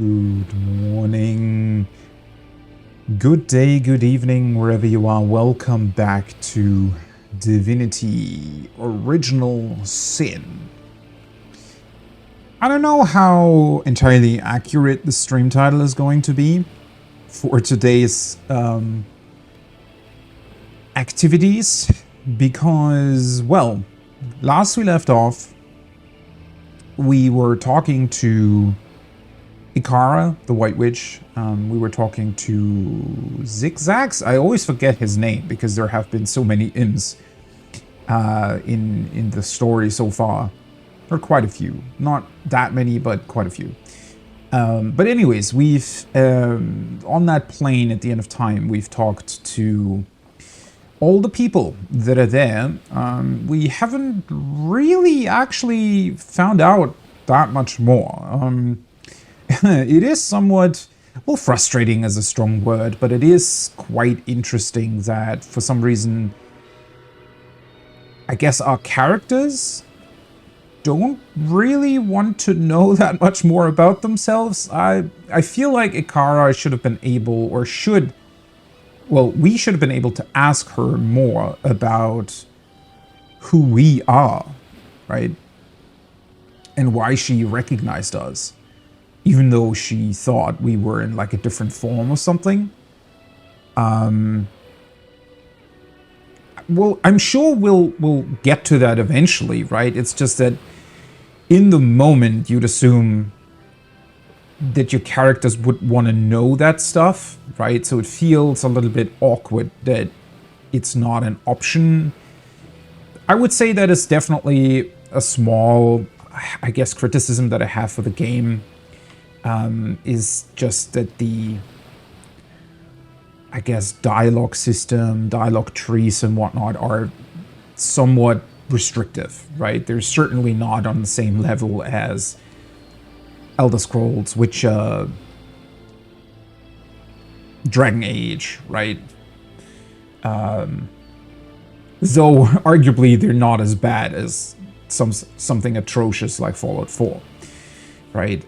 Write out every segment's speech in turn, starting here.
Good morning, good day, good evening, wherever you are. Welcome back to Divinity Original Sin. I don't know how entirely accurate the stream title is going to be for today's activities, because, well, last we left off, we were talking to Ikara, the White Witch. We were talking to Zigzags. I always forget his name because there have been so many imps in the story so far. There are quite a few. Not that many, but quite a few. But anyways, we've, on that plane at the end of time, we've talked to all the people that are there. We haven't really actually found out that much more. It is somewhat, well, frustrating is a strong word, but it is quite interesting that for some reason, I guess our characters don't really want to know that much more about themselves. I feel like Ikara should have been able, or should, well, we should have been able to ask her more about who we are, right? And why she recognized us, even though she thought we were in like a different form or something. Well, I'm sure we'll get to that eventually, right? It's just that in the moment you'd assume that your characters would want to know that stuff, right? So it feels a little bit awkward that it's not an option. I would say that is definitely a small, I guess, criticism that I have for the game. Is just that the, I guess, dialogue system, dialogue trees and whatnot are somewhat restrictive, right? They're certainly not on the same level as Elder Scrolls, Witcher, Dragon Age, right? Though arguably they're not as bad as something atrocious like Fallout 4, right?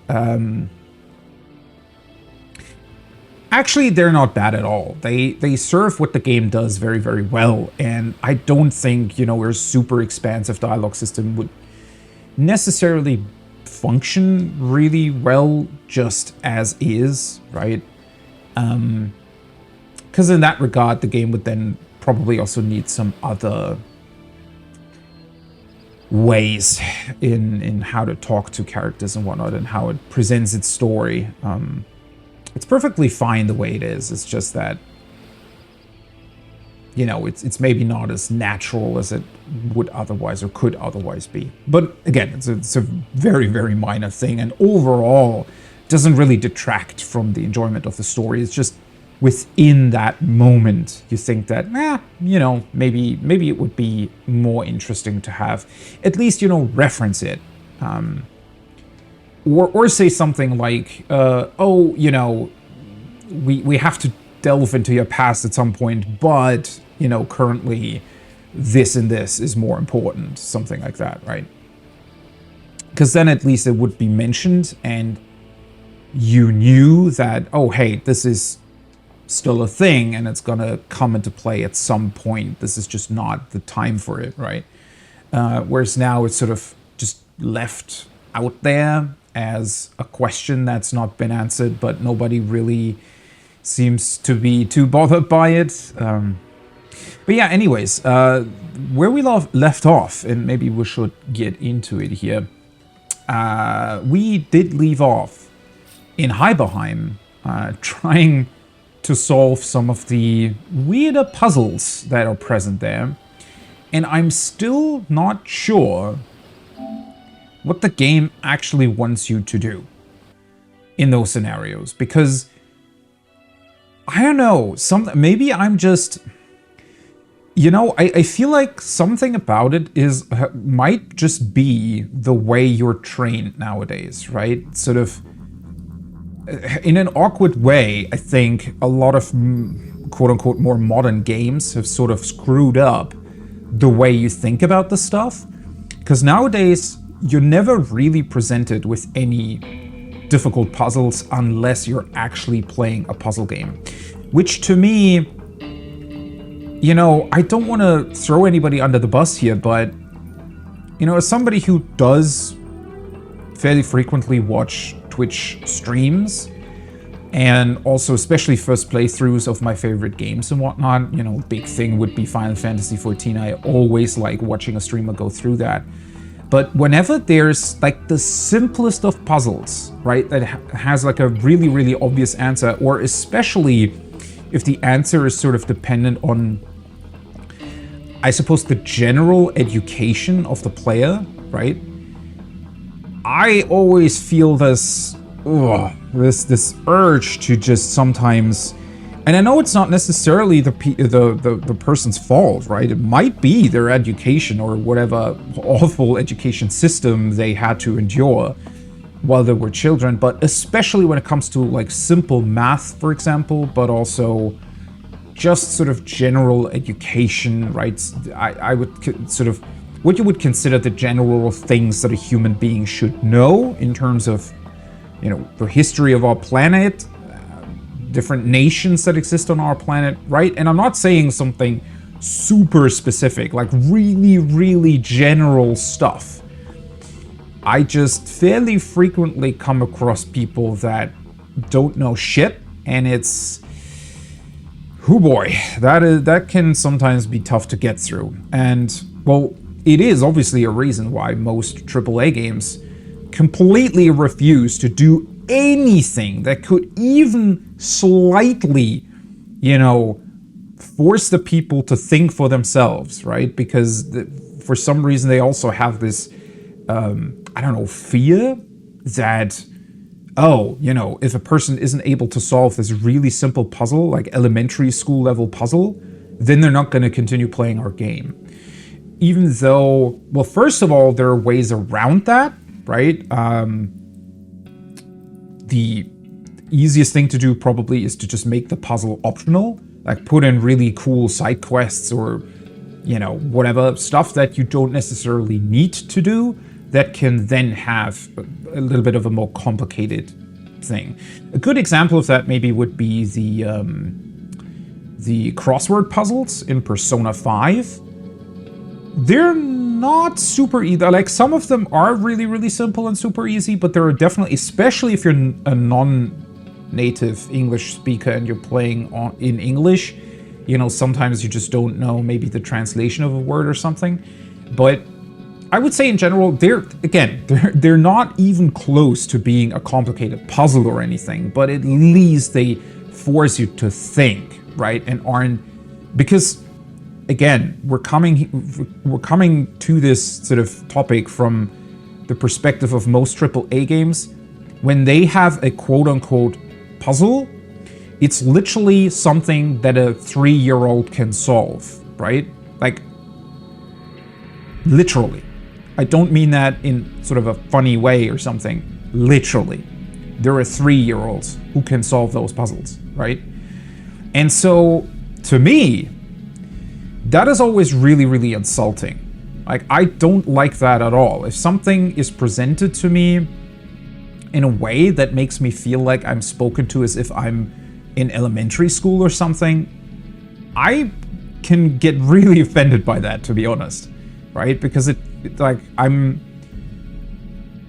Actually, they're not bad at all. They serve what the game does very, very well, and I don't think, you know, a super expansive dialogue system would necessarily function really well just as is, right? Because in that regard, the game would then probably also need some other ways in how to talk to characters and whatnot, and how it presents its story. It's perfectly fine the way it is. It's just that, you know, it's maybe not as natural as it would otherwise or could otherwise be. But again, it's a very, very minor thing, and overall doesn't really detract from the enjoyment of the story. It's just within that moment you think that, you know, maybe it would be more interesting to have at least, you know, reference it. Or say something like, oh, you know, we have to delve into your past at some point, but, you know, currently this and this is more important, something like that, right? Because then at least it would be mentioned, and you knew that, oh, hey, this is still a thing, and it's gonna come into play at some point. This is just not the time for it, right? Whereas now it's sort of just left out there as a question that's not been answered, but nobody really seems to be too bothered by it. But yeah, anyways, where we left off, and maybe we should get into it here. We did leave off in Heiberheim, trying to solve some of the weirder puzzles that are present there. And I'm still not sure what the game actually wants you to do in those scenarios, because I don't know, maybe I'm just, you know, I feel like something about it might just be the way you're trained nowadays, right? Sort of in an awkward way. I think a lot of quote-unquote more modern games have sort of screwed up the way you think about the stuff, because nowadays you're never really presented with any difficult puzzles unless you're actually playing a puzzle game. Which to me, you know, I don't want to throw anybody under the bus here, but, you know, as somebody who does fairly frequently watch Twitch streams, and also especially first playthroughs of my favorite games and whatnot, you know, big thing would be Final Fantasy XIV. I always like watching a streamer go through that. But whenever there's like the simplest of puzzles, right, that has like a really, really obvious answer, or especially if the answer is sort of dependent on, I suppose, the general education of the player, right? I always feel this urge to just sometimes, and I know it's not necessarily the person's fault, right? It might be their education or whatever awful education system they had to endure while they were children, but especially when it comes to like simple math, for example, but also just sort of general education, right? I would sort of what you would consider the general things that a human being should know in terms of, you know, the history of our planet, different nations that exist on our planet, right? And I'm not saying something super specific, like really, really general stuff. I just fairly frequently come across people that don't know shit, and it's, oh boy, that can sometimes be tough to get through. And, well, it is obviously a reason why most AAA games completely refuse to do anything that could even slightly, you know, force the people to think for themselves, right? Because for some reason they also have this, I don't know, fear that, oh, you know, if a person isn't able to solve this really simple puzzle, like elementary school level puzzle, then they're not going to continue playing our game. Even though, well, first of all, there are ways around that, right? The easiest thing to do probably is to just make the puzzle optional, like put in really cool side quests or, you know, whatever stuff that you don't necessarily need to do that can then have a little bit of a more complicated thing. A good example of that maybe would be the crossword puzzles in Persona 5. They're not super easy. Like, some of them are really, really simple and super easy, but there are definitely, especially if you're a non-native English speaker and you're playing in English, you know, sometimes you just don't know maybe the translation of a word or something. But I would say in general, they're not even close to being a complicated puzzle or anything, but at least they force you to think, right? And aren't, because again, we're coming to this sort of topic from the perspective of most AAA games. When they have a quote-unquote puzzle, it's literally something that a 3-year-old can solve, right? Like, literally. I don't mean that in sort of a funny way or something. Literally. There are 3-year-olds who can solve those puzzles, right? And so, to me, that is always really, really insulting. Like, I don't like that at all. If something is presented to me in a way that makes me feel like I'm spoken to as if I'm in elementary school or something, I can get really offended by that, to be honest, right? Because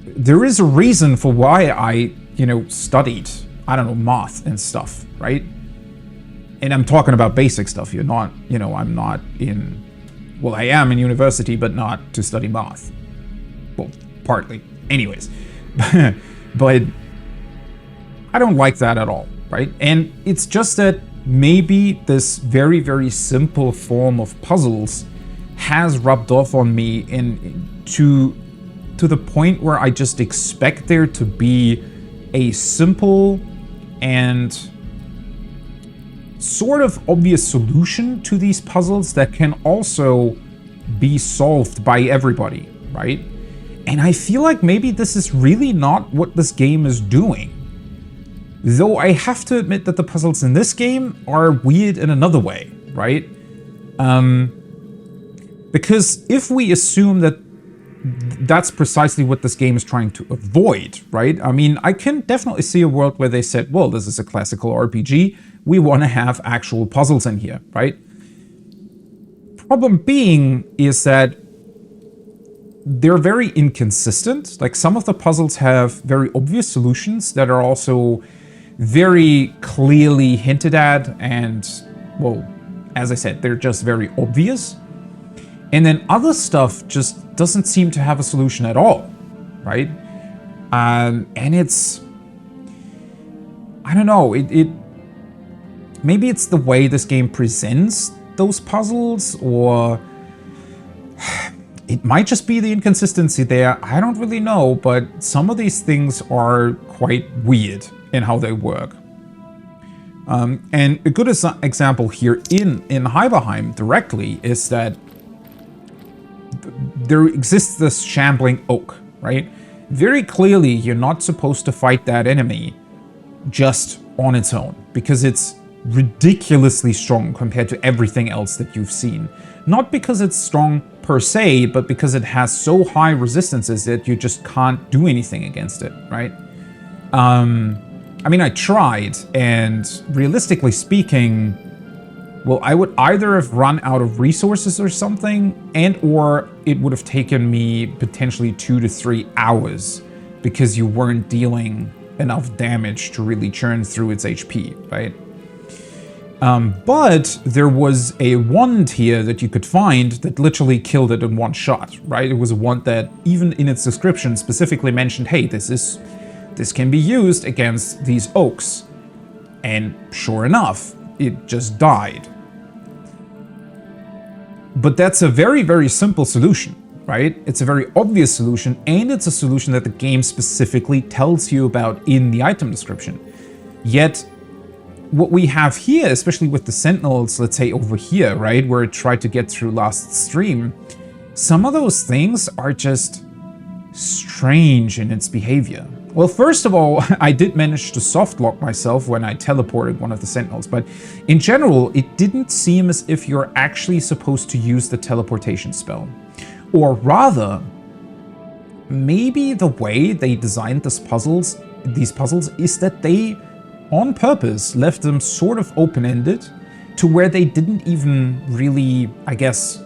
there is a reason for why I, you know, studied, I don't know, math and stuff, right? And I'm talking about basic stuff. You're not, you know, I'm not in, well, I am in university, but not to study math. Well, partly. Anyways. But I don't like that at all, right? And it's just that maybe this very, very simple form of puzzles has rubbed off on me to the point where I just expect there to be a simple and sort of obvious solution to these puzzles that can also be solved by everybody, right? And I feel like maybe this is really not what this game is doing. Though I have to admit that the puzzles in this game are weird in another way, right? Because if we assume that that's precisely what this game is trying to avoid, right? I mean, I can definitely see a world where they said, well, this is a classical RPG. We want to have actual puzzles in here, right? Problem being is that they're very inconsistent. Like, some of the puzzles have very obvious solutions that are also very clearly hinted at, and, well, as I said, they're just very obvious. And then other stuff just doesn't seem to have a solution at all, right? And it's, I don't know, maybe it's the way this game presents those puzzles, or it might just be the inconsistency there. I don't really know, but some of these things are quite weird in how they work. And a good example here in Heiberheim directly is that there exists this shambling oak, right? Very clearly, you're not supposed to fight that enemy just on its own, because it's ridiculously strong compared to everything else that you've seen. Not because it's strong per se, but because it has so high resistances that you just can't do anything against it, right? I mean, I tried, and realistically speaking, well, I would either have run out of resources or something, and or it would have taken me potentially 2 to 3 hours because you weren't dealing enough damage to really churn through its HP, right? But there was a wand here that you could find that literally killed it in one shot, right? It was a wand that, even in its description, specifically mentioned, hey, this can be used against these oaks. And sure enough, it just died. But that's a very, very simple solution, right? It's a very obvious solution, and it's a solution that the game specifically tells you about in the item description. Yet, what we have here, especially with the Sentinels, let's say over here, right, where it tried to get through last stream, some of those things are just strange in its behavior. Well, first of all, I did manage to softlock myself when I teleported one of the Sentinels, but in general, it didn't seem as if you're actually supposed to use the teleportation spell. Or rather, maybe the way they designed these puzzles is that they, on purpose, left them sort of open-ended to where they didn't even really, I guess,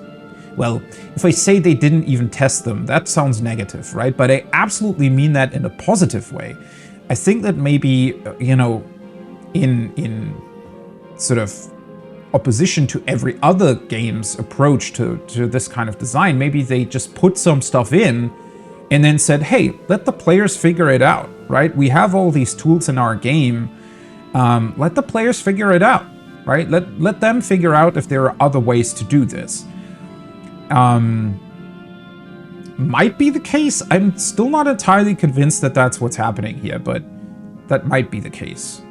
well, if I say they didn't even test them, that sounds negative, right? But I absolutely mean that in a positive way. I think that maybe, you know, in sort of opposition to every other game's approach to this kind of design, maybe they just put some stuff in and then said, hey, let the players figure it out, right? We have all these tools in our game. Let the players figure it out, right? Let them figure out if there are other ways to do this. Might be the case. I'm still not entirely convinced that that's what's happening here, but that might be the case.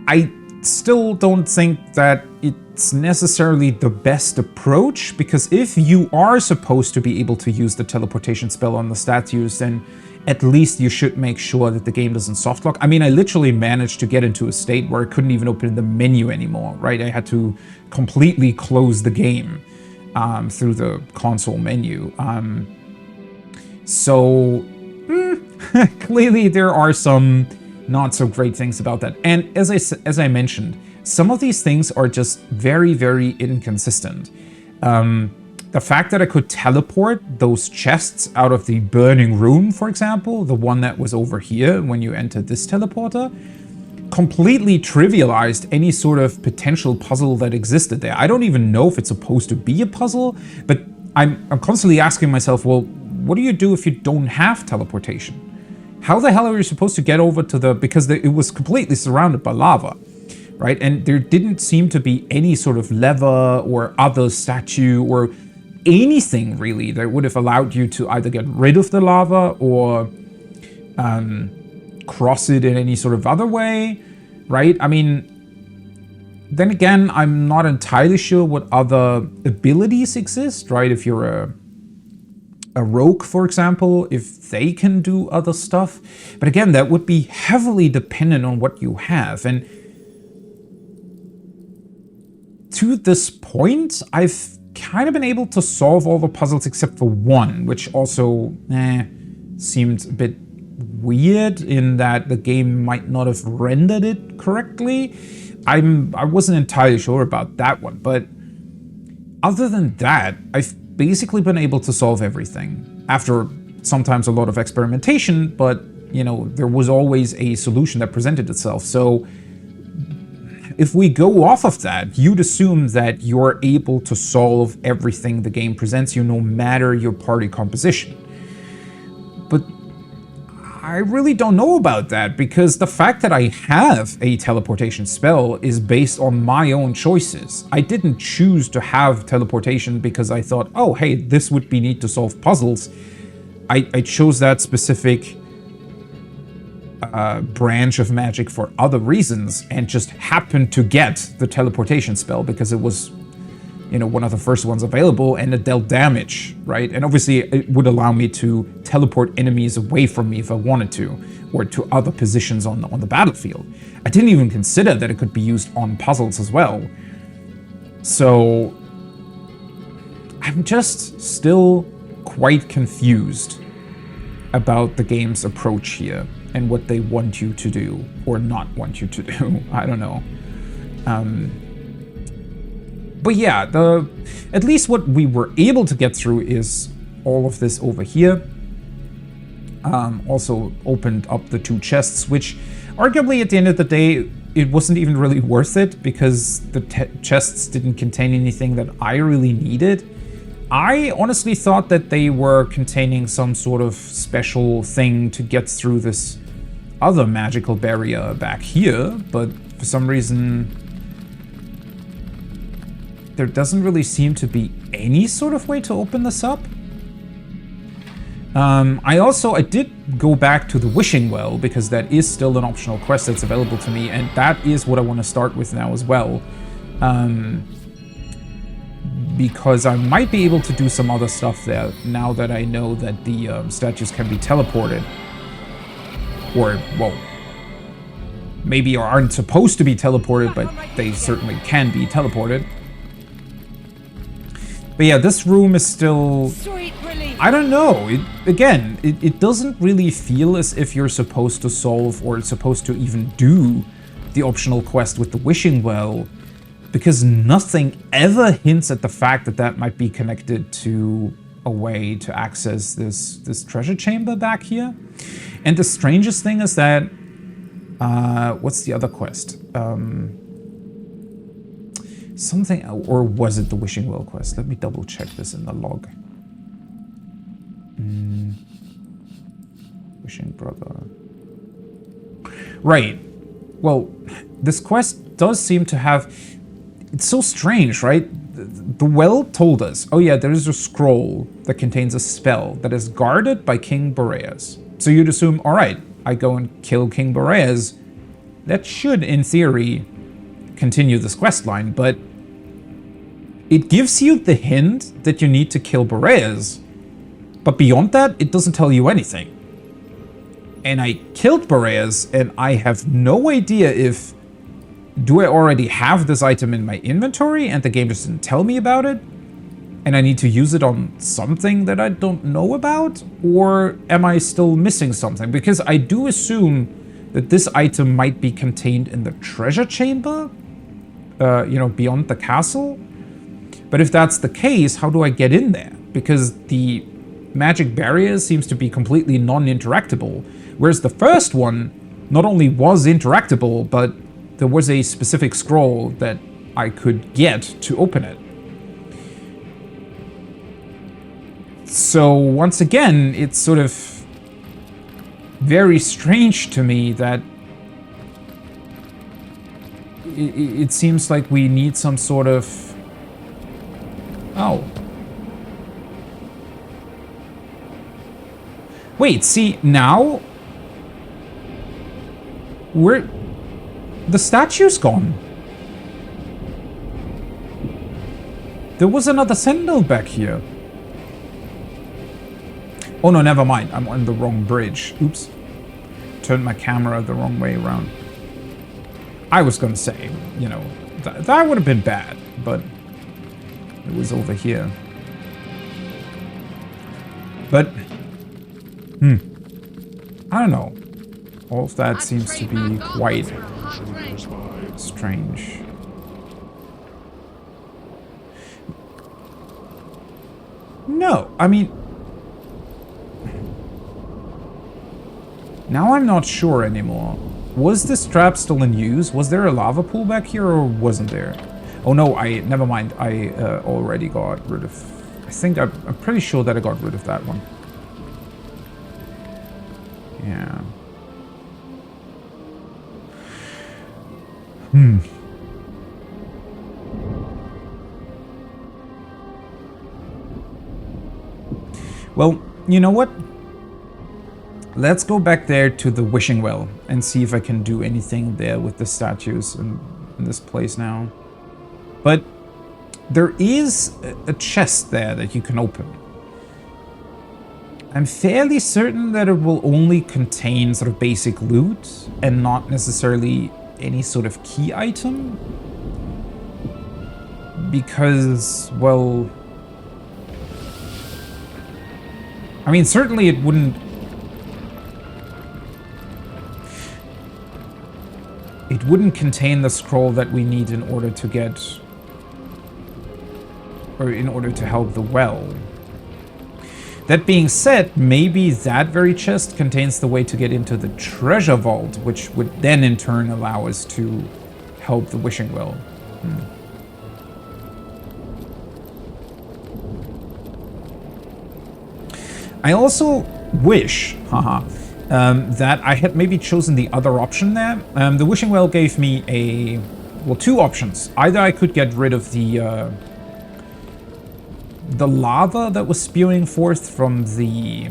I still don't think that it's necessarily the best approach, because if you are supposed to be able to use the teleportation spell on the statues, then at least you should make sure that the game doesn't softlock. I mean, I literally managed to get into a state where I couldn't even open the menu anymore, right? I had to completely close the game through the console menu. Clearly there are some not so great things about that. And as I mentioned, some of these things are just very, very inconsistent. The fact that I could teleport those chests out of the burning room, for example, the one that was over here when you entered this teleporter, completely trivialized any sort of potential puzzle that existed there. I don't even know if it's supposed to be a puzzle, but I'm constantly asking myself, well, what do you do if you don't have teleportation? How the hell are you supposed to get over to because it was completely surrounded by lava, right? And there didn't seem to be any sort of lever or other statue or anything really that would have allowed you to either get rid of the lava or cross it in any sort of other way, right? I mean, then again, I'm not entirely sure what other abilities exist, right? If you're a rogue, for example, if they can do other stuff. But again, that would be heavily dependent on what you have. And to this point, I've kind of been able to solve all the puzzles except for one, which also seemed a bit weird in that the game might not have rendered it correctly. I wasn't entirely sure about that one, but other than that, I've basically been able to solve everything after sometimes a lot of experimentation, but you know, there was always a solution that presented itself. So if we go off of that, you'd assume that you're able to solve everything the game presents you, no matter your party composition. But I really don't know about that, because the fact that I have a teleportation spell is based on my own choices. I didn't choose to have teleportation because I thought, oh, hey, this would be neat to solve puzzles. I chose that specific branch of magic for other reasons and just happened to get the teleportation spell because it was, you know, one of the first ones available and it dealt damage, right? And obviously it would allow me to teleport enemies away from me if I wanted to, or to other positions on the battlefield. I didn't even consider that it could be used on puzzles as well. So I'm just still quite confused about the game's approach here and what they want you to do or not want you to do. I don't know. But yeah, at least what we were able to get through is all of this over here. Also opened up the 2 chests, which arguably at the end of the day, it wasn't even really worth it because the chests didn't contain anything that I really needed. I honestly thought that they were containing some sort of special thing to get through this other magical barrier back here, but for some reason there doesn't really seem to be any sort of way to open this up. I did go back to the Wishing Well because that is still an optional quest that's available to me, and that is what I want to start with now as well. Because I might be able to do some other stuff there now that I know that the statues can be teleported. Or, well, maybe aren't supposed to be teleported, but they certainly can be teleported. But yeah, this room is still... I don't know. It doesn't really feel as if you're supposed to solve or supposed to even do the optional quest with the Wishing Well, because nothing ever hints at the fact that that might be connected to a way to access this treasure chamber back here. And the strangest thing is that... what's the other quest? Something... Or was it the Wishing Well quest? Let me double check this in the log. Wishing Brother... Right. Well, this quest does seem to have... It's so strange, right? The well told us, oh yeah, there is a scroll that contains a spell that is guarded by King Boreas. So you'd assume, all right, I go and kill King Boreas. That should, in theory, continue this quest line, but it gives you the hint that you need to kill Boreas, but beyond that, it doesn't tell you anything. And I killed Boreas, and I have no idea if... Do I already have this item in my inventory and the game just didn't tell me about it? And I need to use it on something that I don't know about? Or am I still missing something? Because I do assume that this item might be contained in the treasure chamber, you know, beyond the castle. But if that's the case, how do I get in there? Because the magic barrier seems to be completely non-interactable. Whereas the first one not only was interactable, but there was a specific scroll that I could get to open it. So once again, it's sort of very strange to me that it seems like we need some sort of... Oh. Wait, see, now... The statue's gone. There was another Sentinel back here. Oh no, never mind. I'm on the wrong bridge. Oops. Turned my camera the wrong way around. I was gonna say, you know, that would have been bad, but... It was over here. But, I don't know. All of that seems to be quite strange. No, I mean... Now I'm not sure anymore. Was this trap still in use? Was there a lava pool back here or wasn't there? Oh no, never mind. I already got rid of... I think I'm pretty sure that I got rid of that one. Yeah. Well, you know what? Let's go back there to the wishing well and see if I can do anything there with the statues in this place now. But there is a chest there that you can open. I'm fairly certain that it will only contain sort of basic loot and not necessarily any sort of key item. Because, well... I mean, certainly it wouldn't... It wouldn't contain the scroll that we need in order to get... or in order to help the well. That being said, maybe that very chest contains the way to get into the treasure vault, which would then in turn allow us to help the wishing well. I also wish, that I had maybe chosen the other option there. The wishing well gave me two options. Either I could get rid of the lava that was spewing forth from the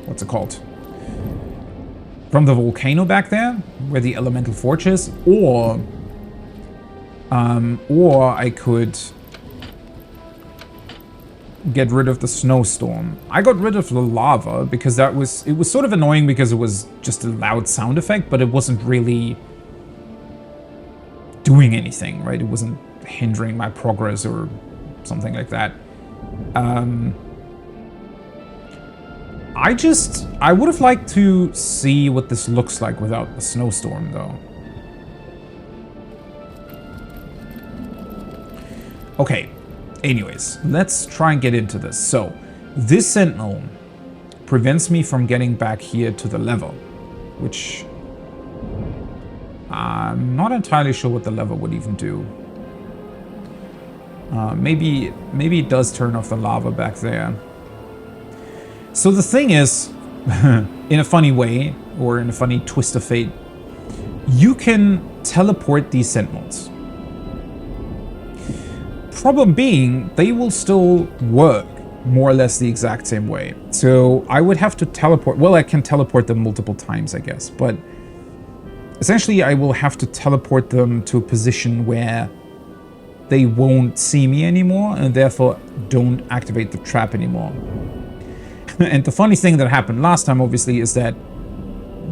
what's it called? From the volcano back there, where the elemental forge is, or I could get rid of the snowstorm. I got rid of the lava because it was sort of annoying because it was just a loud sound effect, but it wasn't really doing anything, right? It wasn't hindering my progress or something like that. I would have liked to see what this looks like without the snowstorm, though. Okay. Anyways, let's try and get into this. So, this sentinel prevents me from getting back here to the level, which I'm not entirely sure what the lever would even do. Maybe it does turn off the lava back there. So the thing is, in a funny way, or in a funny twist of fate, you can teleport these sentinels. Problem being, they will still work more or less the exact same way. So I would have to teleport, well, I can teleport them multiple times, I guess, but essentially I will have to teleport them to a position where they won't see me anymore and therefore don't activate the trap anymore. And the funny thing that happened last time, obviously, is that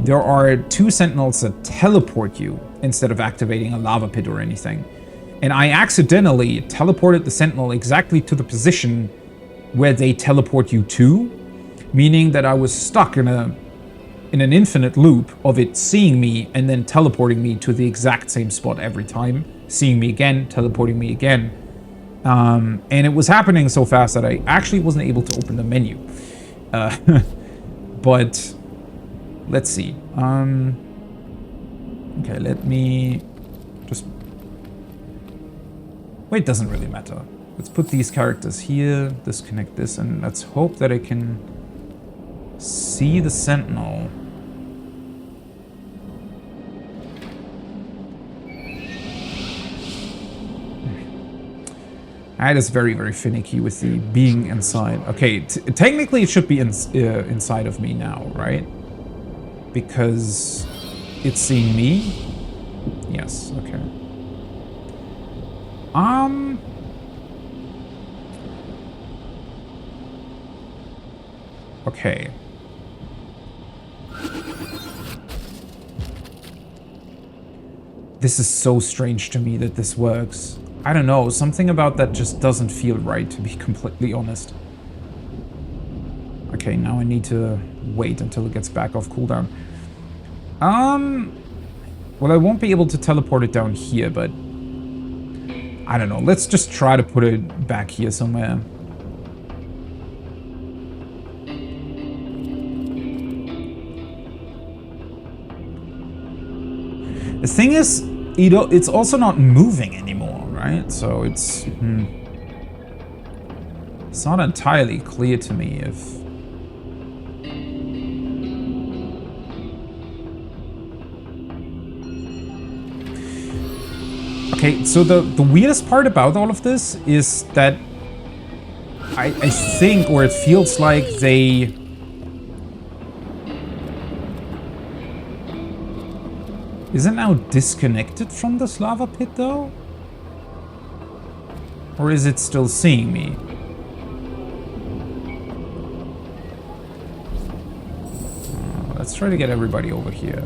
there are two sentinels that teleport you instead of activating a lava pit or anything. And I accidentally teleported the sentinel exactly to the position where they teleport you to, meaning that I was stuck in an infinite loop of it seeing me and then teleporting me to the exact same spot every time, seeing me again, teleporting me again. And it was happening so fast that I actually wasn't able to open the menu. But let's see. Okay, let me just... Wait, it doesn't really matter. Let's put these characters here, disconnect this, and let's hope that I can see the sentinel. That is very, very finicky with the being inside. Okay, technically it should be inside of me now, right? Because it's seeing me? Yes, okay. Okay. This is so strange to me that this works. I don't know, something about that just doesn't feel right, to be completely honest. Okay, now I need to wait until it gets back off cooldown. Well, I won't be able to teleport it down here, but I don't know. Let's just try to put it back here somewhere. The thing is, it's also not moving anymore, right? So it's it's not entirely clear to me if... Okay, so the weirdest part about all of this is that I think, or it feels like they... Is it now disconnected from this lava pit, though? Or is it still seeing me? Let's try to get everybody over here.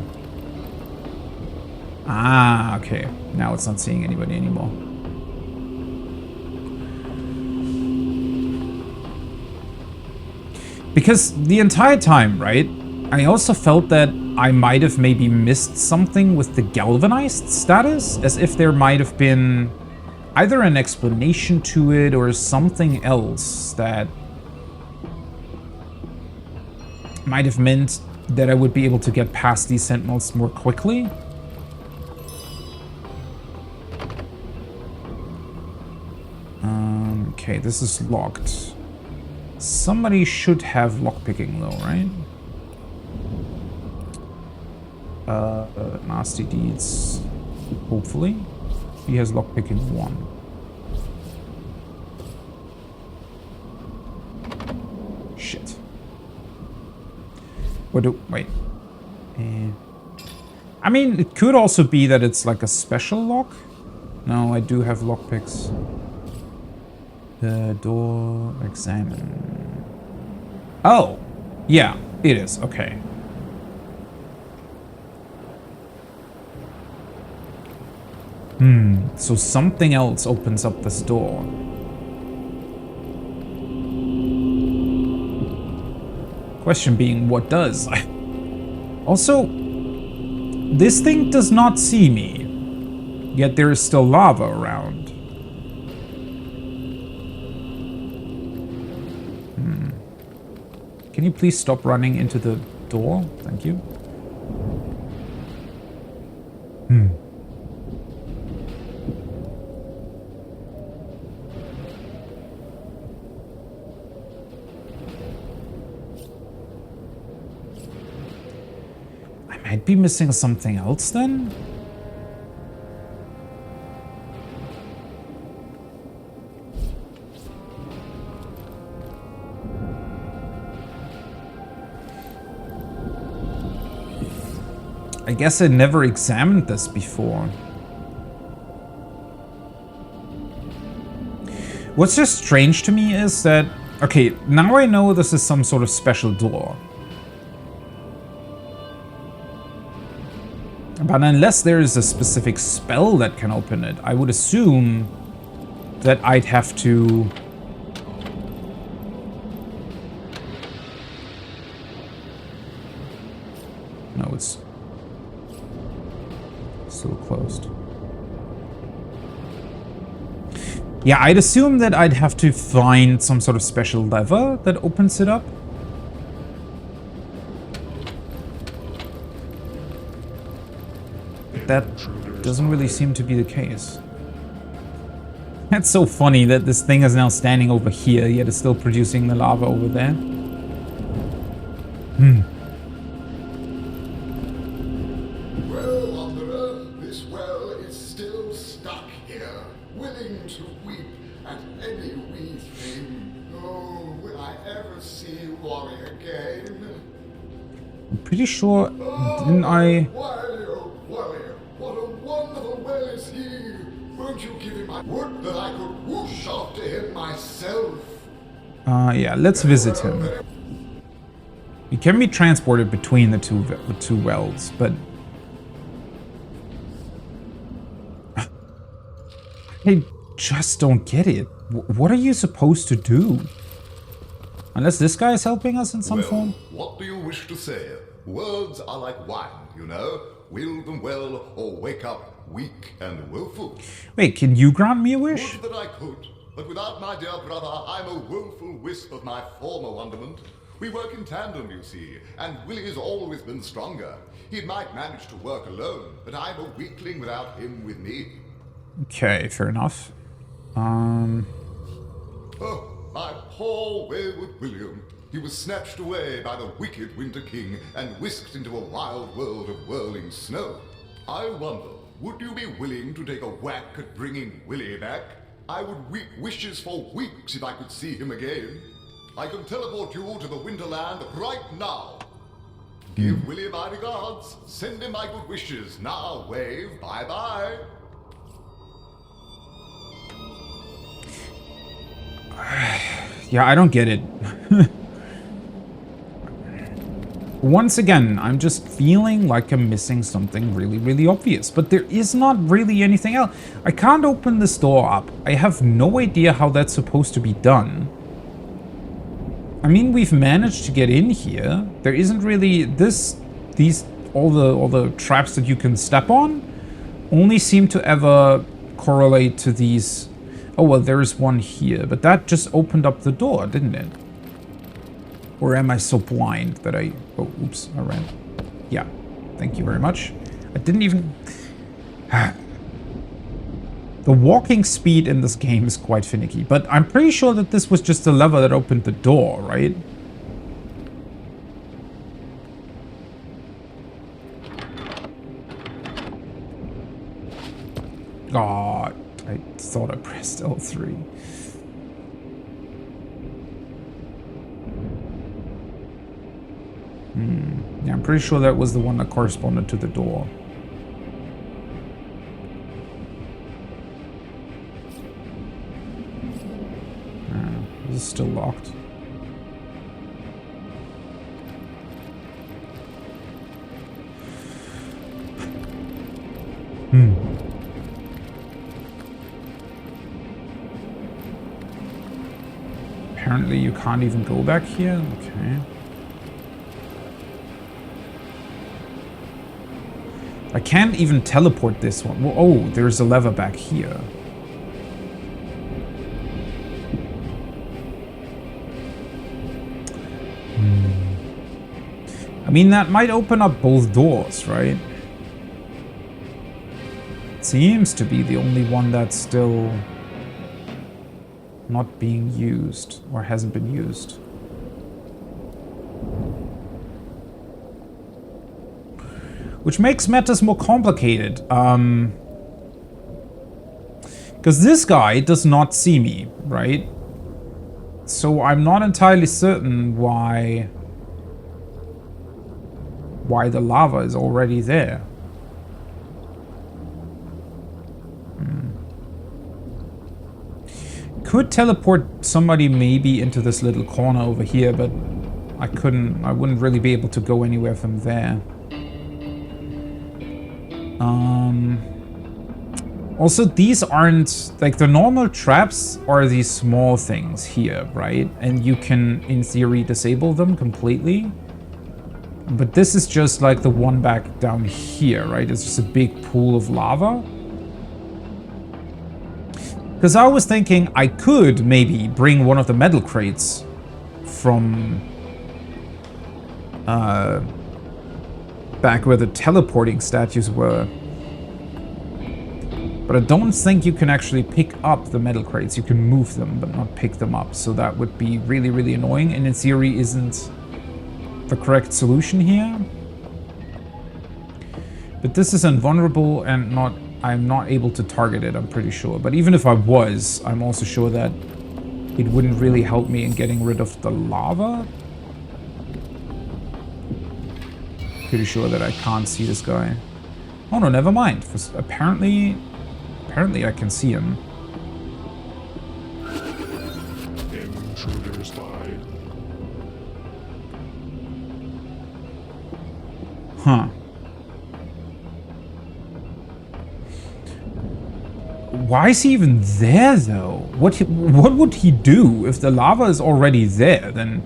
Ah, okay. Now it's not seeing anybody anymore. Because the entire time, right, I also felt that I might have maybe missed something with the galvanized status, as if there might have been either an explanation to it or something else that might have meant that I would be able to get past these sentinels more quickly. Okay, this is locked. Somebody should have lockpicking though, right? Nasty Deeds, hopefully. He has lockpicking 1. Shit. Wait. I mean, it could also be that it's like a special lock. No, I do have lockpicks. The door, examine. Oh, yeah, it is, okay. So something else opens up this door. Question being, what does? Also, this thing does not see me, yet there is still lava around. Can you please stop running into the door? Thank you. Might be missing something else then? I guess I never examined this before. What's just strange to me is that, okay, now I know this is some sort of special door. But unless there is a specific spell that can open it, I would assume that I'd have to... No, it's still closed. Yeah, I'd assume that I'd have to find some sort of special lever that opens it up. That doesn't really seem to be the case. That's so funny that this thing is now standing over here, yet it's still producing the lava over there. Well, Wanderer, this well is still stuck here, willing to weep at any wee thing. Oh, will I ever see Wally again? I'm pretty sure, didn't I... What a wonderful well is he! Won't you give him my wood that I could whoosh after him myself? Yeah, let's visit him. He can be transported between the two wells, but... I just don't get it. What are you supposed to do? Unless this guy is helping us in some form? What do you wish to say? Words are like wine, you know. Will them well or wake up weak and woeful. Wait, can you grant me a wish? Would that I could, but without my dear brother, I'm a woeful wisp of my former wonderment. We work in tandem, you see, and Willie's always been stronger. He might manage to work alone, but I'm a weakling without him with me. Okay, fair enough. Oh, my poor wayward William. He was snatched away by the wicked Winter King and whisked into a wild world of whirling snow. I wonder, would you be willing to take a whack at bringing Willie back? I would weep wishes for weeks if I could see him again. I can teleport you to the Winterland right now. Give Willie my regards. Send him my good wishes. Now wave bye-bye. Yeah, I don't get it. Once again, I'm just feeling like I'm missing something really, really obvious. But there is not really anything else. I can't open this door up. I have no idea how that's supposed to be done. I mean, we've managed to get in here. There isn't really all the traps that you can step on only seem to ever correlate to these. Oh, well, there's one here, but that just opened up the door, didn't it? Or am I so blind that I... Oh, oops, I ran. Yeah, thank you very much. I didn't even... The walking speed in this game is quite finicky, but I'm pretty sure that this was just the lever that opened the door, right? God, I thought I pressed L3. Yeah, I'm pretty sure that was the one that corresponded to the door. This is still locked. Apparently you can't even go back here? Okay. I can't even teleport this one. Well, oh, there's a lever back here. I mean, that might open up both doors, right? Seems to be the only one that's still not being used or hasn't been used. Which makes matters more complicated. Because this guy does not see me, right? So I'm not entirely certain why the lava is already there. Could teleport somebody maybe into this little corner over here, but I wouldn't really be able to go anywhere from there. Also, these aren't, like, the normal traps are these small things here, right? And you can, in theory, disable them completely. But this is just like the one back down here, right? It's just a big pool of lava. Because I was thinking I could maybe bring one of the metal crates from back where the teleporting statues were. But I don't think you can actually pick up the metal crates. You can move them, but not pick them up. So that would be really, really annoying. And in theory isn't the correct solution here. But this is invulnerable and I'm not able to target it, I'm pretty sure. But even if I was, I'm also sure that it wouldn't really help me in getting rid of the lava. Pretty sure that I can't see this guy. Oh no, never mind. Apparently I can see him. Intruders by. Huh. Why is he even there, though? What would he do if the lava is already there? Then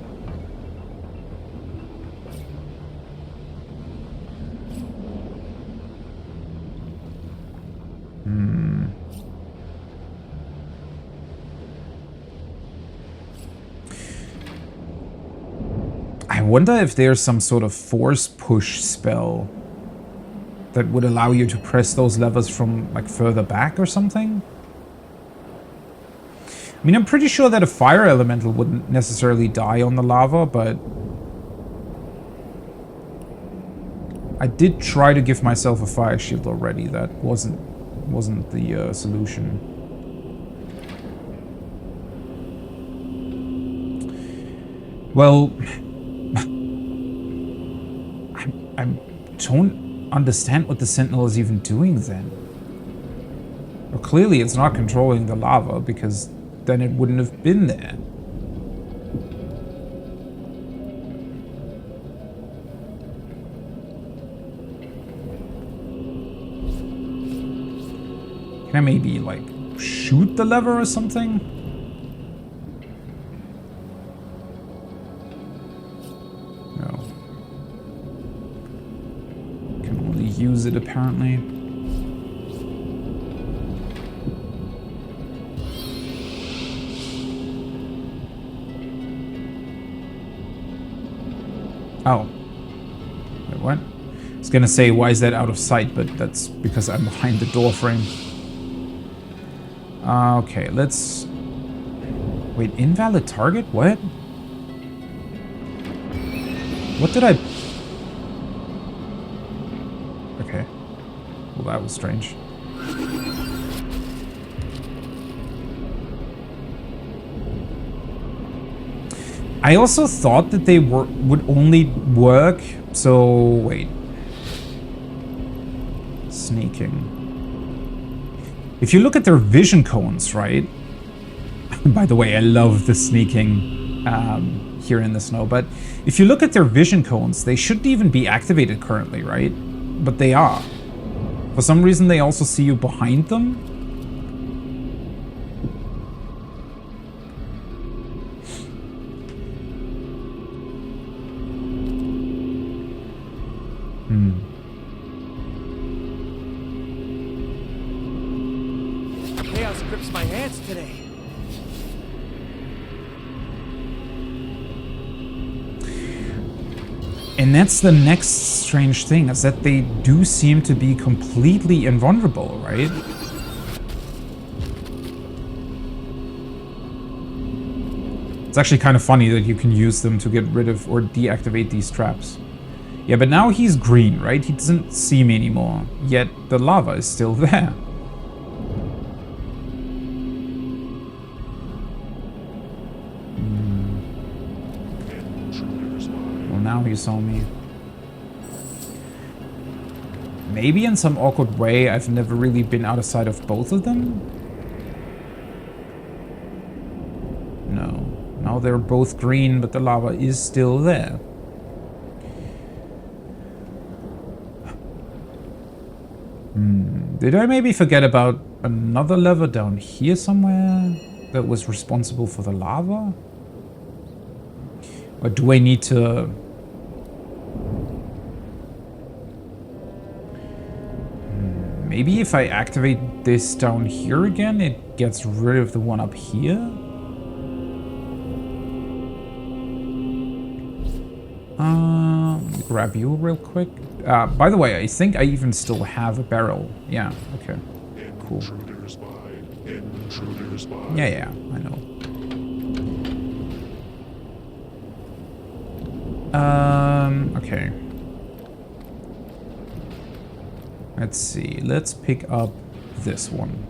I wonder if there's some sort of force push spell that would allow you to press those levers from, like, further back or something? I mean, I'm pretty sure that a fire elemental wouldn't necessarily die on the lava, but I did try to give myself a fire shield already. That wasn't the solution. Well, I don't understand what the Sentinel is even doing then. Well, clearly it's not controlling the lava, because then it wouldn't have been there. Can I maybe, like, shoot the lever or something? No. Can only use it, apparently. Oh. Wait, what? I was gonna say, why is that out of sight? But that's because I'm behind the door frame. Okay, let's... Wait, invalid target? What? What did I... Okay. Well, that was strange. I also thought that they would only work... So, wait. Sneaking. If you look at their vision cones, right? By the way, I love the sneaking here in the snow, but if you look at their vision cones, they shouldn't even be activated currently, right? But they are. For some reason, they also see you behind them. Chaos grips my hands today. And that's the next strange thing, is that they do seem to be completely invulnerable, right? It's actually kind of funny that you can use them to get rid of or deactivate these traps. Yeah, but now he's green, right? He doesn't see me anymore, yet the lava is still there. Now he saw me. Maybe in some awkward way I've never really been out of sight of both of them? No. Now they're both green, but the lava is still there. Did I maybe forget about another lever down here somewhere that was responsible for the lava? Or do I need to... Maybe if I activate this down here again, it gets rid of the one up here? Let me grab you real quick. By the way, I think I even still have a barrel. Yeah, okay. Cool. Yeah, I know. Okay. Let's see. Let's pick up this one.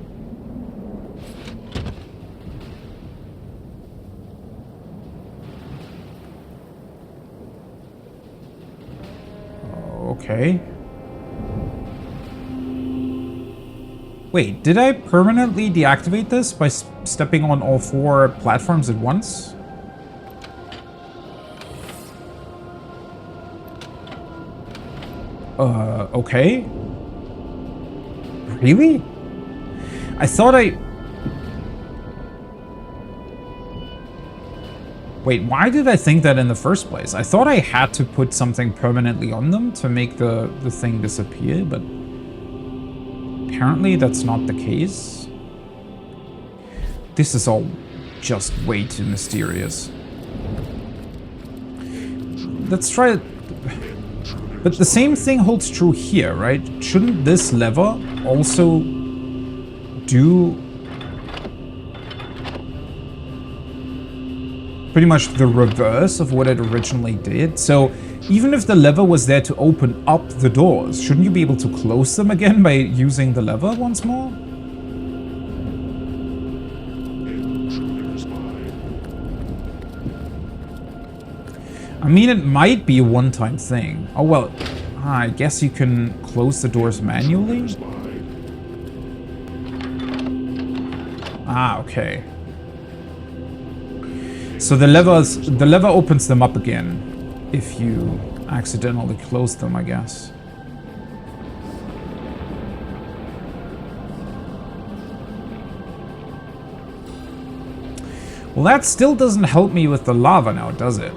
Okay. Wait, did I permanently deactivate this by stepping on all 4 platforms at once? Okay. Really? I thought I... Wait, why did I think that in the first place? I thought I had to put something permanently on them to make the thing disappear, but apparently that's not the case. This is all just way too mysterious. Let's try it. But the same thing holds true here, right? Shouldn't this lever also do pretty much the reverse of what it originally did? So even if the lever was there to open up the doors, shouldn't you be able to close them again by using the lever once more? I mean, it might be a one-time thing. Oh, well, I guess you can close the doors manually? Ah, okay. So the lever opens them up again if you accidentally close them, I guess. Well, that still doesn't help me with the lava now, does it?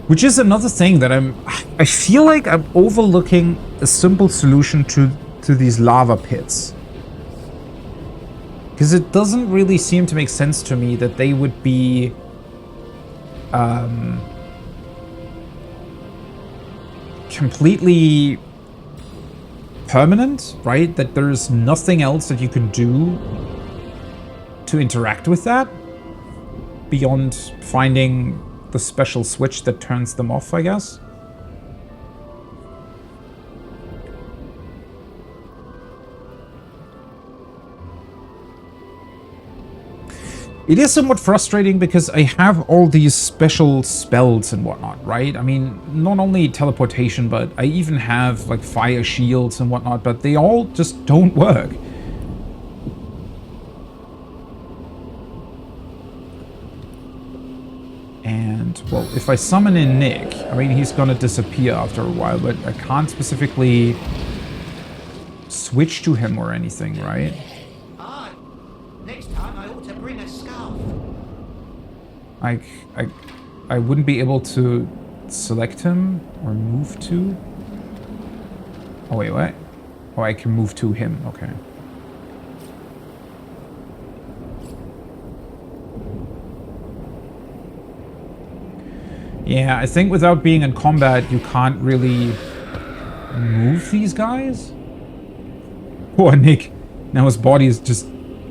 Which is another thing that I feel like I'm overlooking a simple solution to these lava pits. Because it doesn't really seem to make sense to me that they would be completely permanent, right? That there's nothing else that you can do to interact with that beyond finding the special switch that turns them off, I guess. It is somewhat frustrating because I have all these special spells and whatnot, right? I mean, not only teleportation, but I even have like fire shields and whatnot, but they all just don't work. And, well, if I summon in Nick, I mean, he's gonna disappear after a while, but I can't specifically switch to him or anything, right? Next time I ought to bring a scarf. I wouldn't be able to select him or move to. Oh, wait, what? Oh, I can move to him, okay. Yeah, I think without being in combat, you can't really move these guys. Poor Nick. Now his body is just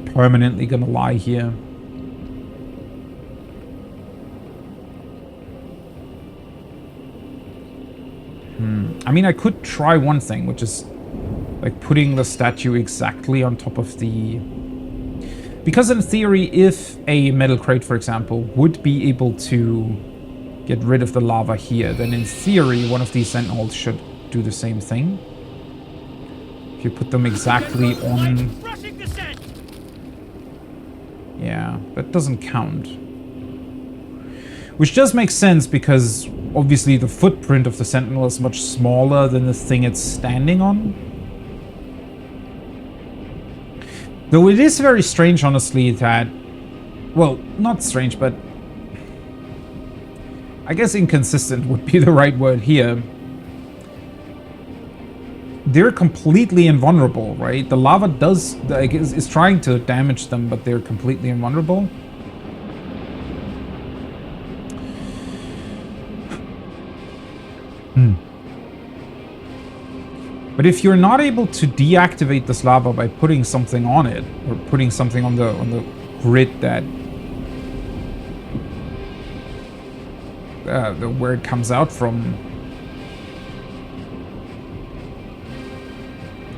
permanently gonna lie here. I mean, I could try one thing, which is like putting the statue exactly on top of the... Because in theory, if a metal crate, for example, would be able to get rid of the lava here, then in theory, one of these Sentinels should do the same thing. If you put them exactly on... Yeah, that doesn't count. Which does make sense because obviously the footprint of the Sentinel is much smaller than the thing it's standing on. Though it is very strange, honestly, that... Well, not strange, but... I guess inconsistent would be the right word here. They're completely invulnerable, right? The lava does... Like, is trying to damage them, but they're completely invulnerable. But if you're not able to deactivate this lava by putting something on it, or putting something on the grid that where it comes out from,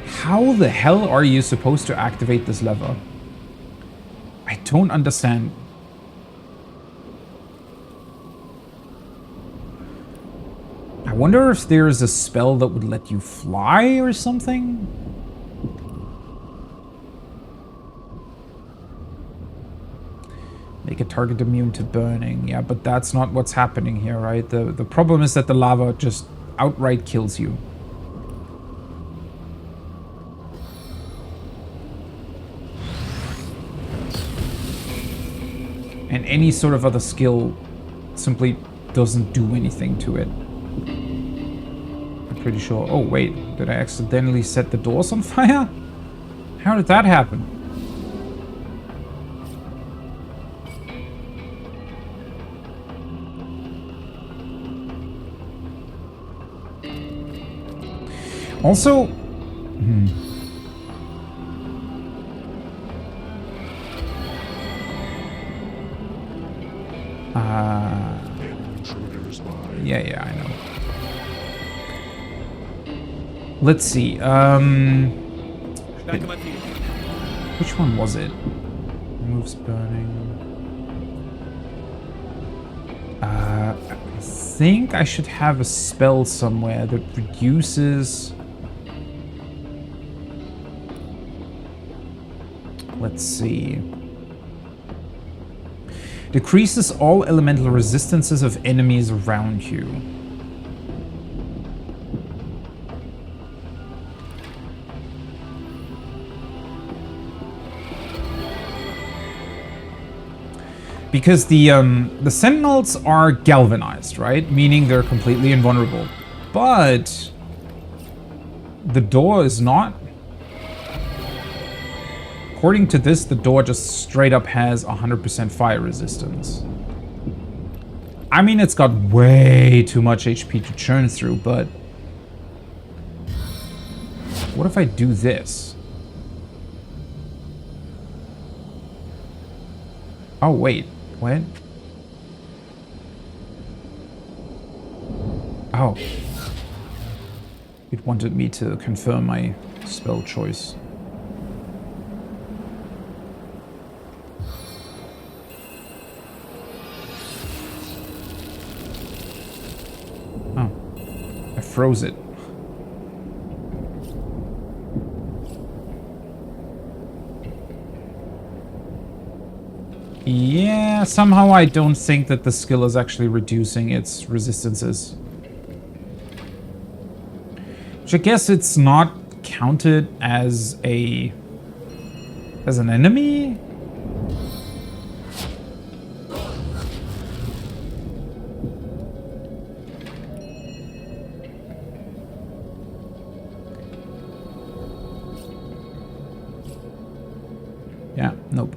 how the hell are you supposed to activate this lever? I don't understand. I wonder if there is a spell that would let you fly or something? Make a target immune to burning. Yeah, but that's not what's happening here, right? The problem is that the lava just outright kills you. And any sort of other skill simply doesn't do anything to it. I'm pretty sure. Oh, wait. Did I accidentally set the doors on fire? How did that happen? Also... Yeah, I know. Let's see. Which one was it? Moves burning. I think I should have a spell somewhere that reduces... Let's see. Decreases all elemental resistances of enemies around you. Because the Sentinels are galvanized, right? Meaning they're completely invulnerable. But the door is not. According to this, the door just straight up has 100% fire resistance. I mean, it's got way too much HP to churn through, but... What if I do this? Oh, wait. What? Oh. It wanted me to confirm my spell choice. Froze it. Yeah, somehow I don't think that the skill is actually reducing its resistances. Which I guess it's not counted as an enemy? Yeah, nope.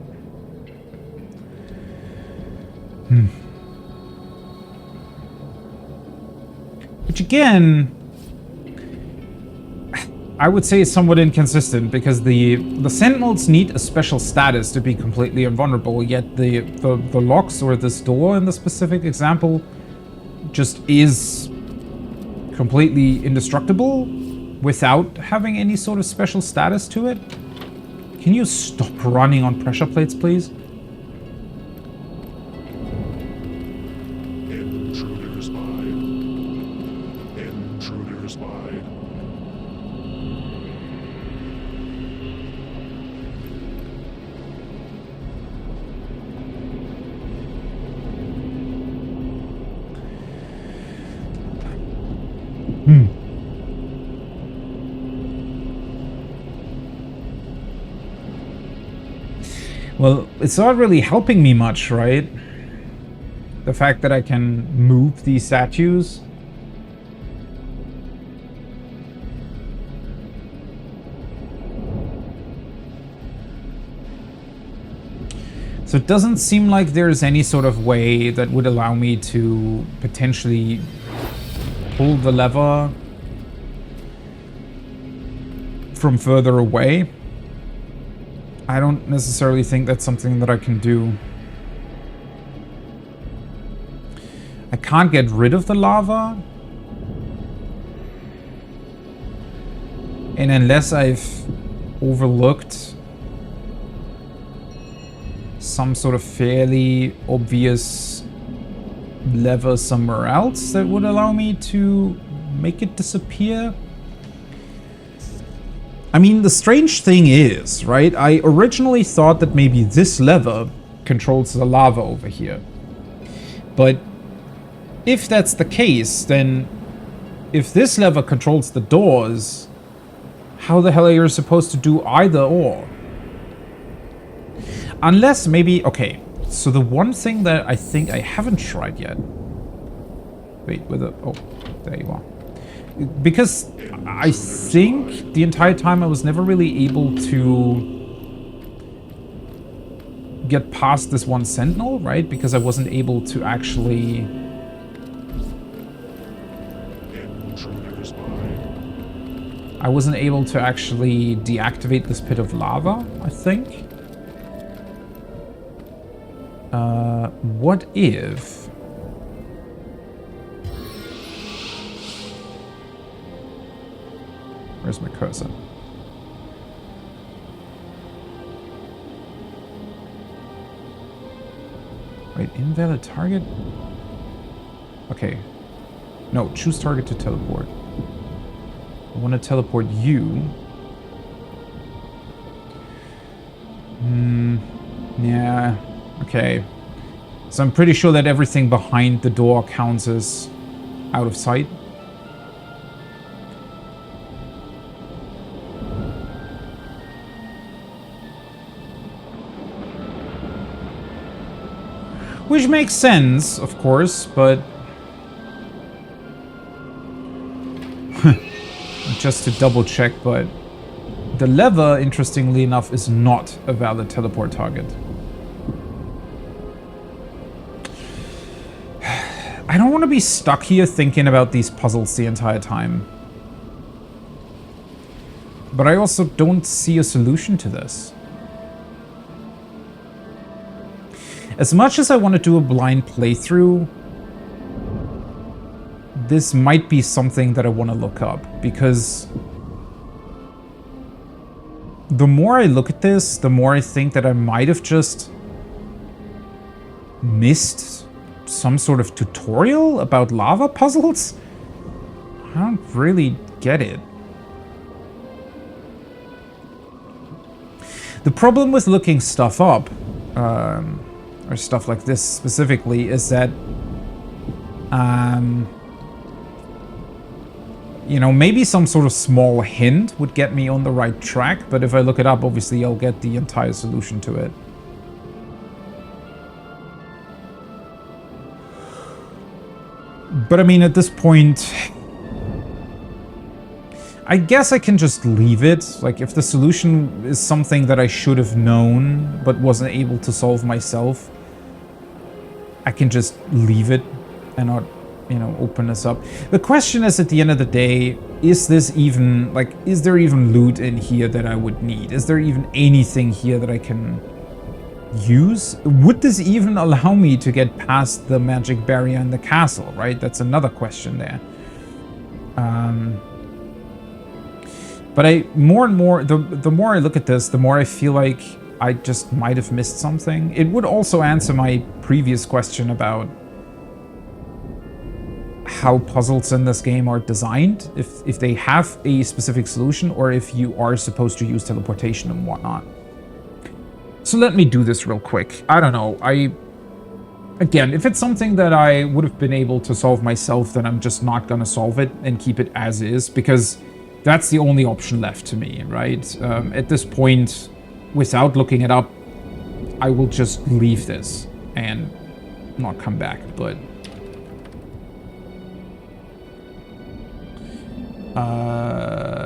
Which again, I would say is somewhat inconsistent because the Sentinels need a special status to be completely invulnerable, yet the locks or this door in the specific example just is completely indestructible without having any sort of special status to it. Can you stop running on pressure plates, please? Intruder spied. Intruder spied. Well, it's not really helping me much, right? The fact that I can move these statues. So it doesn't seem like there's any sort of way that would allow me to potentially pull the lever from further away. I don't necessarily think that's something that I can do. I can't get rid of the lava. And unless I've overlooked some sort of fairly obvious lever somewhere else that would allow me to make it disappear. I mean, the strange thing is, right, I originally thought that maybe this lever controls the lava over here. But if that's the case, then if this lever controls the doors, how the hell are you supposed to do either or? Unless maybe, okay, So the one thing that I think I haven't tried yet... Wait, oh, there you are. Because I think the entire time I was never really able to get past this one Sentinel, right? Because I wasn't able to actually... Intruder spotted. I wasn't able to actually deactivate this pit of lava, I think. What if... Where's my cursor? Wait, invalid target? Okay. No, choose target to teleport. I want to teleport you. Yeah, okay. So I'm pretty sure that everything behind the door counts as out of sight. Which makes sense, of course, but... just to double check, but... the lever, interestingly enough, is not a valid teleport target. I don't want to be stuck here thinking about these puzzles the entire time. But I also don't see a solution to this. As much as I want to do a blind playthrough, this might be something that I want to look up, because the more I look at this, the more I think that I might have just missed some sort of tutorial about lava puzzles. I don't really get it. The problem with looking stuff up, or stuff like this specifically, is that, you know, maybe some sort of small hint would get me on the right track, but if I look it up, obviously I'll get the entire solution to it. But I mean, at this point, I guess I can just leave it. Like, if the solution is something that I should have known, but wasn't able to solve myself, I can just leave it and not, you know, open this up. The question is, at the end of the day, is this even, like, is there even loot in here that I would need? Is there even anything here that I can use? Would this even allow me to get past the magic barrier in the castle, right? That's another question there. But more and more, the more I look at this, the more I feel like I just might have missed something. It would also answer my previous question about how puzzles in this game are designed, if they have a specific solution, or if you are supposed to use teleportation and whatnot. So let me do this real quick. I don't know. Again, if it's something that I would have been able to solve myself, then I'm just not gonna solve it and keep it as is, because that's the only option left to me, right? At this point, without looking it up, I will just leave this and not come back, but...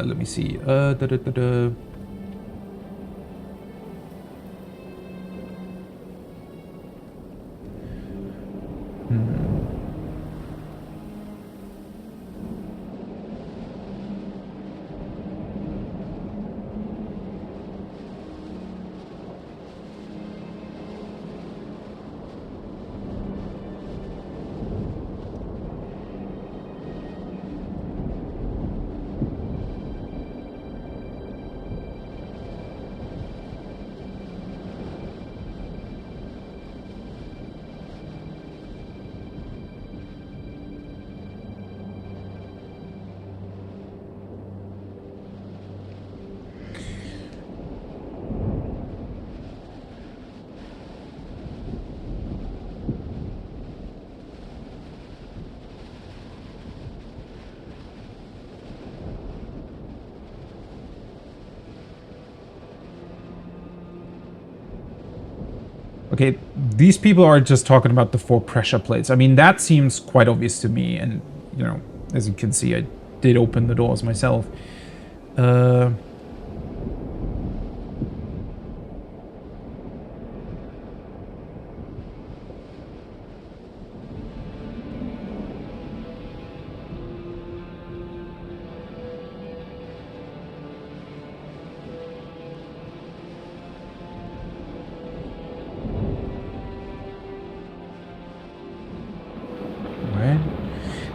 let me see. Okay, these people are just talking about the 4 pressure plates. I mean, that seems quite obvious to me. And, you know, as you can see, I did open the doors myself.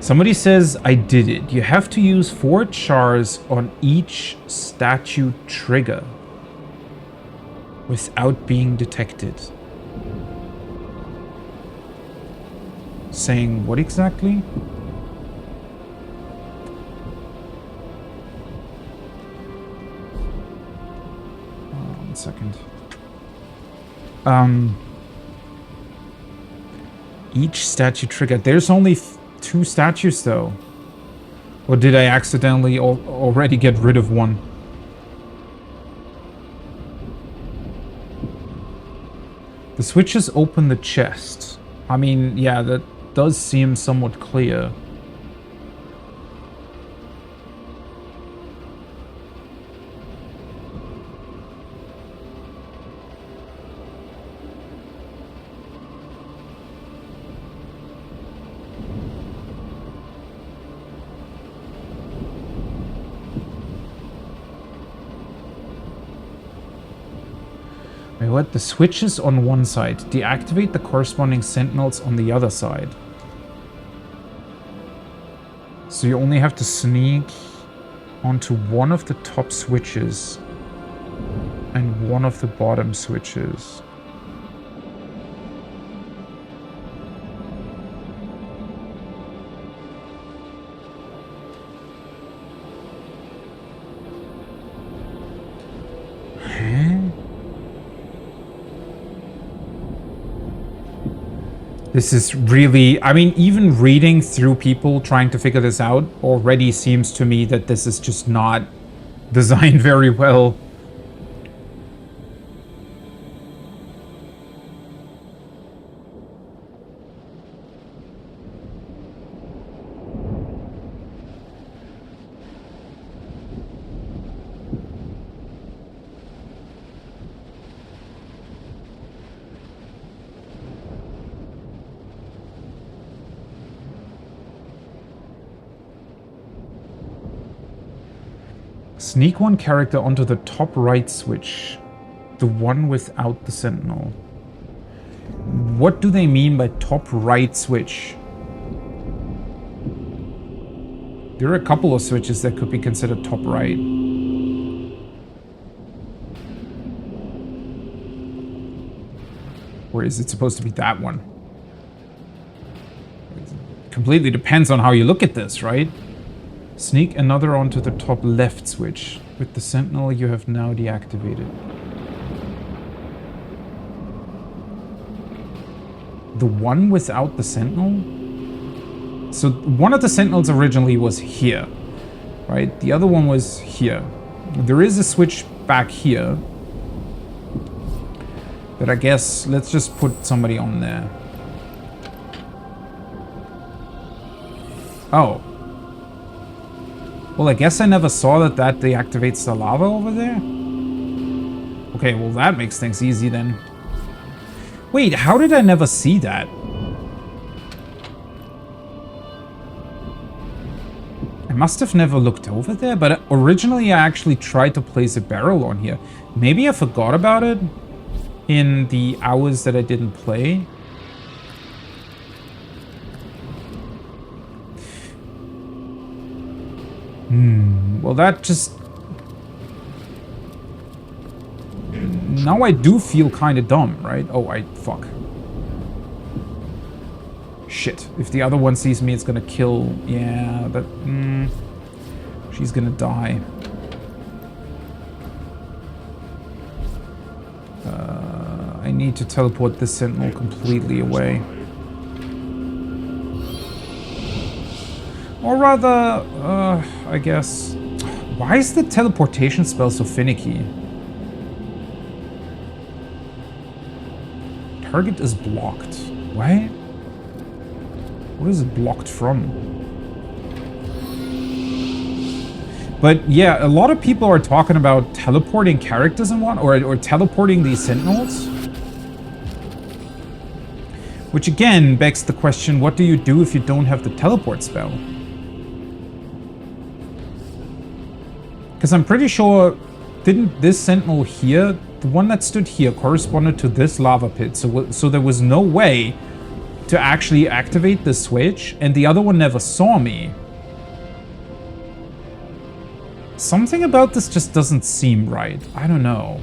Somebody says, I did it. You have to use 4 chars on each statue trigger without being detected. Saying what exactly? One second. Each statue trigger. There's only 2 statues though. Or did I accidentally already get rid of one? The switches open the chest. I mean, yeah, that does seem somewhat clear. What? The switches on one side. Deactivate the corresponding sentinels on the other side. So you only have to sneak onto one of the top switches and one of the bottom switches. This is really, I mean, even reading through people trying to figure this out already seems to me that this is just not designed very well. Sneak one character onto the top right switch. The one without the sentinel. What do they mean by top right switch? There are a couple of switches that could be considered top right. Or is it supposed to be that one? It completely depends on how you look at this, right? Sneak another onto the top left switch. With the sentinel you have now deactivated. The one without the sentinel? So one of the sentinels originally was here, right? The other one was here. There is a switch back here. But I guess let's just put somebody on there. Oh. Well, I guess I never saw that deactivates the lava over there. Okay, well that makes things easy then. Wait, how did I never see that? I must have never looked over there, but originally I actually tried to place a barrel on here. Maybe I forgot about it in the hours that I didn't play. Well, that just... Now I do feel kind of dumb, right? Oh, fuck. Shit. If the other one sees me, it's gonna kill... Yeah, that... she's gonna die. I need to teleport this sentinel completely away. Or rather, I guess... Why is the teleportation spell so finicky? target is blocked. What? What is it blocked from? But yeah, a lot of people are talking about teleporting characters and what, or teleporting these Sentinels. Which again begs the question, what do you do if you don't have the teleport spell? Because I'm pretty sure, didn't this Sentinel here, the one that stood here, corresponded to this lava pit, so there was no way to actually activate the switch, and the other one never saw me. Something about this just doesn't seem right. I don't know.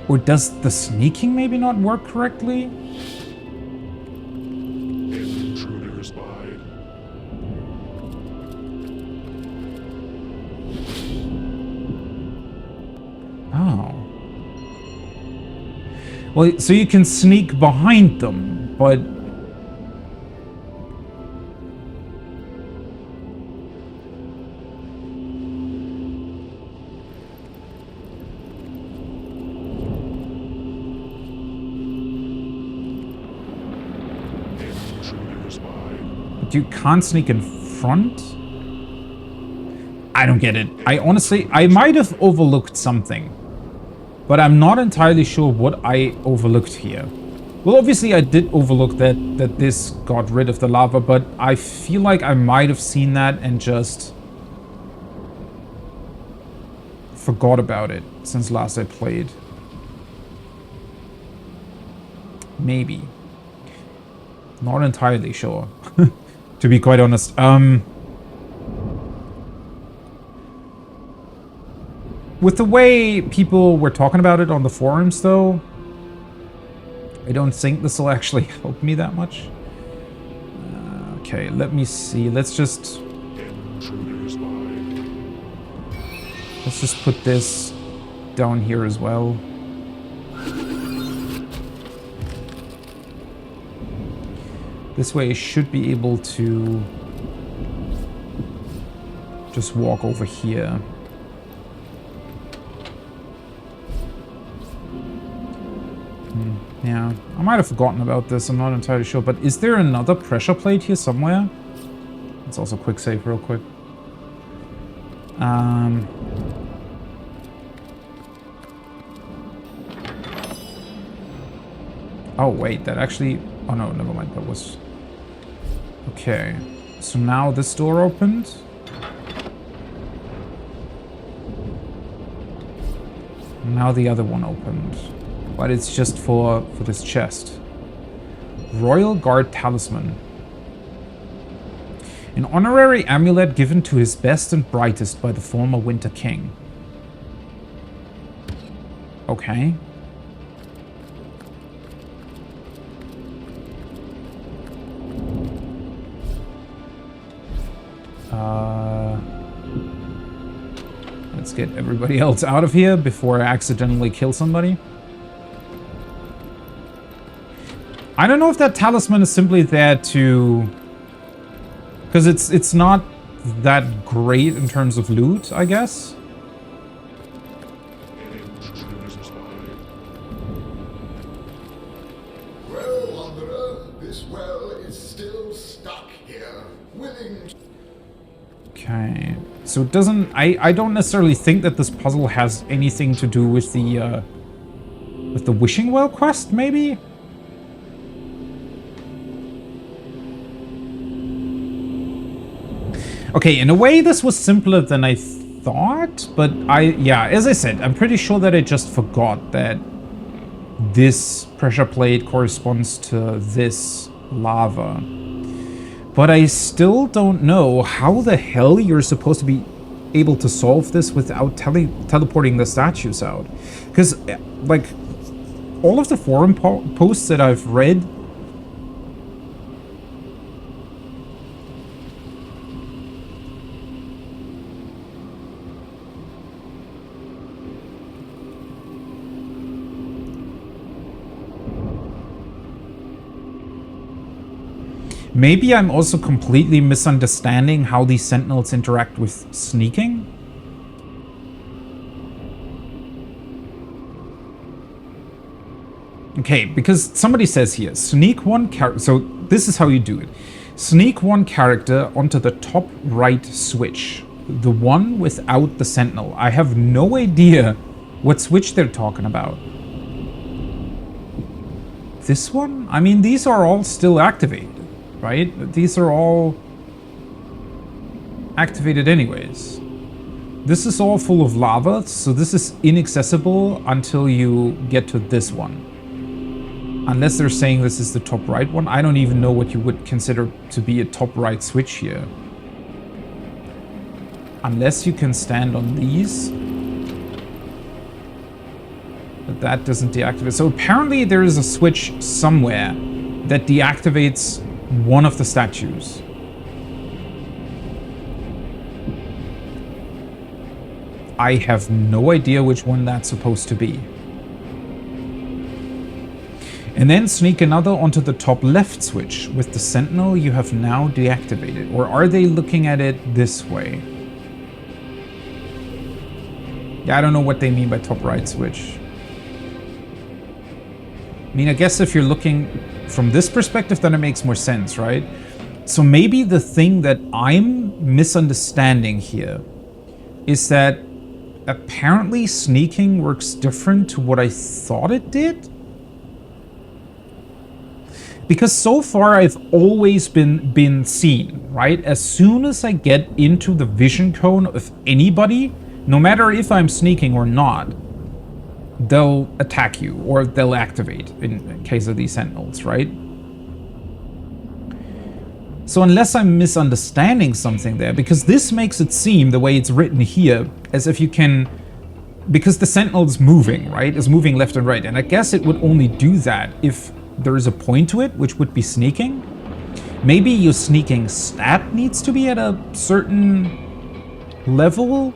Or does the sneaking maybe not work correctly? Intruders by. Oh. Well, so you can sneak behind them, but... you can't sneak in front? I don't get it. I honestly, I might have overlooked something, but I'm not entirely sure what I overlooked here. Well, obviously I did overlook that this got rid of the lava, but I feel like I might have seen that and just forgot about it since last I played. Maybe. Not entirely sure. To be quite honest. With the way people were talking about it on the forums, though, I don't think this will actually help me that much. Okay, let me see. Let's just put this down here as well. This way I should be able to just walk over here. Yeah, I might have forgotten about this, I'm not entirely sure, but is there another pressure plate here somewhere? Let's also quick save real quick. Oh wait, that actually... Oh no, never mind, that was... Okay, so now this door opened. Now the other one opened. But it's just for this chest. Royal Guard Talisman. An honorary amulet given to his best and brightest by the former Winter King. Okay. Let's get everybody else out of here before I accidentally kill somebody. I don't know if that talisman is simply there to... Because it's not that great in terms of loot, I guess. Well, Wanderer, this well is still stuck here, willing to... Okay, so it doesn't... I don't necessarily think that this puzzle has anything to do with the Wishing Well quest, maybe? Okay, in a way this was simpler than I thought, but yeah, as I said, I'm pretty sure that I just forgot that this pressure plate corresponds to this lava. But I still don't know how the hell you're supposed to be able to solve this without teleporting the statues out. Because, like, all of the forum posts that I've read... Maybe I'm also completely misunderstanding how these Sentinels interact with sneaking? Okay, because somebody says here, sneak one character. So this is how you do it. Sneak one character onto the top right switch. The one without the sentinel. I have no idea what switch they're talking about. This one? I mean, these are all still activated, right? These are all activated anyways. This is all full of lava, so this is inaccessible until you get to this one. Unless they're saying this is the top right one. I don't even know what you would consider to be a top right switch here. Unless you can stand on these. But that doesn't deactivate. So apparently there is a switch somewhere that deactivates one of the statues. I have no idea which one that's supposed to be. And then sneak another onto the top left switch. With the sentinel you have now deactivated. Or are they looking at it this way? Yeah, I don't know what they mean by top right switch. I mean, I guess if you're looking from this perspective, then it makes more sense, right? So maybe the thing that I'm misunderstanding here is that apparently sneaking works different to what I thought it did. Because so far I've always been seen, right? As soon as I get into the vision cone of anybody, no matter if I'm sneaking or not, they'll attack you or they'll activate in case of these sentinels, right? So unless I'm misunderstanding something there, because this makes it seem the way it's written here, as if you can, because the sentinel's moving, right? It's moving left and right. And I guess it would only do that if there is a point to it, which would be sneaking. Maybe your sneaking stat needs to be at a certain level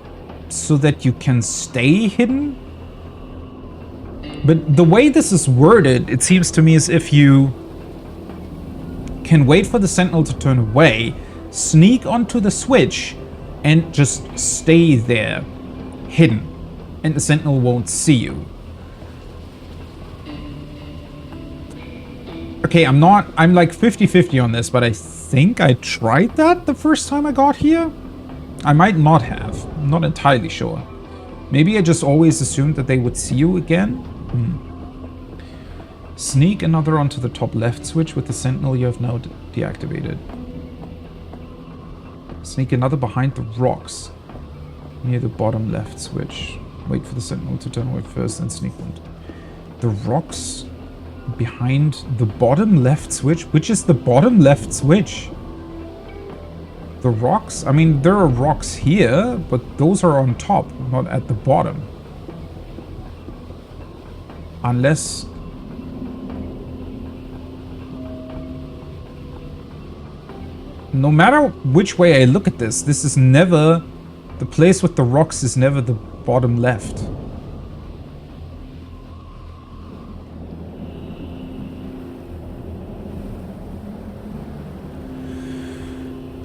so that you can stay hidden. But the way this is worded, it seems to me as if you can wait for the sentinel to turn away, sneak onto the switch, and just stay there, hidden. And the sentinel won't see you. Okay, I'm like 50-50 on this, but I think I tried that the first time I got here. I might not have. I'm not entirely sure. Maybe I just always assumed that they would see you again. Sneak another onto the top left switch with the sentinel you have now deactivated. Sneak another behind the rocks near the bottom left switch. Wait for the sentinel to turn away first, then sneak one. The rocks behind the bottom left switch? Which is the bottom left switch? The rocks? I mean, there are rocks here, but those are on top, not at the bottom. Unless... No matter which way I look at this, this is never... The place with the rocks is never the bottom left.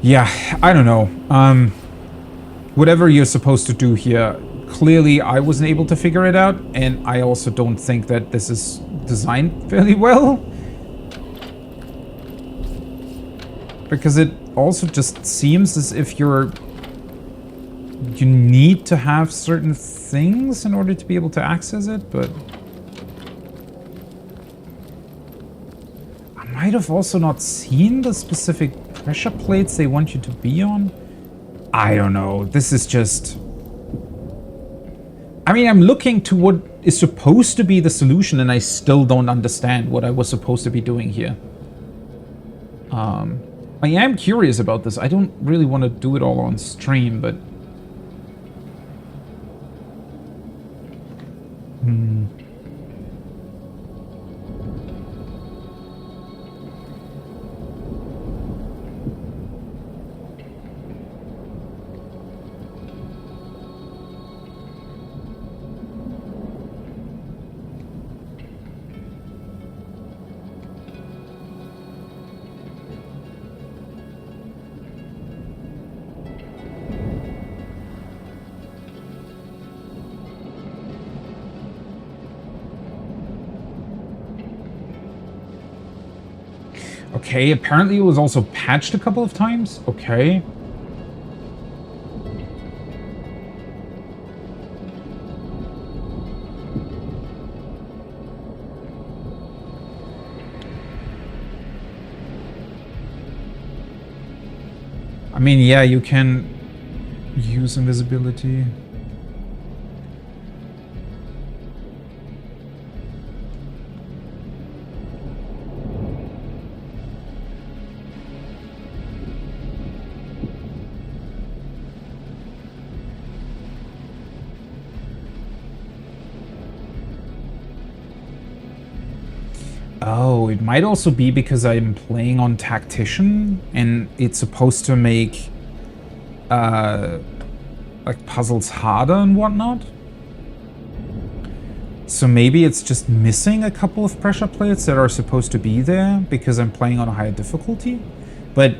Yeah, I don't know. Whatever you're supposed to do here, clearly I wasn't able to figure it out, and I also don't think that this is designed fairly well. Because it also just seems as if you need to have certain things in order to be able to access it, but... I might have also not seen the specific pressure plates they want you to be on. I don't know. This is just... I mean, I'm looking to what is supposed to be the solution, and I still don't understand what I was supposed to be doing here. I am curious about this. I don't really want to do it all on stream, but... Okay, apparently it was also patched a couple of times. Okay. I mean, yeah, you can use invisibility. Oh, it might also be because I'm playing on Tactician and it's supposed to make like puzzles harder and whatnot. So maybe it's just missing a couple of pressure plates that are supposed to be there because I'm playing on a higher difficulty. But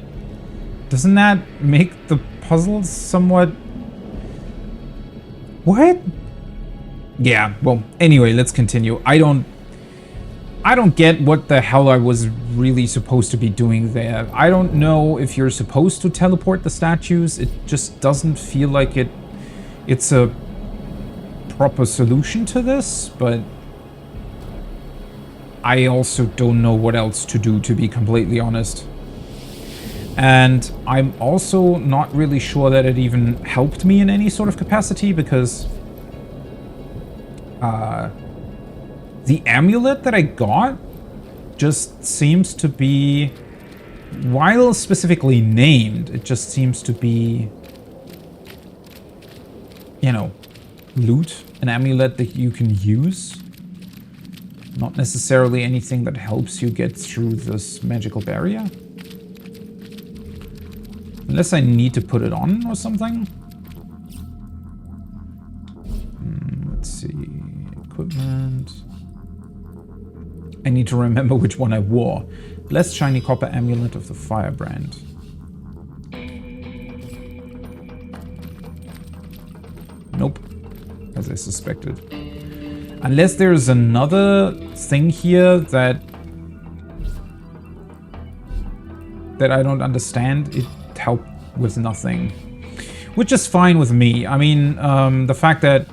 doesn't that make the puzzles somewhat... What? Yeah, well, anyway, let's continue. I don't get what the hell I was really supposed to be doing there. I don't know if you're supposed to teleport the statues. It just doesn't feel like it's a proper solution to this, but I also don't know what else to do, to be completely honest. And I'm also not really sure that it even helped me in any sort of capacity, because the amulet that I got just seems to be, while specifically named, it just seems to be, you know, loot, an amulet that you can use. Not necessarily anything that helps you get through this magical barrier. Unless I need to put it on or something. Let's see, equipment. I need to remember which one I wore. Blessed shiny copper amulet of the firebrand. Nope, as I suspected. Unless there's another thing here that I don't understand, it helped with nothing. Which is fine with me. I mean, the fact that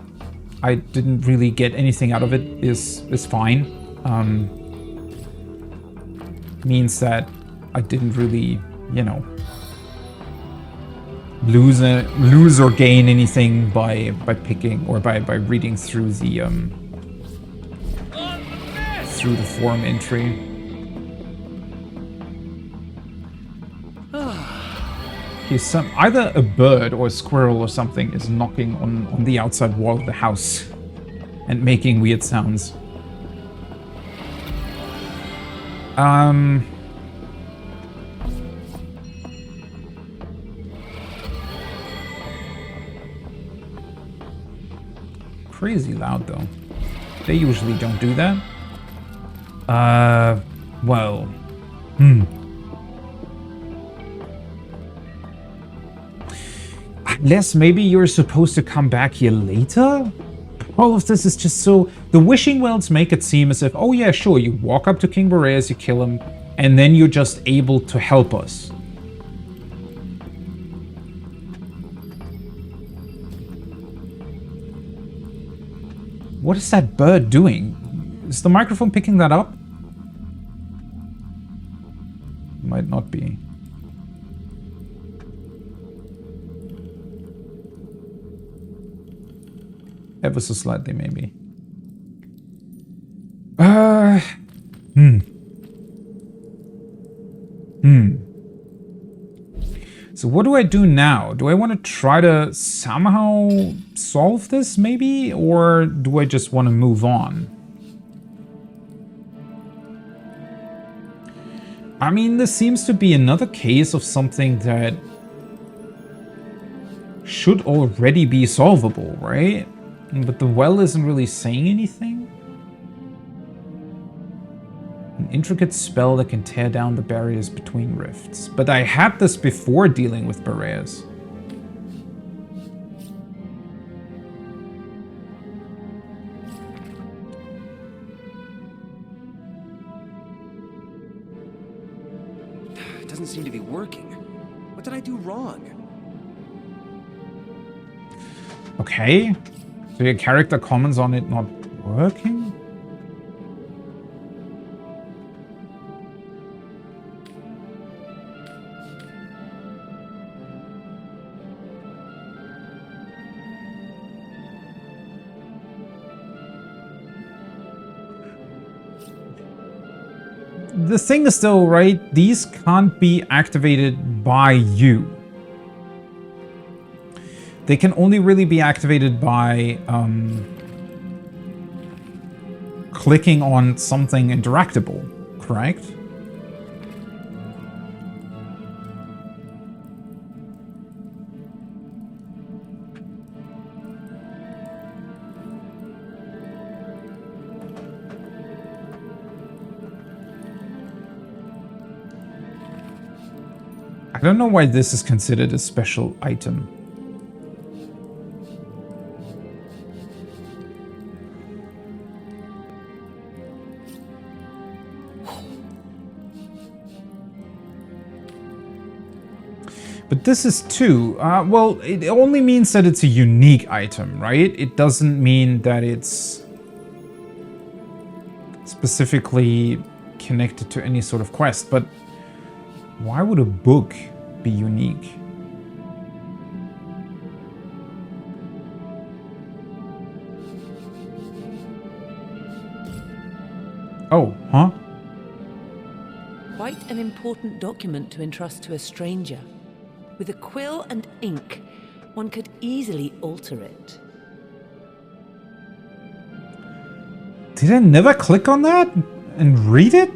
I didn't really get anything out of it is fine. Means that I didn't really, you know, lose or gain anything by picking or by reading through the forum entry. Okay, either a bird or a squirrel or something is knocking on the outside wall of the house and making weird sounds. Crazy loud though. They usually don't do that. Well. Unless maybe you're supposed to come back here later? All of this is just so... The wishing wells make it seem as if, oh yeah, sure, you walk up to King Boreas, you kill him, and then you're just able to help us. What is that bird doing? Is the microphone picking that up? Might not be. Ever so slightly, maybe. So what do I do now? Do I want to try to somehow solve this, maybe? Or do I just want to move on? I mean, this seems to be another case of something that should already be solvable, right? But the well isn't really saying anything. An intricate spell that can tear down the barriers between rifts. But I had this before dealing with Boreas. What did I do wrong? Okay. So your character comments on it not working? The thing is though, right, these can't be activated by you. They can only really be activated by clicking on something interactable, correct? I don't know why this is considered a special item. But this is too, well, it only means that it's a unique item, right? It doesn't mean that it's specifically connected to any sort of quest, but why would a book be unique? Oh, huh? Quite an important document to entrust to a stranger. With a quill and ink, one could easily alter it. Did I never click on that and read it?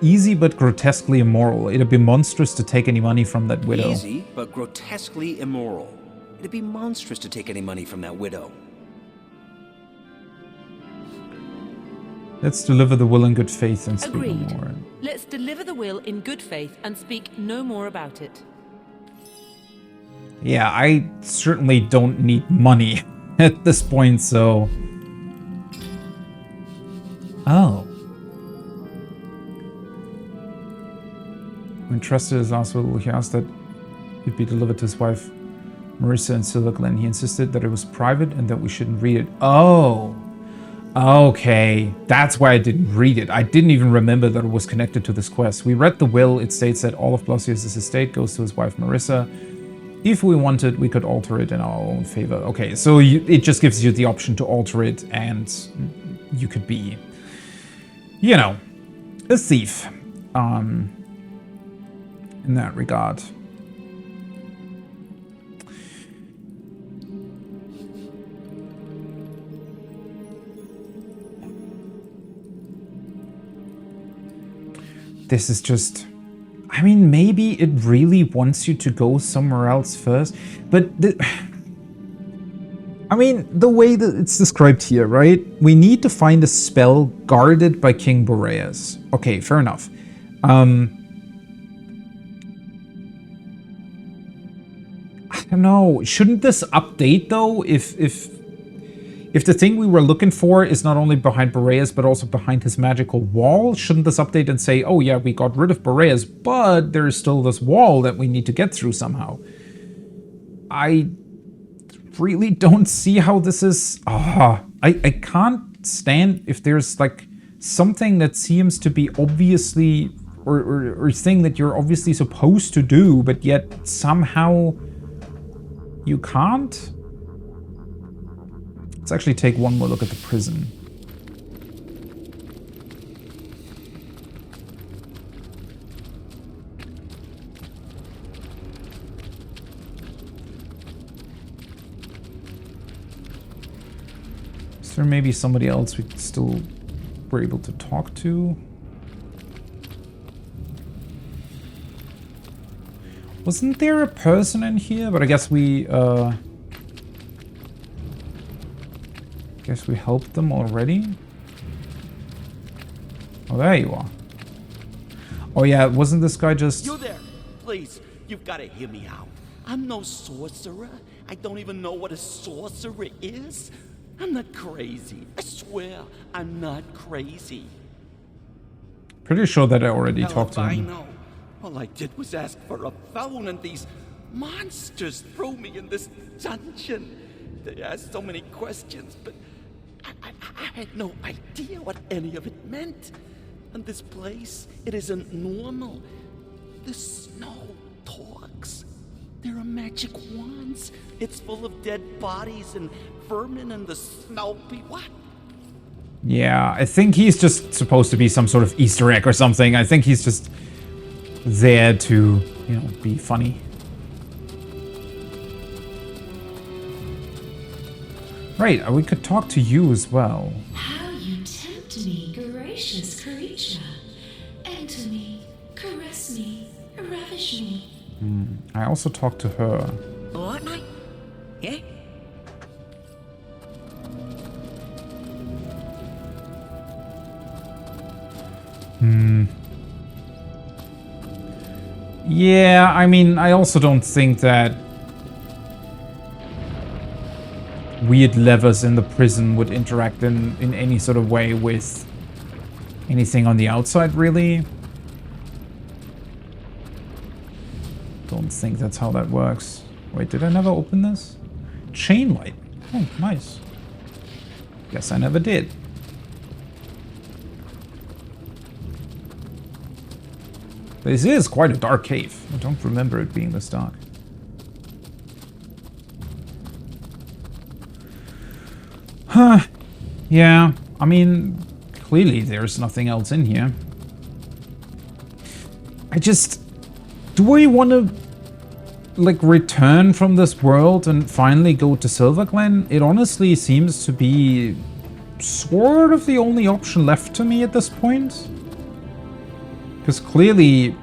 Easy but grotesquely immoral. It'd be monstrous to take any money from that widow. Easy, but grotesquely immoral. It'd be monstrous to take any money from that widow. Let's deliver the will in good faith and speak no Agreed. more. Let's deliver the will in good faith and speak no more about it. Yeah, I certainly don't need money at this point, so... Oh. When trusted his last will, he asked that it be delivered to his wife, Marissa in Silverglen. He insisted that it was private and that we shouldn't read it. Oh. Okay, that's why I didn't read it. I didn't even remember that it was connected to this quest. We read the will. It states that all of Blossius' estate goes to his wife, Marissa. If we wanted, we could alter it in our own favor. Okay, so it just gives you the option to alter it, and you could be, you know, a thief in that regard. This is just... I mean, maybe it really wants you to go somewhere else first, but... I mean, the way that it's described here, right? We need to find a spell guarded by King Boreas. Okay, fair enough. I don't know. Shouldn't this update, though, if the thing we were looking for is not only behind Boreas, but also behind his magical wall? Shouldn't this update and say, oh yeah, we got rid of Boreas, but there's still this wall that we need to get through somehow? I really don't see how this is... I can't stand if there's like something that seems to be obviously, or thing that you're obviously supposed to do, but yet somehow you can't. Let's actually take one more look at the prison. Is there maybe somebody else we still were able to talk to? Wasn't there a person in here? But I guess we helped them already. Oh, there you are. Oh yeah, wasn't this guy just... You there! Please, you've got to hear me out. I'm no sorcerer. I don't even know what a sorcerer is. I'm not crazy. I swear, I'm not crazy. Pretty sure that I already Hell talked if to I him. know. All I did was ask for a phone, and these monsters threw me in this dungeon. They asked so many questions, but I had no idea what any of it meant. And this place, it isn't normal. The snow talks. There are magic wands. It's full of dead bodies and vermin and the snow what? Yeah, I think he's just supposed to be some sort of Easter egg or something. I think he's just there to, you know, be funny. Right, we could talk to you as well. How you tempt me, gracious creature. Enter me, caress me, ravish me. I also talked to her. What, mate? Yeah? Yeah, I mean, I also don't think that weird levers in the prison would interact in any sort of way with anything on the outside, really. Don't think that's how that works. Wait, did I never open this? Chain light. Oh, nice. Guess I never did. This is quite a dark cave. I don't remember it being this dark. Huh. Yeah, I mean, clearly there's nothing else in here. Do we want to, like, return from this world and finally go to Silverglen? It honestly seems to be sort of the only option left to me at this point. Because clearly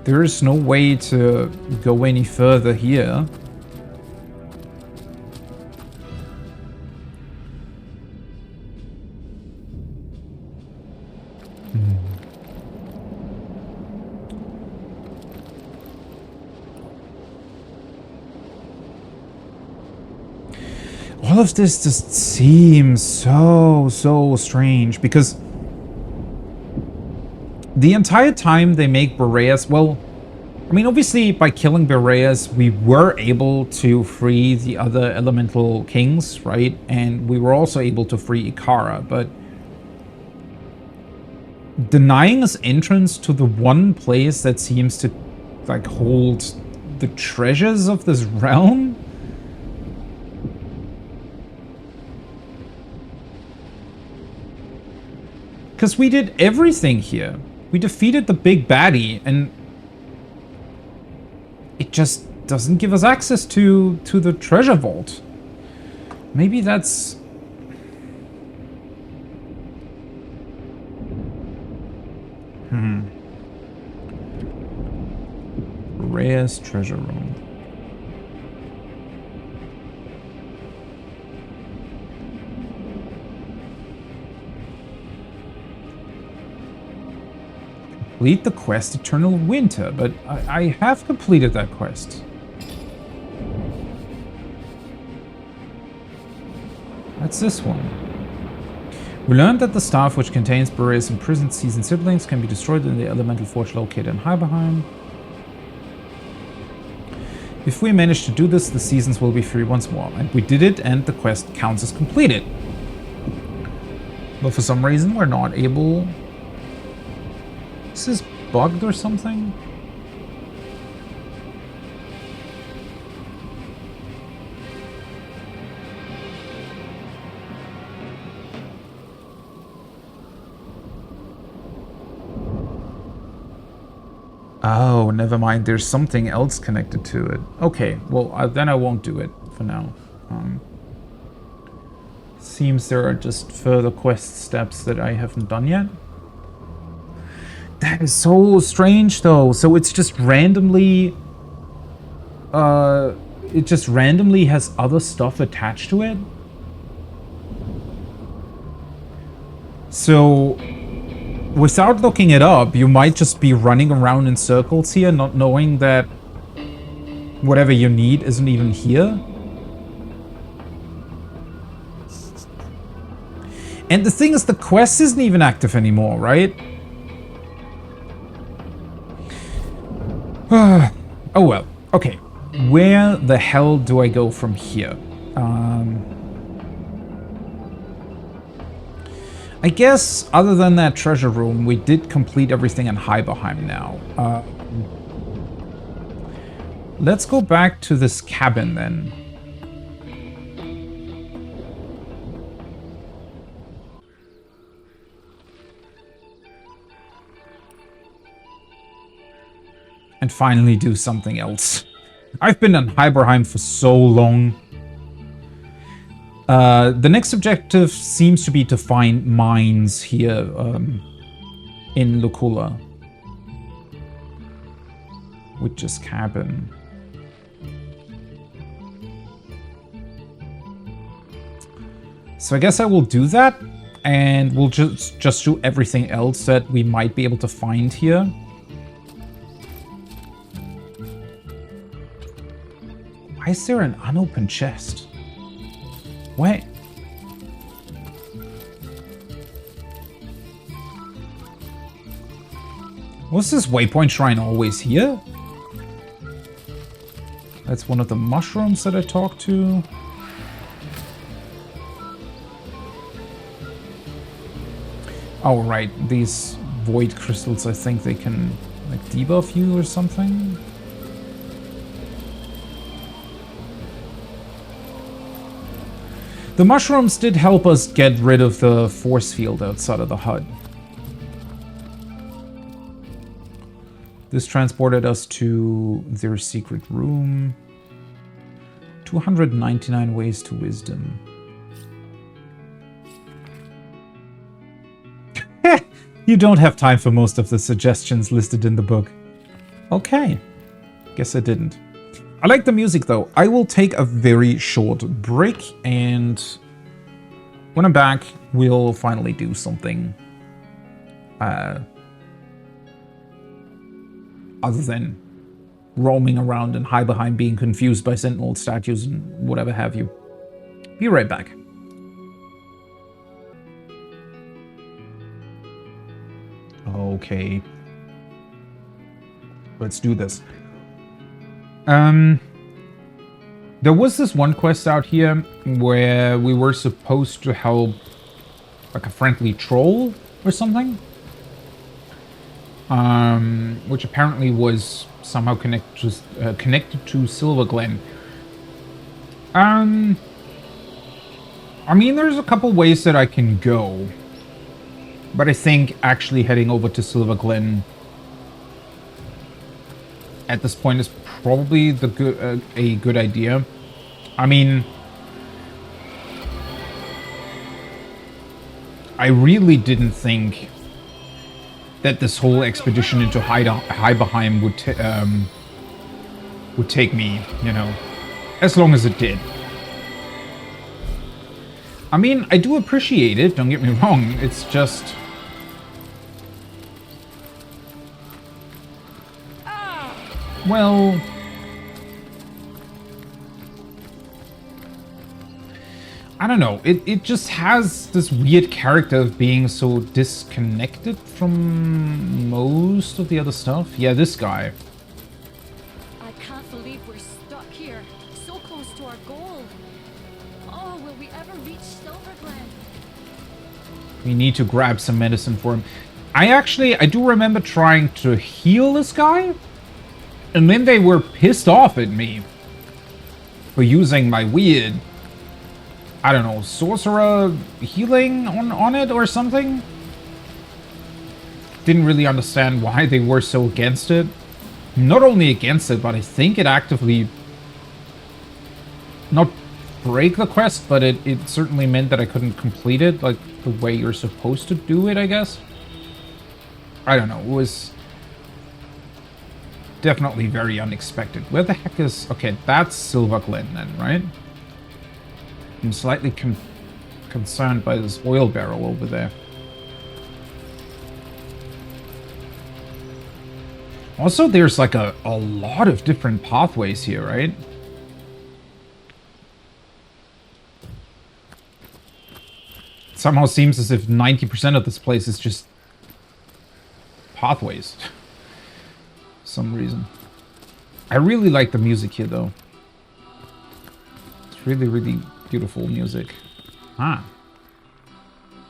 there is no way to go any further here. All of this just seems so strange, because the entire time they make Boreas, well, I mean, obviously by killing Boreas, we were able to free the other elemental kings, right? And we were also able to free Ikara, but denying us entrance to the one place that seems to, like, hold the treasures of this realm? Because we did everything here. We defeated the big baddie, and it just doesn't give us access to the treasure vault. Maybe that's... Reyes treasure room. Complete the quest Eternal Winter, but I have completed that quest. That's this one. We learned that the staff which contains Boreas' imprisoned seasoned siblings can be destroyed in the elemental forge located in Hyberheim. If we manage to do this, the seasons will be free once more. And we did it, and the quest counts as completed. But for some reason, we're not able... Is this bugged or something? Oh, never mind. There's something else connected to it. Okay, well, then I won't do it for now. Seems there are just further quest steps that I haven't done yet. That is so strange, though. So it's just randomly... it just randomly has other stuff attached to it? So... without looking it up, you might just be running around in circles here, not knowing that whatever you need isn't even here. And the thing is, the quest isn't even active anymore, right? Oh well. Okay. Where the hell do I go from here? I guess, other than that treasure room, we did complete everything in Heiberheim now. Let's go back to this cabin then. And finally do something else. I've been in Heiberheim for so long. The next objective seems to be to find mines here in Lucula. Witch's cabin. So I guess I will do that, and we'll just do everything else that we might be able to find here. Why is there an unopened chest? What? Was this waypoint shrine always here? That's one of the mushrooms that I talked to. Oh, right. These void crystals, I think they can, like, debuff you or something. The mushrooms did help us get rid of the force field outside of the HUD. This transported us to their secret room. 299 ways to wisdom. You don't have time for most of the suggestions listed in the book. Okay. Guess I didn't. I like the music though. I will take a very short break, and when I'm back, we'll finally do something other than roaming around in Heiberheim being confused by Sentinel statues and whatever have you. Be right back. Okay. Let's do this. There was this one quest out here where we were supposed to help like a friendly troll or something. Which apparently was somehow connected to Silverglen. I mean, there's a couple ways that I can go. But I think actually heading over to Silverglen at this point is probably a good idea. I mean, I really didn't think that this whole expedition into Heiberheim would take me, you know, as long as it did. I mean, I do appreciate it, don't get me wrong, it's just... Well... I don't know, it just has this weird character of being so disconnected from most of the other stuff. Yeah, this guy. I can't believe we're stuck here, so close to our goal. Oh, will we ever reach Silverglen? We need to grab some medicine for him. I do remember trying to heal this guy, and then they were pissed off at me for using my weird, I don't know, sorcerer healing on it or something. Didn't really understand why they were so against it. Not only against it, but I think it actively not break the quest, but it certainly meant that I couldn't complete it like the way you're supposed to do it, I guess. I don't know, it was definitely very unexpected. Where the heck is... Okay, that's Silverglen then, right? I'm slightly concerned by this oil barrel over there. Also, there's like a lot of different pathways here, right? somehow seems as if 90% of this place is just pathways. For some reason. I really like the music here, though. It's really, really beautiful music. Ah.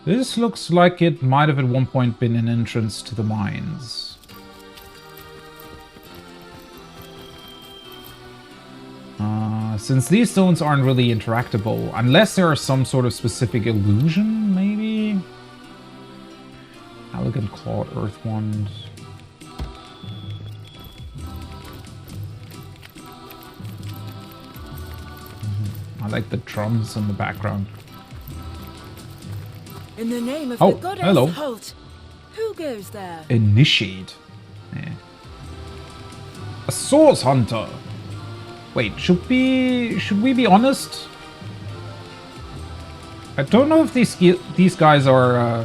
This looks like it might have at one point been an entrance to the mines. Since these stones aren't really interactable, unless there are some sort of specific illusion, maybe? Elegant clawed earth wand. I like the drums in the background. In the name of Oh, the goddess hello. Holt, who goes there? Initiate. Yeah. A source hunter. Wait, should we be honest? I don't know if these guys are.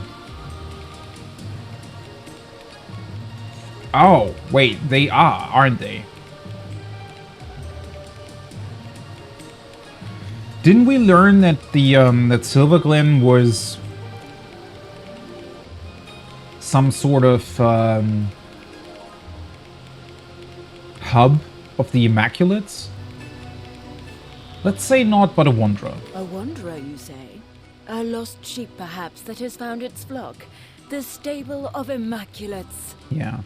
Oh, wait, they are, aren't they? Didn't we learn that the that Silverglen was some sort of hub of the Immaculates? Let's say not, but a wanderer. A wanderer, you say? A lost sheep, perhaps, that has found its flock. The stable of Immaculates. Yeah.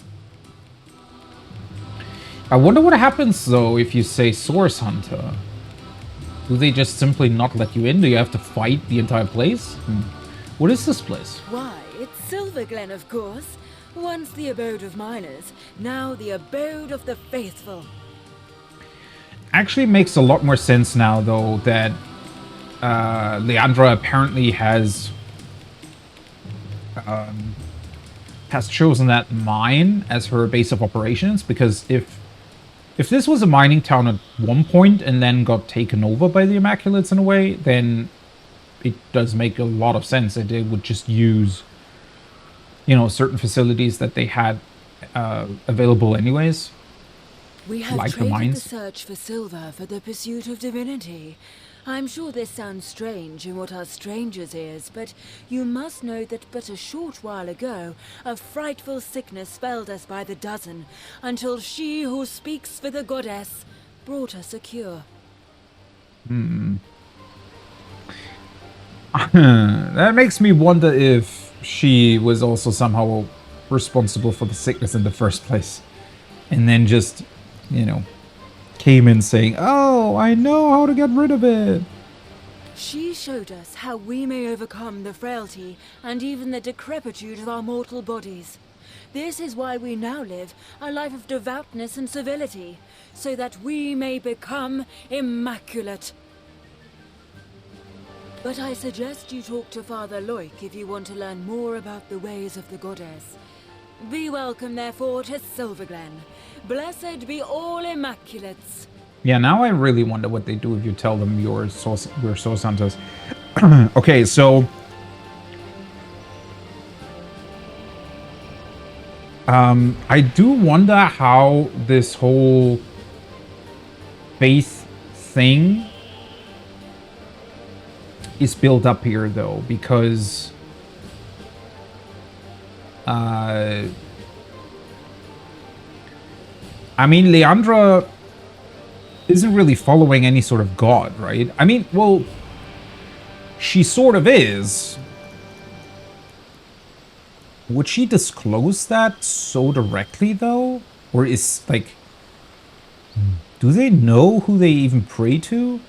I wonder what happens, though, if you say Source Hunter. Do they just simply not let you in? Do you have to fight the entire place? What is this place? Why, it's Silverglen, of course. Once the abode of miners, now the abode of the faithful. Actually makes a lot more sense now, though, that Leandra apparently has chosen that mine as her base of operations, because if this was a mining town at one point and then got taken over by the Immaculates in a way, then it does make a lot of sense that they would just use, you know, certain facilities that they had available anyways. We have like the traded mines. the search for silver for the pursuit of divinity. I'm sure this sounds strange in what are strangers' ears, but you must know that but a short while ago, a frightful sickness felled us by the dozen, until she who speaks for the goddess brought us a cure. That makes me wonder if she was also somehow responsible for the sickness in the first place. And then just, you know, came in saying, "Oh, I know how to get rid of it." She showed us how we may overcome the frailty and even the decrepitude of our mortal bodies. This is why we now live a life of devoutness and civility, so that we may become immaculate. But I suggest you talk to Father Loik if you want to learn more about the ways of the goddess. Be welcome, therefore, to Silverglen. Blessed be all Immaculates. Yeah, now I really wonder what they do if you tell them we're source hunters. Okay, so I do wonder how this whole faith thing is built up here, though, because I mean, Leandra isn't really following any sort of god, right? I mean, well, she sort of is. Would she disclose that so directly, though? Or is, like, do they know who they even pray to?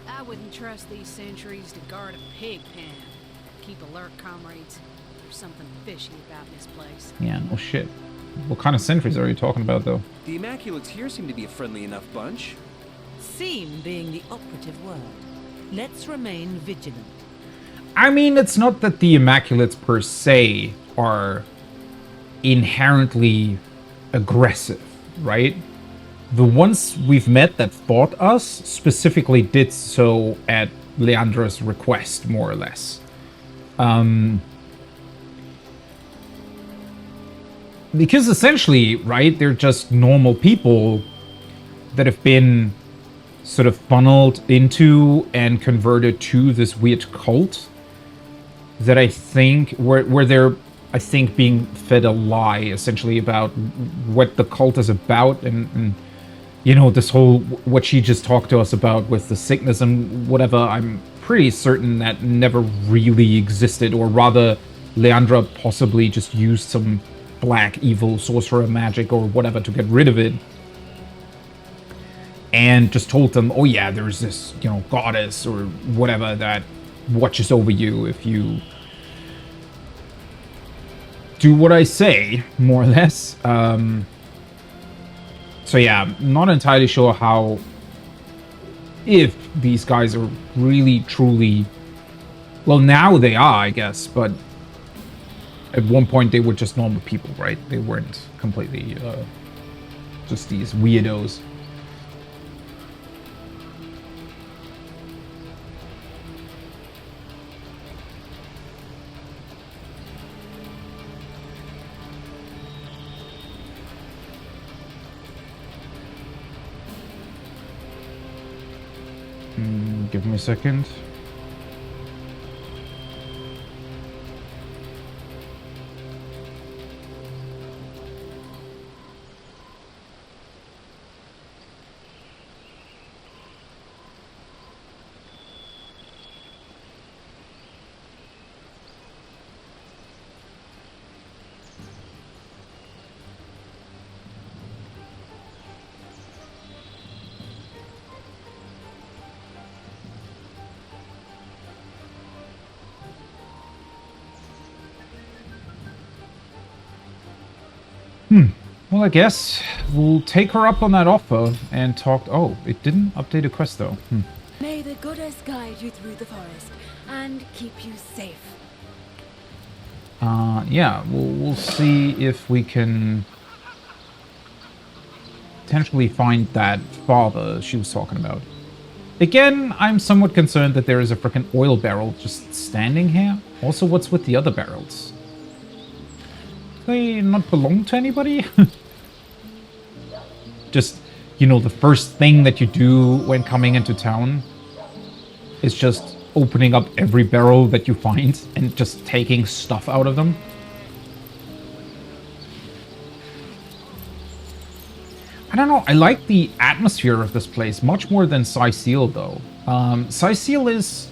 I wouldn't trust these sentries to guard a pig pen. Keep alert, comrades. There's something fishy about this place. Yeah, no shit. What kind of sentries are you talking about, though? The Immaculates here seem to be a friendly enough bunch. Seem being the operative word. Let's remain vigilant. I mean, it's not that the Immaculates per se are inherently aggressive, right? The ones we've met that fought us specifically did so at Leandra's request, more or less. Because essentially, right, they're just normal people that have been sort of funneled into and converted to this weird cult that I think where they're I think being fed a lie essentially about what the cult is about, and you know, this whole what she just talked to us about with the sickness and whatever. I'm pretty certain that never really existed, or rather Leandra possibly just used some black evil sorcerer magic or whatever to get rid of it, and just told them, oh yeah, there's this, you know, goddess or whatever that watches over you if you do what I say, more or less. So yeah, not entirely sure how, if these guys are really, truly, well, now they are, I guess, but at one point they were just normal people, right? They weren't completely just these weirdos. Give me a second. Well, I guess we'll take her up on that offer and talk. Oh, it didn't update a quest though. May the goddess guide you through the forest and keep you safe. Yeah, we'll see if we can potentially find that father she was talking about. Again, I'm somewhat concerned that there is a freaking oil barrel just standing here. Also, what's with the other barrels? They not belong to anybody? Just, you know, the first thing that you do when coming into town is just opening up every barrel that you find and just taking stuff out of them. I don't know, I like the atmosphere of this place much more than Syceal though. Syceal is...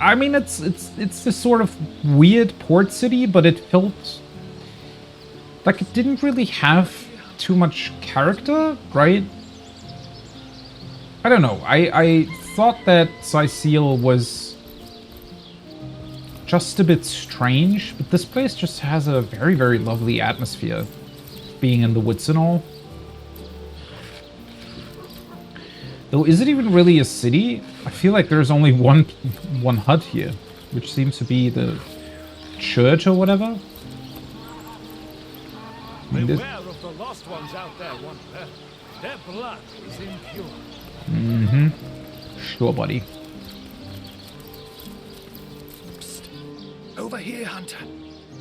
I mean, it's this sort of weird port city, but it felt like it didn't really have too much character, right? I don't know. I thought that Syceal was just a bit strange, but this place just has a very, very lovely atmosphere, being in the woods and all. Though, is it even really a city? I feel like there's only one hut here, which seems to be the church or whatever. Beware of the lost ones out there, Wanderer. Their blood is impure. Mm-hmm. Sure, buddy. Psst. Over here, Hunter.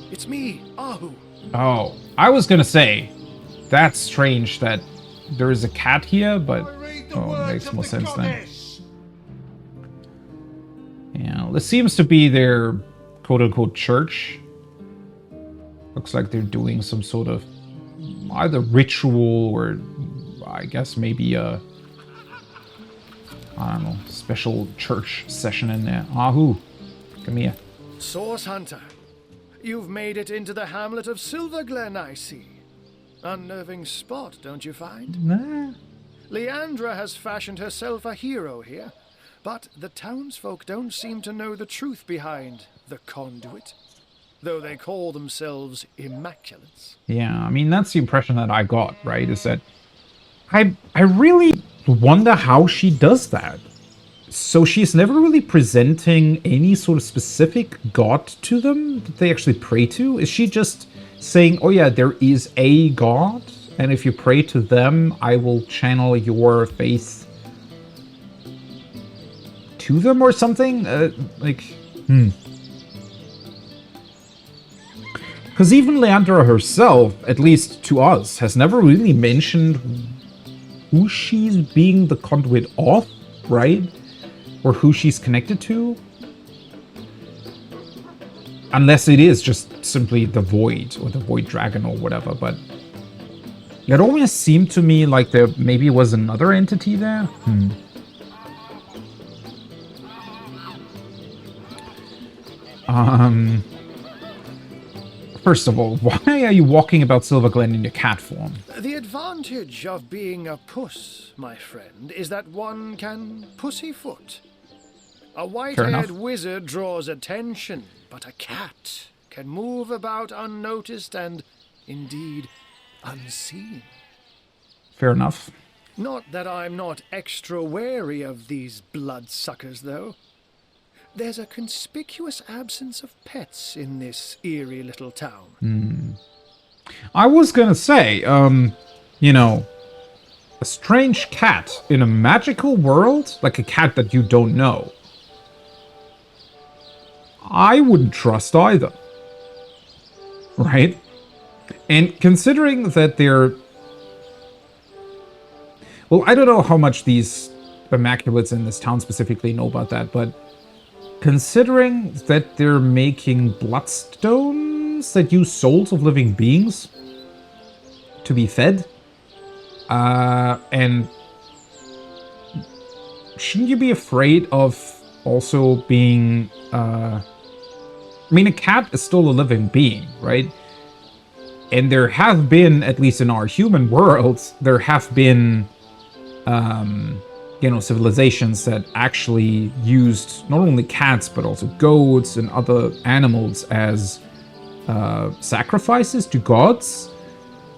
It's me, Ahu. Oh, I was gonna say, that's strange that there is a cat here, but it makes more sense then. Yeah, this seems to be their quote-unquote church. Looks like they're doing some sort of either ritual or I guess maybe a, I don't know, special church session in there. Ahu, come here. Source Hunter, you've made it into the hamlet of Silverglen, I see. Unnerving spot, don't you find? Nah. Leandra has fashioned herself a hero here, but the townsfolk don't seem to know the truth behind the conduit, though they call themselves immaculates. Yeah, I mean, that's the impression that I got, right? Is that I really wonder how she does that. So she's never really presenting any sort of specific god to them that they actually pray to? Is she just saying, oh yeah, there is a god, and if you pray to them, I will channel your faith to them or something? Because even Leandra herself, at least to us, has never really mentioned who she's being the conduit of, right? Or who she's connected to. Unless it is just simply the Void or the Void Dragon or whatever, but it always seemed to me like there maybe was another entity there. First of all, why are you walking about Silverglen in your cat form? The advantage of being a puss, my friend, is that one can pussyfoot. A white-haired wizard draws attention, but a cat can move about unnoticed and, indeed, unseen. Fair enough. Not that I'm not extra wary of these bloodsuckers, though. There's a conspicuous absence of pets in this eerie little town. I was gonna say, you know, a strange cat in a magical world, like a cat that you don't know, I wouldn't trust either. Right? And considering that they're... Well, I don't know how much these Immaculates in this town specifically know about that, but considering that they're making bloodstones that use souls of living beings to be fed, and shouldn't you be afraid of also being... I mean, a cat is still a living being, right? And there have been, at least in our human worlds, there have been, you know, civilizations that actually used not only cats, but also goats and other animals as sacrifices to gods.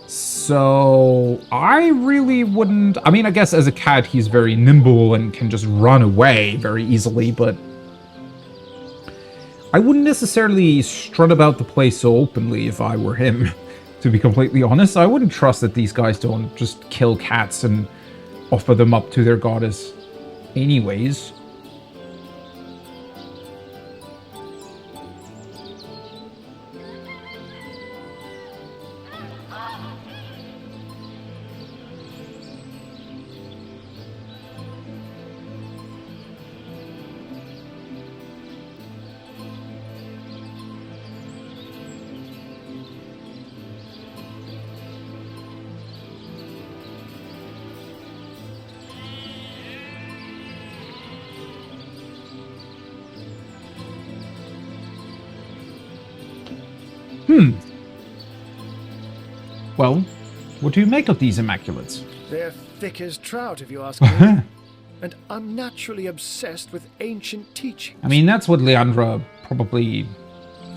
So I really wouldn't... I mean, I guess as a cat, he's very nimble and can just run away very easily, but I wouldn't necessarily strut about the place so openly if I were him, to be completely honest. I wouldn't trust that these guys don't just kill cats and offer them up to their goddess anyways. Well, what do you make of these Immaculates? They're thick as trout, if you ask me, and unnaturally obsessed with ancient teachings. I mean, that's what Leandra probably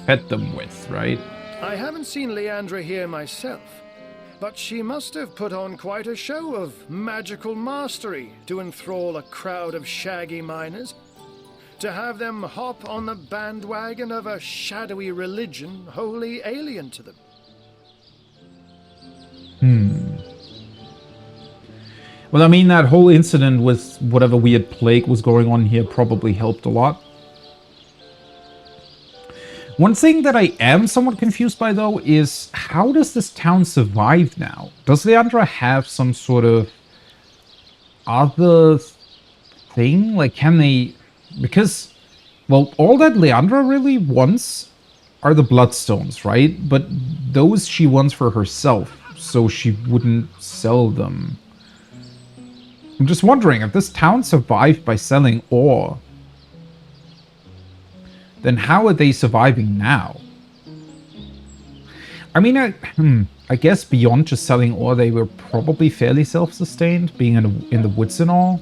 fed them with, right? I haven't seen Leandra here myself, but she must have put on quite a show of magical mastery to enthrall a crowd of shaggy miners. To have them hop on the bandwagon of a shadowy religion wholly alien to them. Well, I mean, that whole incident with whatever weird plague was going on here probably helped a lot. One thing that I am somewhat confused by, though, is how does this town survive now? Does Leandra have some sort of other thing? Like, can they... Because, well, all that Leandra really wants are the bloodstones, right? But those she wants for herself, so she wouldn't sell them. I'm just wondering, if this town survived by selling ore, then how are they surviving now? I mean, I guess beyond just selling ore, they were probably fairly self-sustained, being in the woods and all.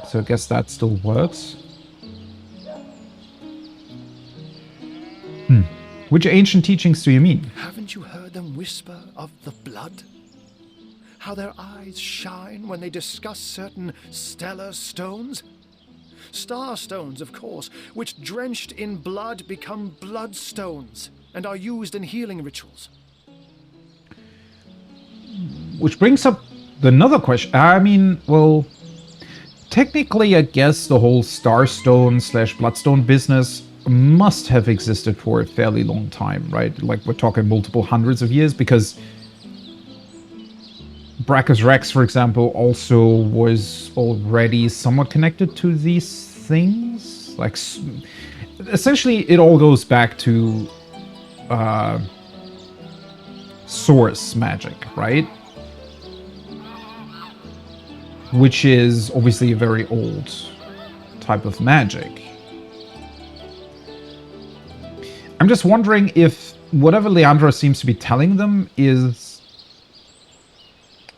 So I guess that still works. Which ancient teachings do you mean? Haven't you heard them whisper of the blood? How their eyes shine when they discuss certain stellar stones? Star stones, of course, which drenched in blood become bloodstones and are used in healing rituals. Which brings up another question. I mean, well, technically, I guess the whole starstone / bloodstone business must have existed for a fairly long time, right? Like, we're talking multiple hundreds of years, because Brachus Rex, for example, also was already somewhat connected to these things. Like, essentially, it all goes back to source magic, right? Which is obviously a very old type of magic. I'm just wondering if whatever Leandra seems to be telling them is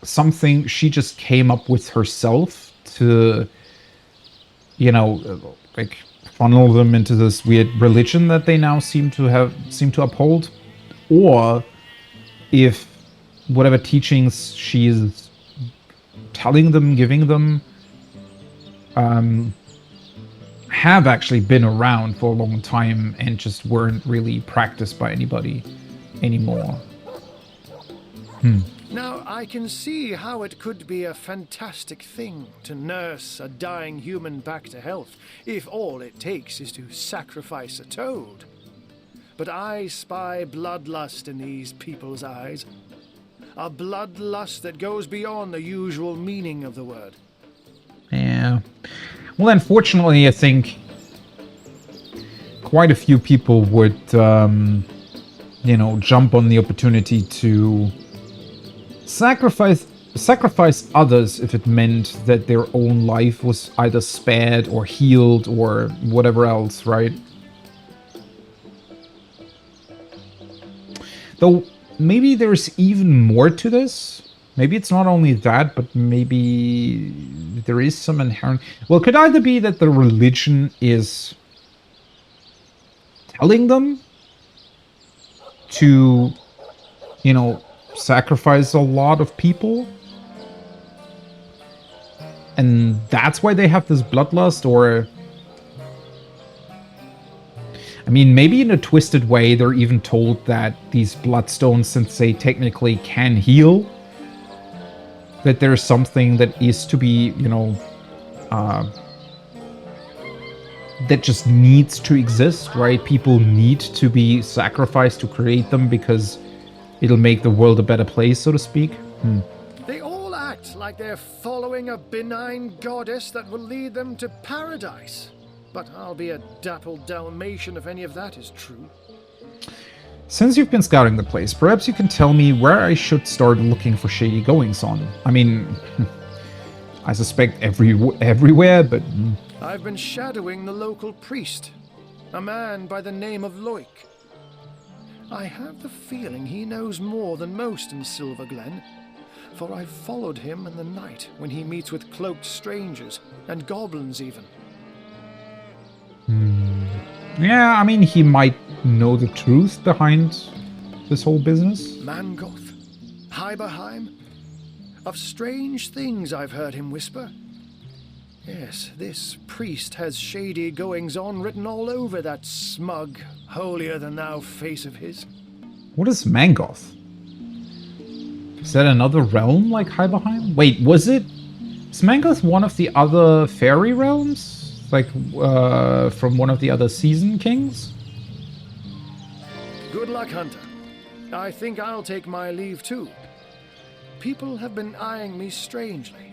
something she just came up with herself to, you know, like funnel them into this weird religion that they now seem to uphold, or if whatever teachings she is telling them, giving them, have actually been around for a long time and just weren't really practiced by anybody anymore. Now, I can see how it could be a fantastic thing to nurse a dying human back to health, if all it takes is to sacrifice a toad. But I spy bloodlust in these people's eyes. A bloodlust that goes beyond the usual meaning of the word. Yeah. Well, unfortunately, I think quite a few people would, you know, jump on the opportunity to sacrifice others if it meant that their own life was either spared or healed or whatever else, right? Though, maybe there's even more to this. Maybe it's not only that, but maybe there is some inherent... Well, it could either be that the religion is telling them to, you know, sacrifice a lot of people, and that's why they have this bloodlust, or... I mean, maybe in a twisted way, they're even told that these bloodstones, since they technically can heal, that there's something that is to be, you know, that just needs to exist, right? People need to be sacrificed to create them because it'll make the world a better place, so to speak. They all act like they're following a benign goddess that will lead them to paradise. But I'll be a dappled Dalmatian if any of that is true. Since you've been scouting the place, perhaps you can tell me where I should start looking for shady goings-on. I mean, I suspect everywhere, but... I've been shadowing the local priest, a man by the name of Loic. I have the feeling he knows more than most in Silverglen, for I've followed him in the night when he meets with cloaked strangers, and goblins even. Yeah, I mean, he might know the truth behind this whole business. Mangoth, Heiberheim, of strange things I've heard him whisper. Yes, this priest has shady goings-on written all over that smug, holier-than-thou face of his. What is Mangoth? Is that another realm like Heiberheim? Wait, was it... Is Mangoth one of the other fairy realms? Like, from one of the other season kings? Good luck, Hunter. I think I'll take my leave too. People have been eyeing me strangely,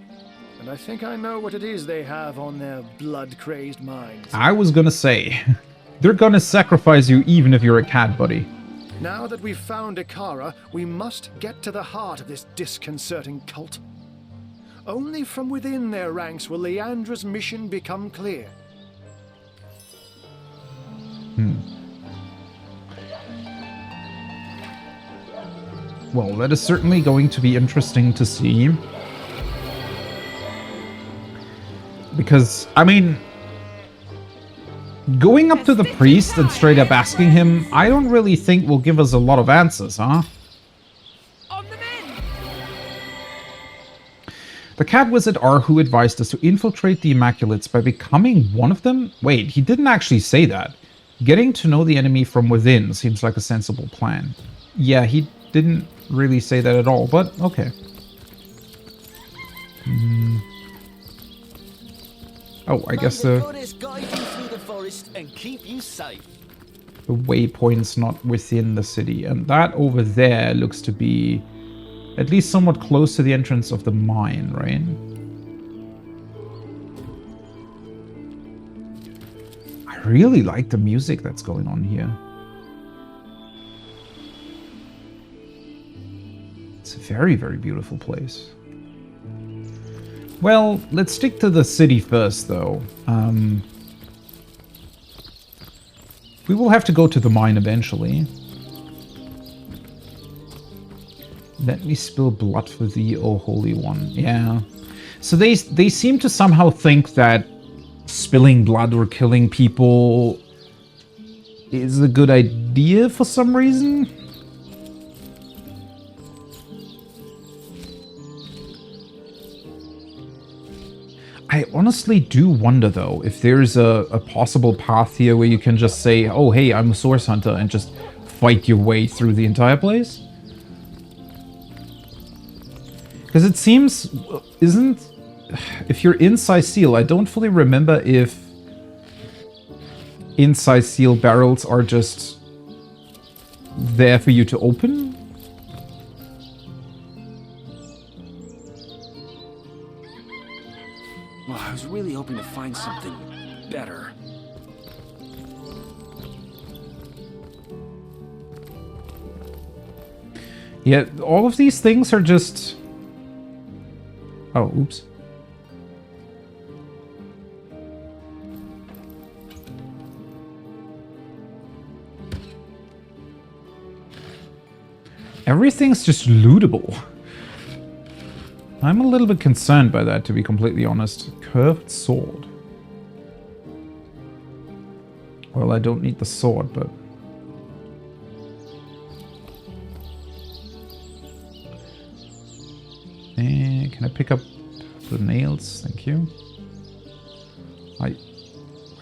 and I think I know what it is they have on their blood-crazed minds. I was gonna say, they're gonna sacrifice you even if you're a cat, buddy. Now that we've found Ikara, we must get to the heart of this disconcerting cult. Only from within their ranks will Leandra's mission become clear. Well, that is certainly going to be interesting to see. Because, I mean, going up to the priest and straight up asking him, I don't really think will give us a lot of answers, huh? The cat wizard Arhu advised us to infiltrate the Immaculates by becoming one of them? Wait, he didn't actually say that. Getting to know the enemy from within seems like a sensible plan. Yeah, he didn't really say that at all, but okay. Oh, I guess the waypoint's not within the city. And that over there looks to be At least somewhat close to the entrance of the mine, right? I really like the music that's going on here. It's a very, very beautiful place. Well, let's stick to the city first, though. We will have to go to the mine eventually. Let me spill blood for thee, O Holy One. Yeah. So they seem to somehow think that spilling blood or killing people is a good idea for some reason. I honestly do wonder, though, if there's a possible path here where you can just say, oh, hey, I'm a source hunter, and just fight your way through the entire place. Because it seems, if you're inside seal, I don't fully remember if inside seal barrels are just there for you to open. Well, I was really hoping to find something better. Yeah, all of these things are just... Oh, oops. Everything's just lootable. I'm a little bit concerned by that, to be completely honest. Curved sword. Well, I don't need the sword, but... Can I pick up the nails? Thank you. Why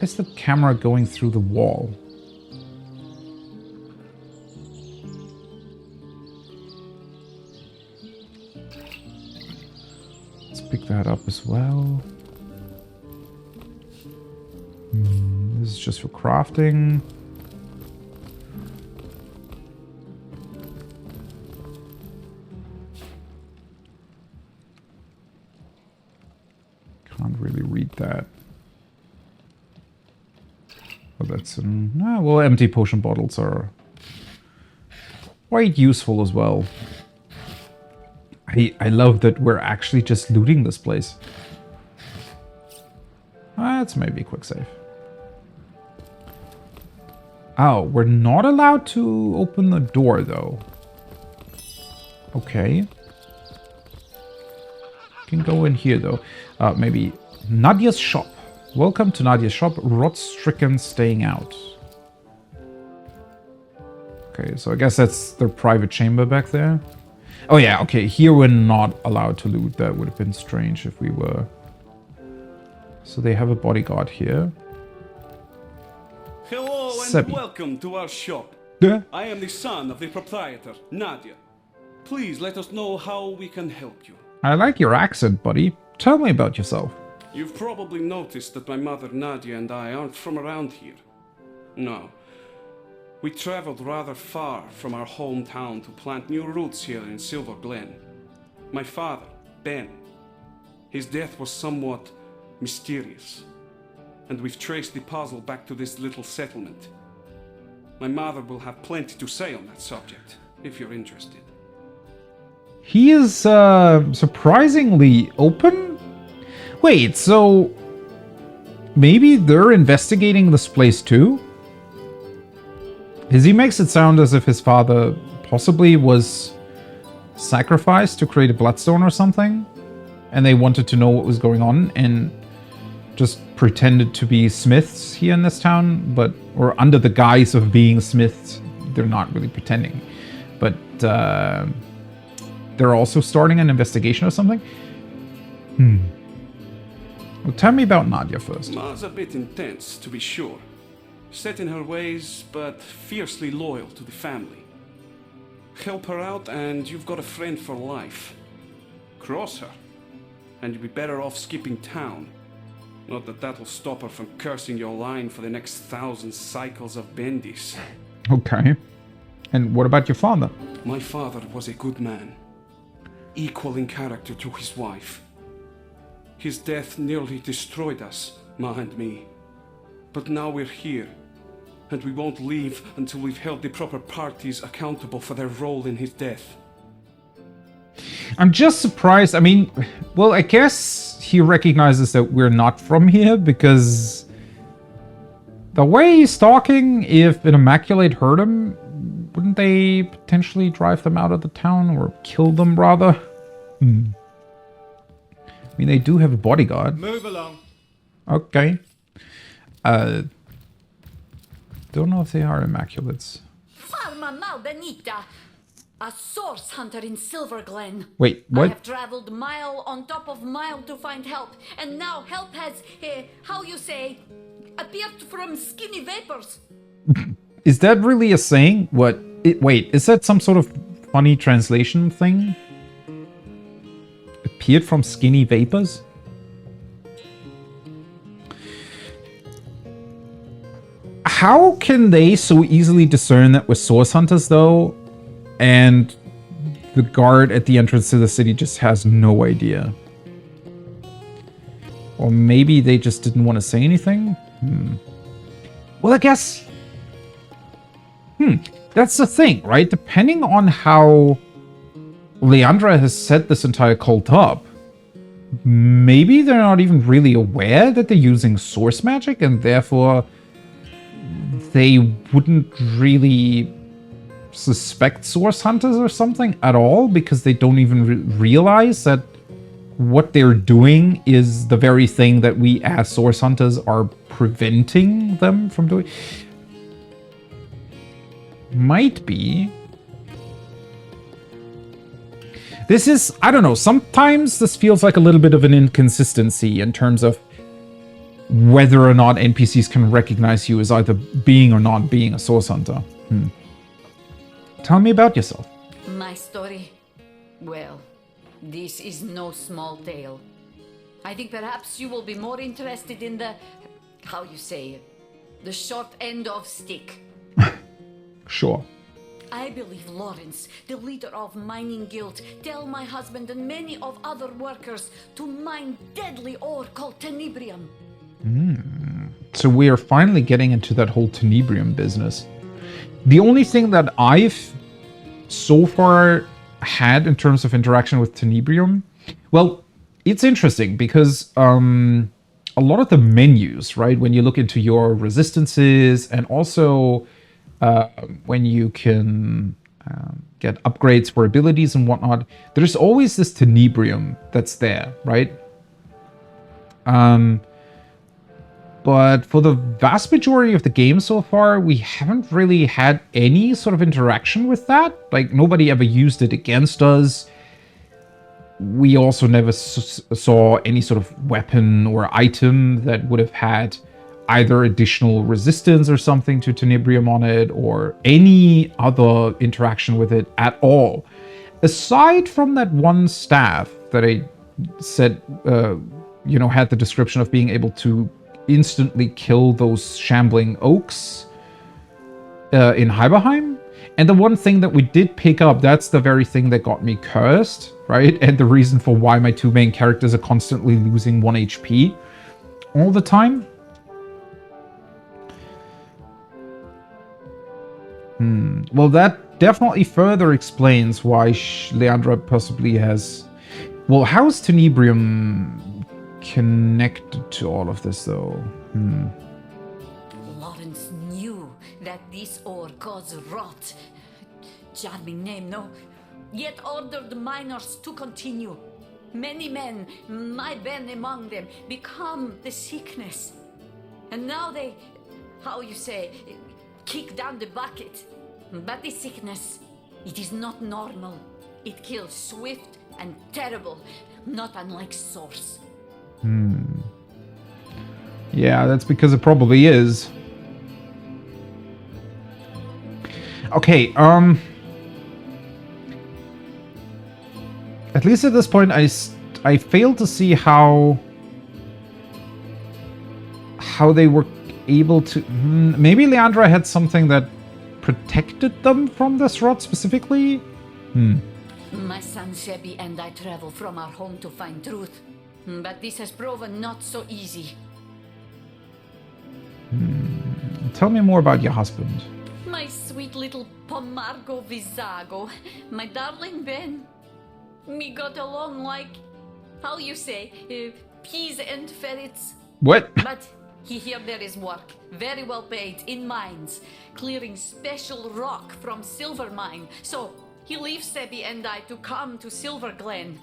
is the camera going through the wall? Let's pick that up as well. This is just for crafting. Can't really read that. Oh, that's well, empty potion bottles are quite useful as well. I love that we're actually just looting this place. That's maybe a quick save. Oh, we're not allowed to open the door though. Okay. Can go in here though. Maybe Nadia's shop. Welcome to Nadia's shop. Rot-stricken staying out. Okay, so I guess that's their private chamber back there. Oh yeah, okay, here we're not allowed to loot. That would have been strange if we were. So they have a bodyguard here. Hello and Sebi. welcome to our shop. Yeah. I am the son of the proprietor, Nadia. Please let us know how we can help you. I like your accent, buddy. Tell me about yourself. You've probably noticed that my mother Nadia and I aren't from around here. No. We traveled rather far from our hometown to plant new roots here in Silverglen. My father, Ben, his death was somewhat mysterious, and we've traced the puzzle back to this little settlement. My mother will have plenty to say on that subject, if you're interested. He is surprisingly open? Wait, so maybe they're investigating this place too? Because he makes it sound as if his father possibly was sacrificed to create a bloodstone or something, and they wanted to know what was going on and just pretended to be smiths here in this town, but or under the guise of being smiths, they're not really pretending. But they're also starting an investigation or something? Well, tell me about Nadia first. Ma's a bit intense, to be sure. Set in her ways, but fiercely loyal to the family. Help her out and you've got a friend for life. Cross her, and you'll be better off skipping town. Not that that'll stop her from cursing your line for the next 1,000 cycles of bendis. Okay. And what about your father? My father was a good man. equal in character to his wife. His death nearly destroyed us, Ma and me. But now we're here, and we won't leave until we've held the proper parties accountable for their role in his death. I'm just surprised. I mean, well, I guess he recognizes that we're not from here, because the way he's talking, if an Immaculate heard him, wouldn't they potentially drive them out of the town, or kill them, rather? I mean, they do have a bodyguard. Move along. Okay. Don't know if they are Immaculates. Farma Malbenita, a source hunter in Silverglen. Wait, what? I have traveled mile on top of mile to find help, and now help has, how you say, appeared from skinny vapors. Is that really a saying? What? Wait, is that some sort of funny translation thing? Appeared from skinny vapors? How can they so easily discern that we're source hunters, though, and the guard at the entrance to the city just has no idea? Or maybe they just didn't want to say anything? Well, I guess... That's the thing, right? Depending on how Leandra has set this entire cult up, maybe they're not even really aware that they're using source magic, and therefore they wouldn't really suspect source hunters or something at all, because they don't even realize that what they're doing is the very thing that we as source hunters are preventing them from doing. Might be. This is, I don't know, sometimes this feels like a little bit of an inconsistency in terms of whether or not NPCs can recognize you as either being or not being a source hunter. Tell me about yourself. My story? Well, this is no small tale. I think perhaps you will be more interested in the, how you say, the short end of stick. Sure. I believe Lawrence, the leader of Mining Guild, tell my husband and many of other workers to mine deadly ore called tenebrium. So we are finally getting into that whole tenebrium business. The only thing that I've so far had in terms of interaction with tenebrium, well, it's interesting because a lot of the menus, right, when you look into your resistances and also when you can get upgrades for abilities and whatnot, there's always this tenebrium that's there, right? But for the vast majority of the game so far, we haven't really had any sort of interaction with that. Like, nobody ever used it against us. We also never saw any sort of weapon or item that would have had either additional resistance or something to tenebrium on it, or any other interaction with it at all. Aside from that one staff that I said, had the description of being able to instantly kill those shambling oaks in Heiberheim. And the one thing that we did pick up, that's the very thing that got me cursed, right? And the reason for why my two main characters are constantly losing 1 HP all the time. Well, that definitely further explains why Leandra possibly has... Well, how is tenebrium connected to all of this, though? Lawrence knew that this ore caused rot. Charming name, no? Yet ordered the miners to continue. Many men, my Ben among them, become the sickness. And now they, how you say, kick down the bucket. But the sickness, it is not normal. It kills swift and terrible, not unlike Source. Yeah, that's because it probably is. Okay, at least at this point, I failed to see how they were able to... Maybe Leandra had something that protected them from this rot specifically? My son Sebi and I travel from our home to find truth. But this has proven not so easy. Tell me more about your husband. My sweet little Pomargo Vizago. My darling Ben. We got along like, how you say, peas and ferrets. What? But here there is work, very well paid, in mines, clearing special rock from silver mine. So he leaves Sebi and I to come to Silverglen.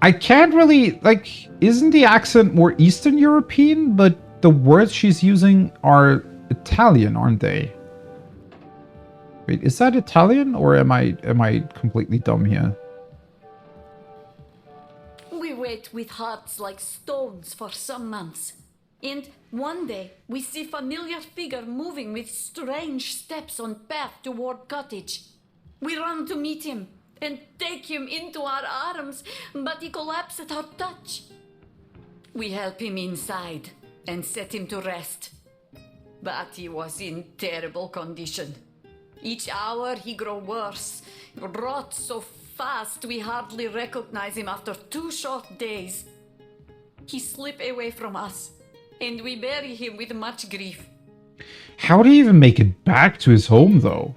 I can't really, like, isn't the accent more Eastern European? But the words she's using are Italian, aren't they? Wait, is that Italian, or am I completely dumb here? We wait with hearts like stones for some months. And one day, we see familiar figure moving with strange steps on path toward cottage. We run to meet him and take him into our arms, but he collapsed at our touch. We help him inside and set him to rest. But he was in terrible condition. Each hour he grow worse, rot so fast we hardly recognize him after 2 short days. He slip away from us, and we bury him with much grief. How did he even make it back to his home, though?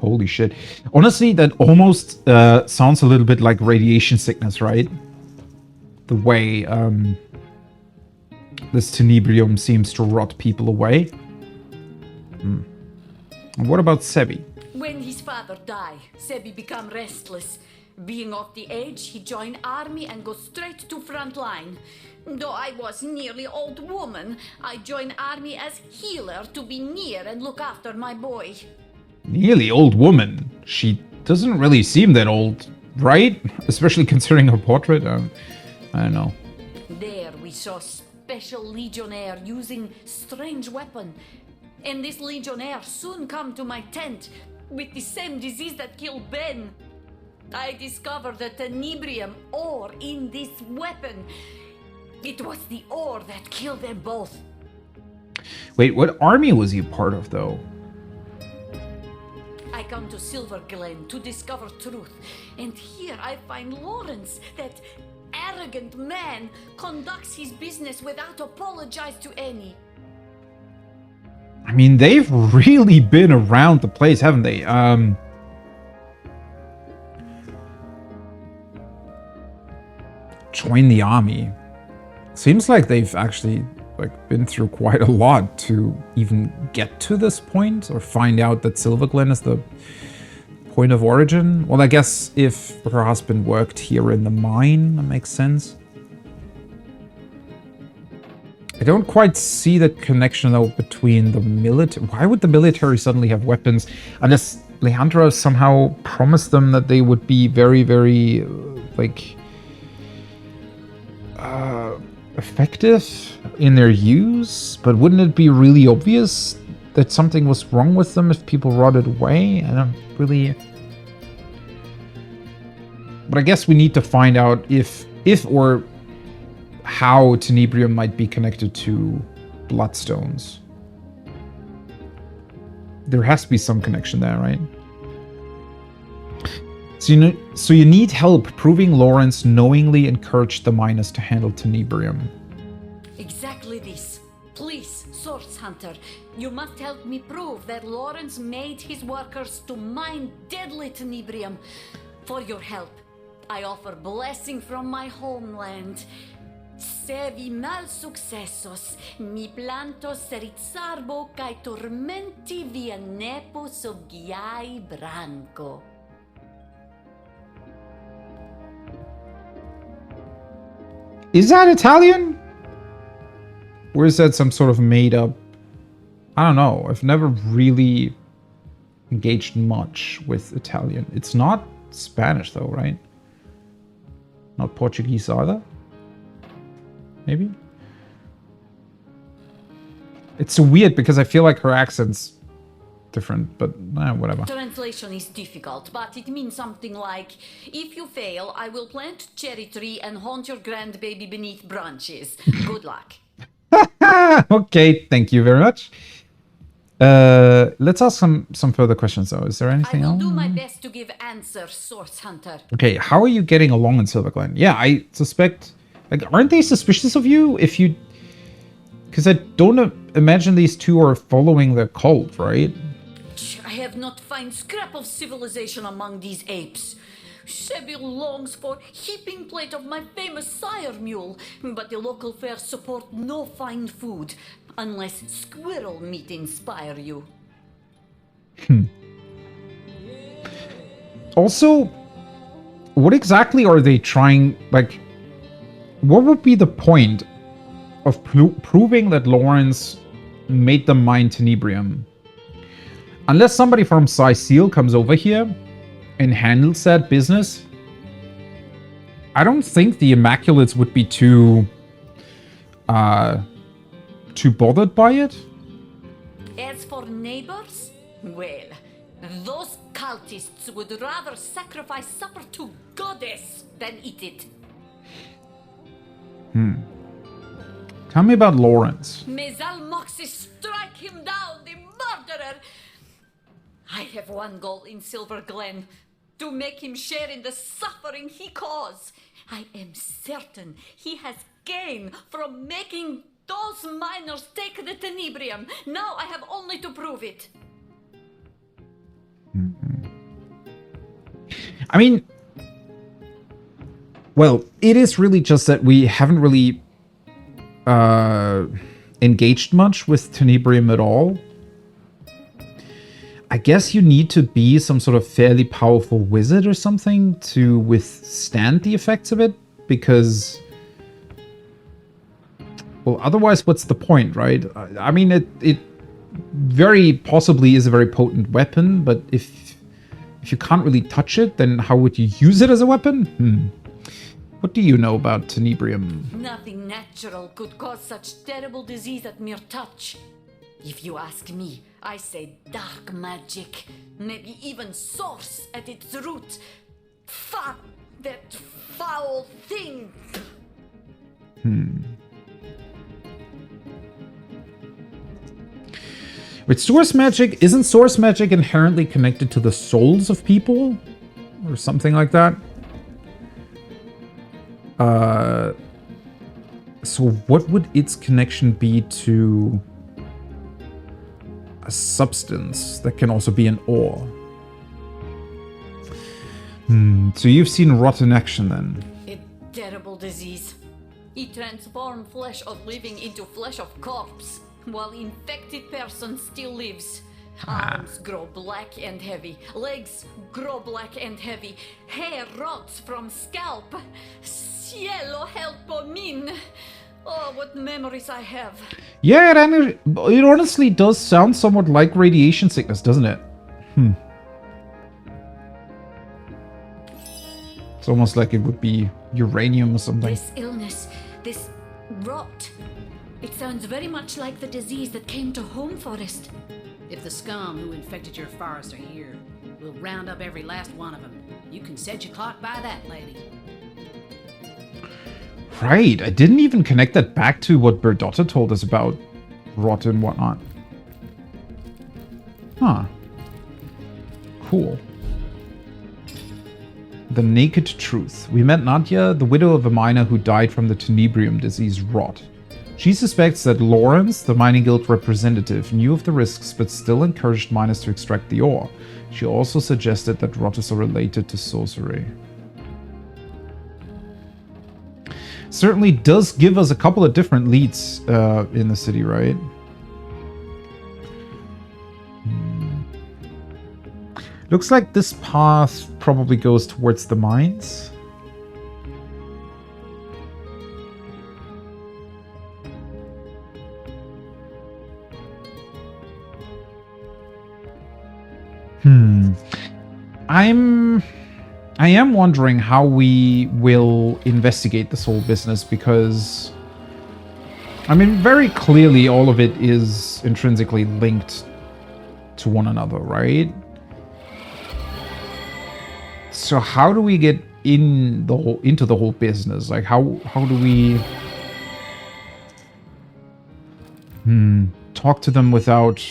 Holy shit. Honestly, that almost sounds a little bit like radiation sickness, right? The way this tenebrium seems to rot people away. And what about Sebi? When his father died, Sebi become restless. Being of the age, he joined army and go straight to front line. Though I was nearly old woman, I joined army as healer to be near and look after my boy. Nearly old woman? She doesn't really seem that old, right? Especially considering her portrait. I don't know. There we saw special legionnaire using strange weapon. And this legionnaire soon come to my tent with the same disease that killed Ben. I discovered the tenebrium ore in this weapon. It was the ore that killed them both. Wait, what army was he part of, though? I come to Silverglen to discover truth. And here I find Lawrence, that arrogant man, conducts his business without apologize to any. I mean, they've really been around the place, haven't they? Join the army. Seems like they've actually been through quite a lot to even get to this point, or find out that Silverglen is the point of origin. Well, I guess if her husband worked here in the mine, that makes sense. I don't quite see the connection, though, between the military. Why would the military suddenly have weapons? Unless Leandra somehow promised them that they would be very, very, effective in their use. But wouldn't it be really obvious that something was wrong with them if people rotted away? I don't really... But I guess we need to find out if or how tenebrium might be connected to bloodstones. There has to be some connection there, right? So you need help proving Lawrence knowingly encouraged the miners to handle tenebrium. Exactly this. Please, Source Hunter, you must help me prove that Lawrence made his workers to mine deadly tenebrium. For your help, I offer blessing from my homeland. Se vi mal successos, mi plantos rizzarbo kai tormenti via nepo soggiai branco. Is that Italian? Or is that some sort of made up... I don't know. I've never really engaged much with Italian. It's not Spanish though, right? Not Portuguese either? Maybe? It's so weird because I feel like her accent's different, but whatever. Translation is difficult, but it means something like, if you fail, I will plant cherry tree and haunt your grandbaby beneath branches. Good luck. Okay, thank you very much. Let's ask some further questions though. Is there anything else? I will do my best to give answers, Source Hunter. Okay, how are you getting along in Silverglen? Yeah, I suspect... Like, aren't they suspicious of you if you... Because I don't imagine these two are following the cult, right? I have not found scrap of civilization among these apes. Seville longs for heaping plate of my famous sire mule, but the local fairs support no fine food, unless squirrel meat inspire you. Also, what exactly are they trying... Like, what would be the point of proving that Lawrence made them mine tenebrium? Unless somebody from Seal comes over here and handles that business, I don't think the Immaculates would be too bothered by it. As for neighbors, well, those cultists would rather sacrifice supper to goddess than eat it. Tell me about Lawrence. May Zalmoxis strike him down, the murderer! I have one goal in Silverglen, to make him share in the suffering he caused. I am certain he has gained from making those miners take the tenebrium. Now I have only to prove it. I mean, well, it is really just that we haven't really engaged much with tenebrium at all. I guess you need to be some sort of fairly powerful wizard or something to withstand the effects of it, because... Well, otherwise, what's the point, right? I mean, it very possibly is a very potent weapon, but if you can't really touch it, then how would you use it as a weapon? What do you know about tenebrium? Nothing natural could cause such terrible disease at mere touch. If you ask me, I say dark magic, maybe even source at its root. Fuck that foul thing! With source magic, isn't source magic inherently connected to the souls of people? Or something like that? So what would its connection be to a substance that can also be an ore? So you've seen rot in action then? A terrible disease. It transforms flesh of living into flesh of corpse, while infected person still lives. Arms grow black and heavy, legs grow black and heavy, hair rots from scalp. Cielo helpo min. Oh, what memories I have. Yeah, it honestly does sound somewhat like radiation sickness, doesn't it? It's almost like it would be uranium or something. This illness, this rot, it sounds very much like the disease that came to Home Forest. If the scum who infected your forest are here, we'll round up every last one of them. You can set your clock by that, lady. Right, I didn't even connect that back to what Berdotta told us about rot and whatnot. Huh. Cool. The naked truth. We met Nadia, the widow of a miner who died from the tenebrium disease rot. She suspects that Lawrence, the mining guild representative, knew of the risks but still encouraged miners to extract the ore. She also suggested that rot is related to sorcery. Certainly does give us a couple of different leads in the city, right? Looks like this path probably goes towards the mines. I am wondering how we will investigate this whole business, because I mean, very clearly all of it is intrinsically linked to one another, right? So how do we get into the whole business? Like how do we talk to them without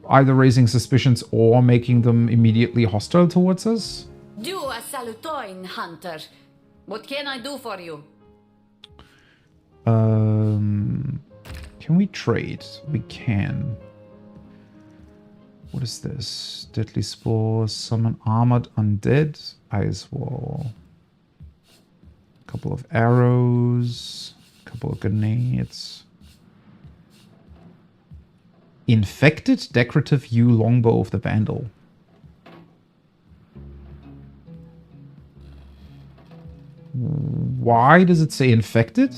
either raising suspicions or making them immediately hostile towards us. Do a salutoin, Hunter. What can I do for you? Can we trade? We can. What is this? Deadly Spore, Summon Armored Undead, Ice Wall. A couple of arrows, a couple of grenades. Infected Decorative Yew Longbow of the Vandal. Why does it say infected?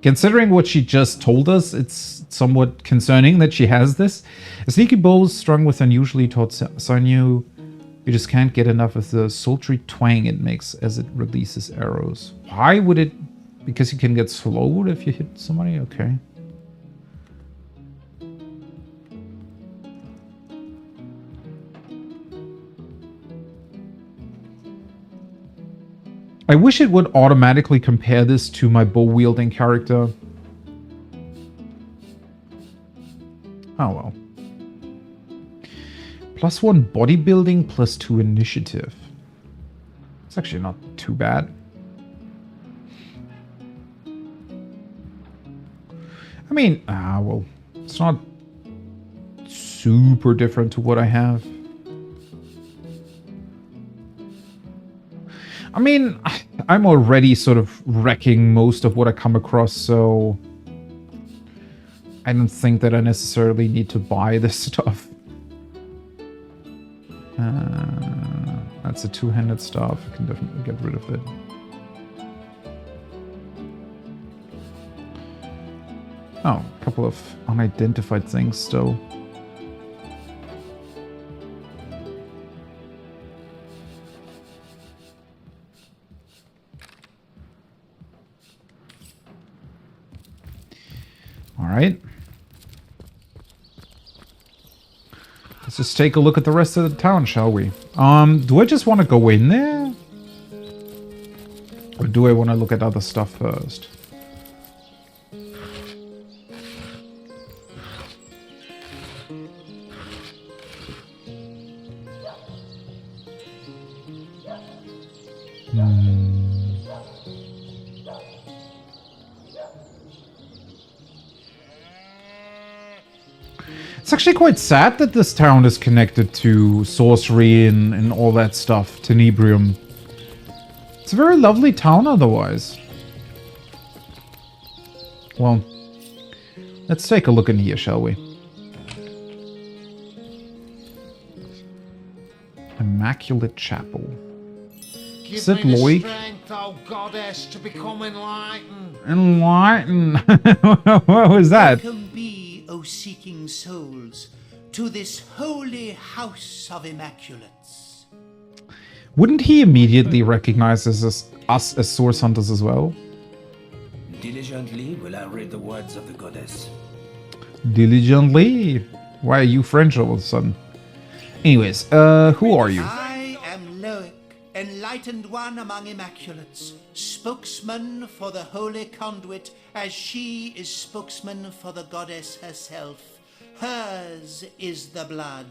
Considering what she just told us, it's somewhat concerning that she has this. A sneaky bow strung with unusually taut sinew. You just can't get enough of the sultry twang it makes as it releases arrows. Why would it? Because you can get slowed if you hit somebody? Okay. I wish it would automatically compare this to my bow-wielding character. Oh well. +1 bodybuilding, +2 initiative. It's actually not too bad. I mean, well, it's not super different to what I have. I mean, I'm already sort of wrecking most of what I come across, so I don't think that I necessarily need to buy this stuff. That's a two-handed staff. I can definitely get rid of it. Oh, a couple of unidentified things still. All right. Let's just take a look at the rest of the town, shall we? Do I just want to go in there? Or do I want to look at other stuff first? It's actually quite sad that this town is connected to sorcery and all that stuff, Tenebrium. It's a very lovely town otherwise. Well, let's take a look in here, shall we? Immaculate Chapel. Is it Loic? Strength, O goddess, to become enlightened. Enlightened? What was that? Welcome be, O seeking souls, to this holy house of immaculates. Wouldn't he immediately recognize us as source hunters as well? Diligently will I read the words of the goddess. Diligently? Why are you French all of a sudden? Anyways, who are you? I am Loic, enlightened one among immaculates, spokesman for the holy conduit, as she is spokesman for the goddess herself. Hers is the blood.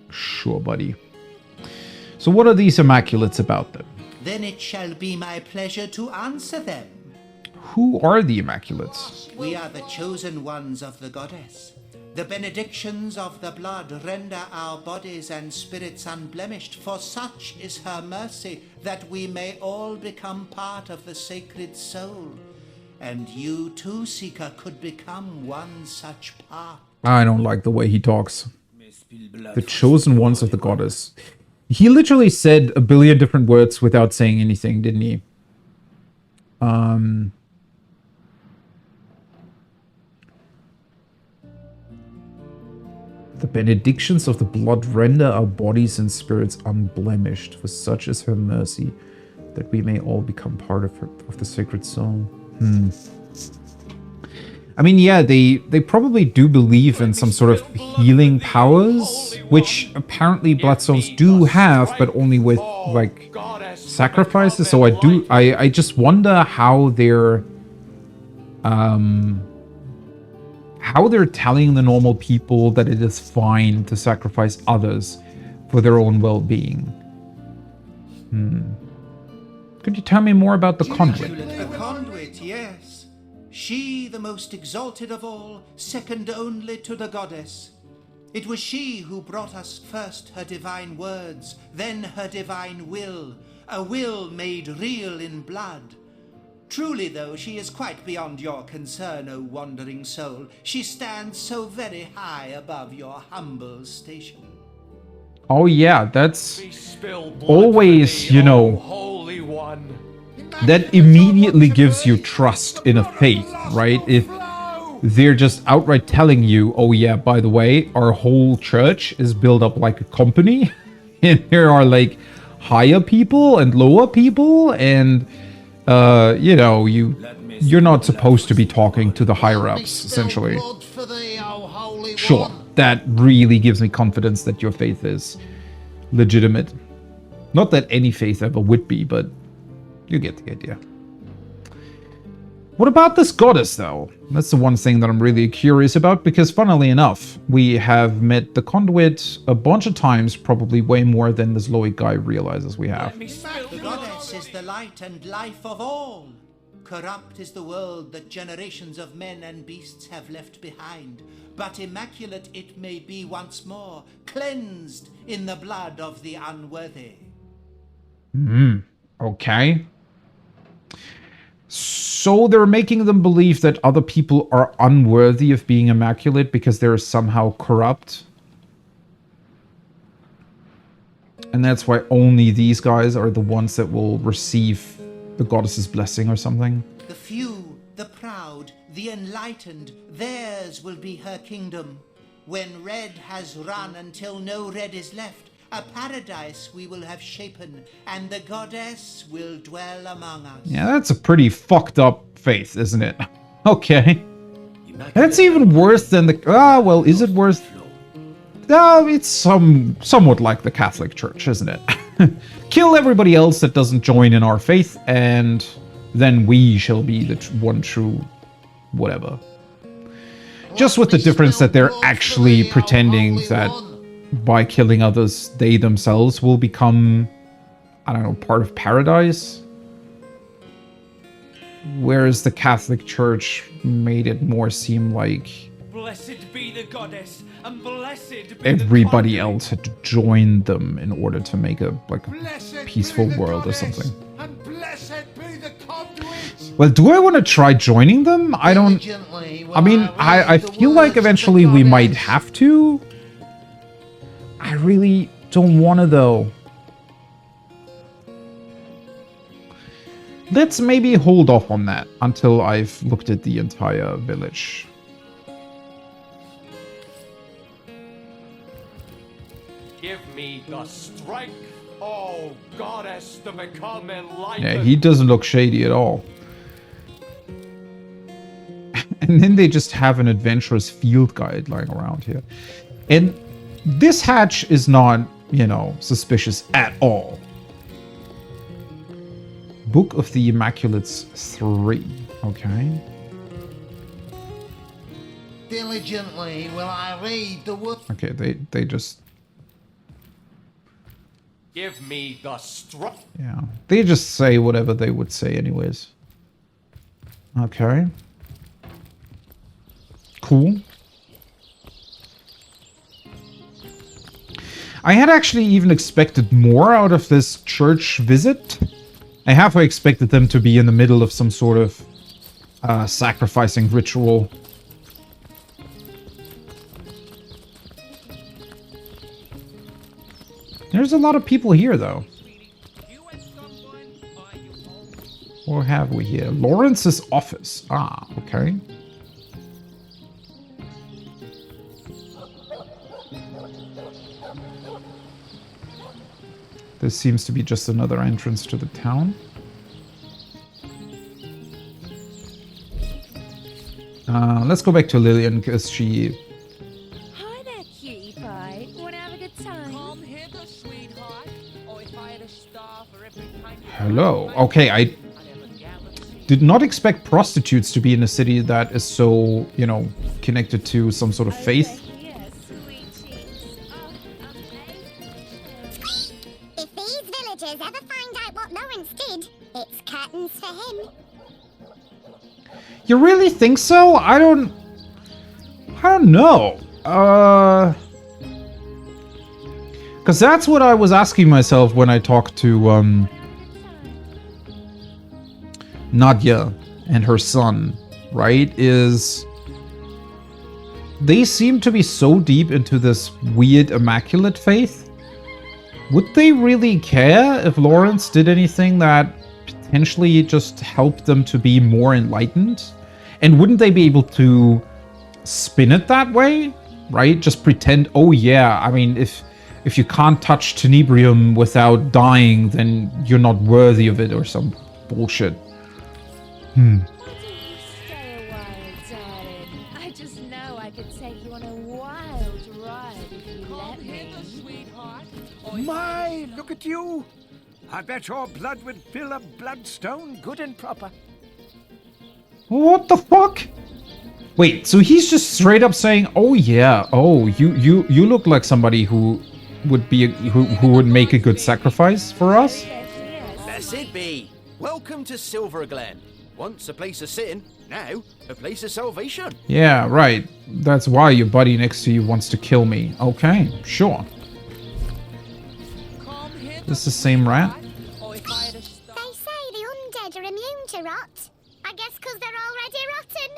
Sure, buddy. So what are these immaculates about then? Then it shall be my pleasure to answer them. Who are the immaculates? We are the chosen ones of the goddess. The benedictions of the blood render our bodies and spirits unblemished, for such is her mercy, that we may all become part of the sacred soul. And you too, Seeker, could become one such part. I don't like the way he talks. The chosen ones of the goddess. He literally said a billion different words without saying anything, didn't he? The benedictions of the blood render our bodies and spirits unblemished, for such is her mercy, that we may all become part of the sacred soul. I mean, yeah, they probably do believe in some sort of healing powers, which apparently Bloodstones do have, but only with, like, sacrifices. So I just wonder how how they're telling the normal people that it is fine to sacrifice others for their own well-being. Could you tell me more about the conduit? The conduit, yes. She, the most exalted of all, second only to the goddess. It was she who brought us first her divine words, then her divine will, a will made real in blood. Truly, though, she is quite beyond your concern, O wandering soul. She stands so very high above your humble station. Oh yeah, that's always, you know, Holy One. that immediately gives you trust in a faith, right? If they're just outright telling you, oh yeah, by the way, our whole church is built up like a company, and there are like higher people and lower people, and you know, you're not supposed to be talking to the higher ups, essentially. Sure, that really gives me confidence that your faith is legitimate. Not that any faith ever would be, but you get the idea. What about this goddess, though? That's the one thing that I'm really curious about, because funnily enough, we have met the conduit a bunch of times, probably way more than this Loic guy realizes we have. The goddess is the light and life of all. Corrupt is the world that generations of men and beasts have left behind, but immaculate it may be once more, cleansed in the blood of the unworthy. Okay. So they're making them believe that other people are unworthy of being immaculate because they're somehow corrupt. And that's why only these guys are the ones that will receive the goddess's blessing or something. The few, the proud, the enlightened, theirs will be her kingdom. When red has run until no red is left, a paradise we will have shapen, and the goddess will dwell among us. Yeah, that's a pretty fucked up faith, isn't it? Okay. That's even worse than the... well, is it worse? It's somewhat like the Catholic Church, isn't it? Kill everybody else that doesn't join in our faith, and then we shall be the one true whatever. Just with the difference that they're actually pretending that by killing others, they themselves will become, I don't know, part of paradise. Whereas the Catholic Church made it more seem like Blessed be the goddess, and blessed be everybody else had to join them in order to make a peaceful world or something. And blessed be the conduit. Well, do I want to try joining them? I don't... I mean, I feel like eventually we might have to. I really don't want to, though. Let's maybe hold off on that until I've looked at the entire village. Give me the strength, oh goddess, to become enlightened. Yeah, he doesn't look shady at all. And then they just have an adventurous field guide lying around here. And this hatch is not, you know, suspicious at all. Book of the Immaculates 3. Okay. Diligently will I read the word. Okay, they just... Give me the strength. Yeah. They just say whatever they would say anyways. Okay. Cool. I had actually even expected more out of this church visit. I halfway expected them to be in the middle of some sort of sacrificing ritual. There's a lot of people here, though. What have we here? Lawrence's office. Ah, okay. This seems to be just another entrance to the town. Let's go back to Lillian, because she... Hi there, cutie pie. Wanna have a good time? Come hither, sweetheart. Oh, if I had a star for every time you... Hello. Okay, did not expect prostitutes to be in a city that is so, you know, connected to some sort of faith. If these villagers ever find out what Lawrence did, it's curtains for him. You really think so? I don't know. Because that's what I was asking myself when I talked to Nadia and her son, right? Is they seem to be so deep into this weird immaculate faith. Would they really care if Lawrence did anything that potentially just helped them to be more enlightened? And wouldn't they be able to spin it that way, right? Just pretend, oh yeah, I mean, if you can't touch tenebrium without dying, then you're not worthy of it or some bullshit. Stay a while, darling. I just know I could take you on a wild ride if you let me. Sweetheart. My, look at you. I bet your blood would fill a bloodstone good and proper. What the fuck? Wait, so he's just straight up saying, "Oh yeah, oh you look like somebody who would be who would make a good sacrifice for us." That's it, B. Welcome to Silverglen. Once a place of sin, now a place of salvation. Yeah, right. That's why your buddy next to you wants to kill me. Okay, sure. This is the same rat? They say the undead are immune to rot. I guess because they're already rotten.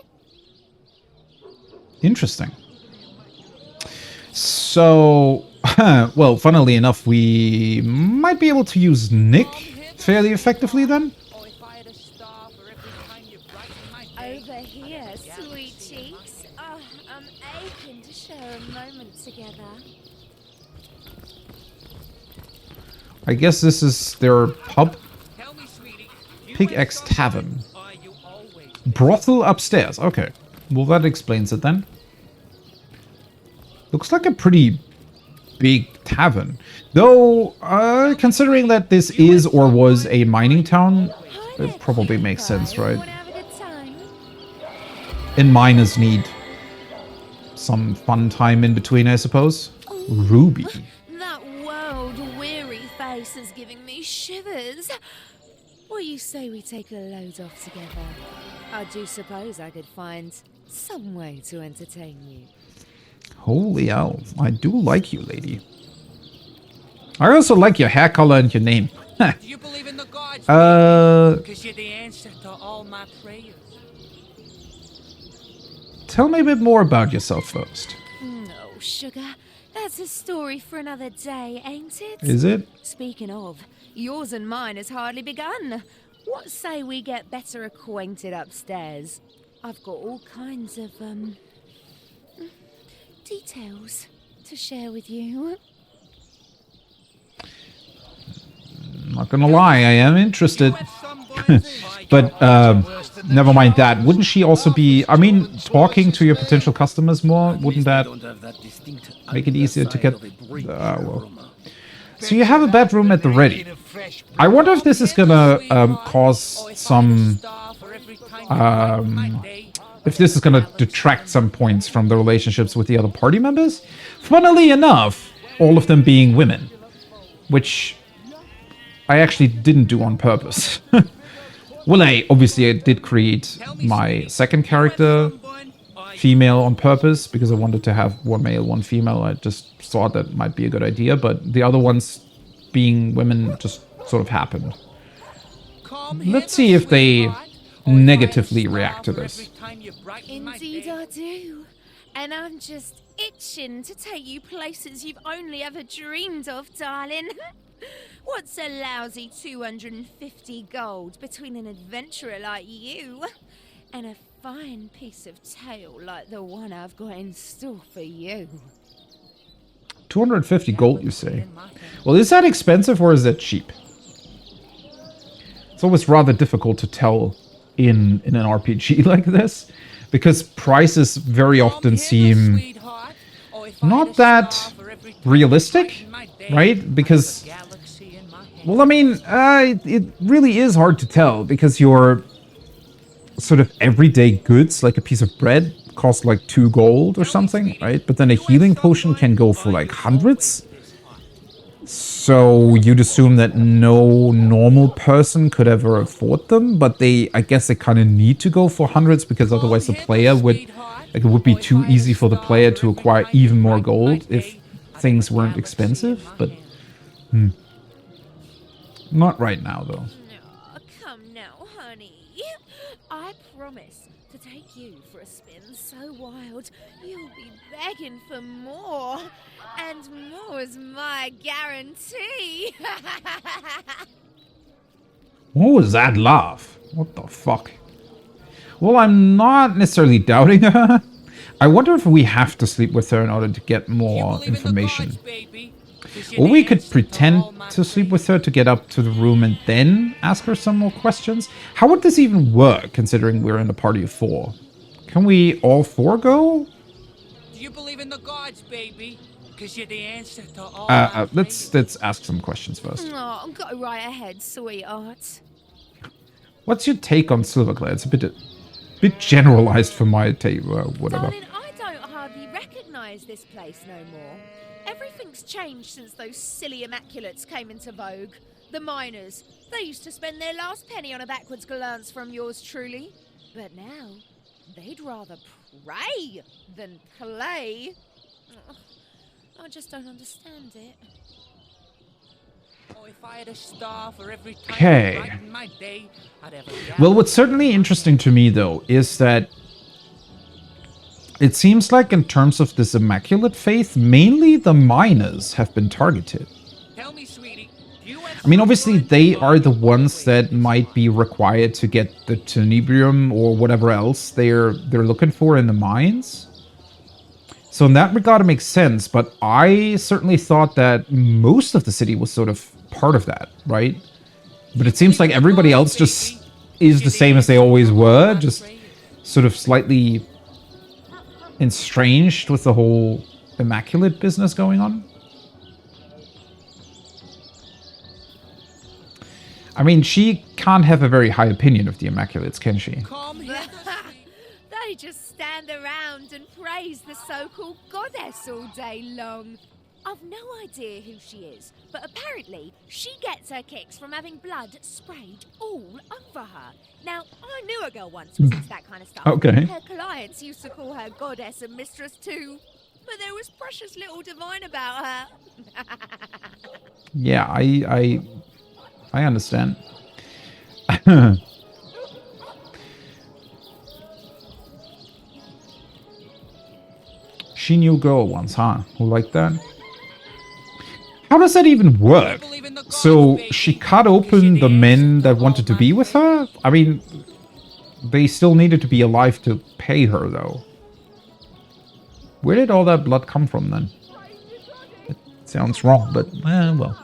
Interesting. So, well, funnily enough, we might be able to use Nick fairly effectively then. Over here, sweet cheeks. Oh, I'm aching to share a moment together. I guess this is their pub. Pig X Tavern. Brothel upstairs. Okay. Well, that explains it then. Looks like a pretty big tavern. Though, considering that this is or was a mining town, it probably makes sense, right? And miners need some fun time in between, I suppose. Ruby. That world-weary face is giving me shivers. What do you say we take a load off together? I do suppose I could find some way to entertain you. Holy hell, I do like you, lady. I also like your hair color and your name. Do you believe in the gods? Because you're the answer to all my prayers. Tell me a bit more about yourself first. No, sugar. That's a story for another day, ain't it? Is it? Speaking of, yours and mine has hardly begun. What say we get better acquainted upstairs? I've got all kinds of, details to share with you. Not gonna lie, I am interested. But, never mind that. Wouldn't she also be... I mean, talking to your potential customers more, wouldn't that make it easier to get... well. So you have a bedroom at the ready. I wonder if this is gonna cause some... if this is gonna detract some points from the relationships with the other party members. Funnily enough, all of them being women. Which I actually didn't do on purpose. Well, obviously I did create my second character female on purpose because I wanted to have one male, one female. I just thought that might be a good idea, but the other ones being women just sort of happened. Let's see if they negatively react to this. Indeed I do. And I'm just itching to take you places you've only ever dreamed of, darling. What's a lousy 250 gold between an adventurer like you and a fine piece of tail like the one I've got in store for you? 250 gold, you say? Well, is that expensive or is that cheap? It's always rather difficult to tell in an RPG like this, because prices very often seem not that realistic, right? Because, well, I mean, it really is hard to tell, because your sort of everyday goods, like a piece of bread, cost like 2 gold or something, right? But then a healing potion can go for like hundreds. So you'd assume that no normal person could ever afford them, but I guess they kind of need to go for hundreds because otherwise the player would, like, it would be too easy for the player to acquire even more gold if things weren't expensive. But not right now, though. Oh, come now, honey. I promise to take you for a spin so wild you'll be begging for more. And more's my guarantee. What was that laugh? What the fuck? Well, I'm not necessarily doubting her. I wonder if we have to sleep with her in order to get more information. Or we could pretend to sleep with her to get up to the room and then ask her some more questions. How would this even work, considering we're in a party of 4? Can we all 4 go? Do you believe in the gods, baby? Because you're the answer to all Let's ask some questions first. Oh, go right ahead, sweetheart. What's your take on Silverglen? It's a bit generalized for my take, whatever. Darling, I don't hardly recognise this place no more. Everything's changed since those silly Immaculates came into vogue. The miners, they used to spend their last penny on a backwards glance from yours truly. But now, they'd rather pray than play. I just don't understand it. Oh, if I had a star for every time Okay. right in my day, I'd have a Well, what's certainly interesting to me, though, is that it seems like in terms of this Immaculate Faith, mainly the miners have been targeted. Tell me, sweetie, I mean, obviously, they are the ones that might be required to get the tenebrium or whatever else they're looking for in the mines. So in that regard, it makes sense, but I certainly thought that most of the city was sort of part of that, right? But it seems like everybody else just is the same as they always were, just sort of slightly estranged with the whole Immaculate business going on. I mean, she can't have a very high opinion of the Immaculates, can she? They just stand around and praise the so-called goddess all day long. I've no idea who she is, but apparently she gets her kicks from having blood sprayed all over her. Now, I knew a girl once was into that kind of stuff. Okay. Her clients used to call her goddess and mistress too, but there was precious little divine about her. Yeah, I understand. She knew a girl once, huh? Who liked that? How does that even work? So she cut open the men that wanted to be with her? I mean, they still needed to be alive to pay her, though. Where did all that blood come from, then? It sounds wrong, but, well.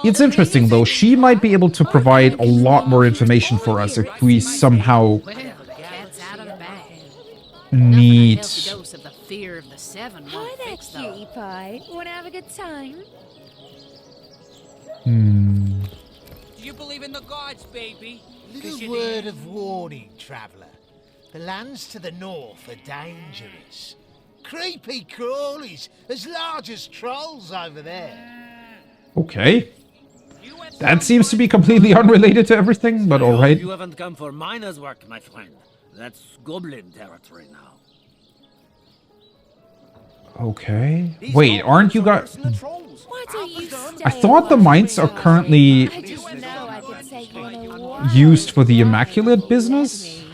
It's interesting, though. She might be able to provide a lot more information for us if we somehow need... Dose of the fear of the seven. Hi there, cutie pie. Want to have a good time? Do you believe in the gods, baby? Little word of warning, traveller. The lands to the north are dangerous. Creepy crawlies as large as trolls over there. Okay. That seems to be completely unrelated to everything, but alright. You haven't come for miner's work, my friend. That's goblin territory now. Okay. Wait, aren't you guys... Why don't you stay I thought the mines are currently I didn't know I could take you on a walk. used for the Immaculate business.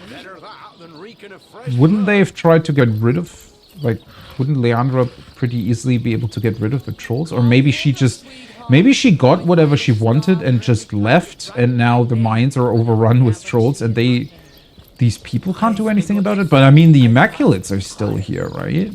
Wouldn't they have tried to get rid of... Like, wouldn't Leandra pretty easily be able to get rid of the trolls? Or maybe she just... Maybe she got whatever she wanted and just left, and now the mines are overrun with trolls, and these people can't do anything about it? But I mean, the Immaculates are still here, right?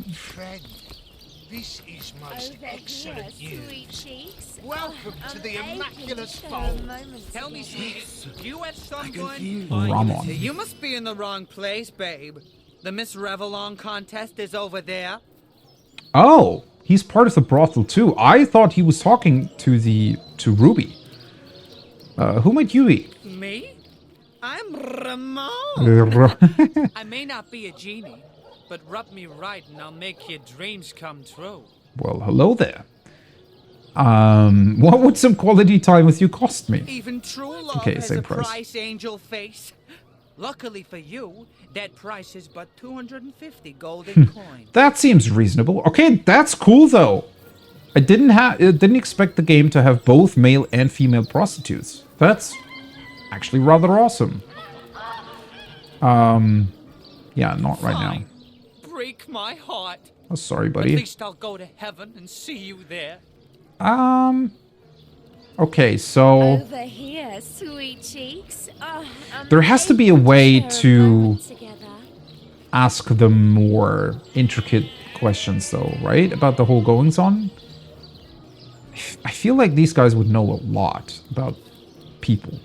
This is most excellent news. Welcome to the Immaculate Fold. Tell me, sweetie, you had someone... Ramon. You must be in the wrong place, babe. The Miss Revelon contest is over there. Oh, he's part of the brothel too. I thought he was talking to Ruby. Who might you be? I'm Ramon. I may not be a genie, but rub me right and I'll make your dreams come true. Well, hello there. What would some quality time with you cost me? Even true love Okay, has same a price. price, angel face. Luckily for you, that price is but 250 golden coins. That seems reasonable. Okay, that's cool though. I didn't expect the game to have both male and female prostitutes. That's actually rather awesome. Yeah, not right now. Break my heart. Oh, sorry, buddy. At least I'll go to heaven and see you there. Okay, so Over here, sweet cheeks. Oh, there has to be a way to ask them more intricate questions though, right? About the whole goings on. I feel like these guys would know a lot about people.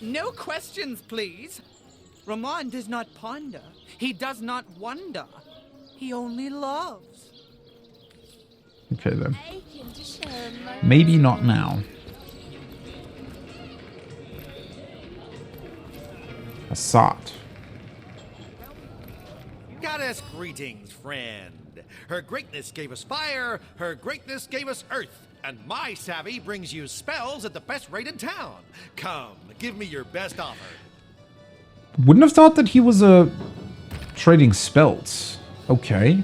No questions, please. Ramon does not ponder. He does not wonder. He only loves. Okay then. Maybe not now. Assad. Goddess greetings, friend. Her greatness gave us fire, her greatness gave us earth, and my savvy brings you spells at the best rate in town. Come, give me your best offer. Wouldn't have thought that he was trading spells. Okay.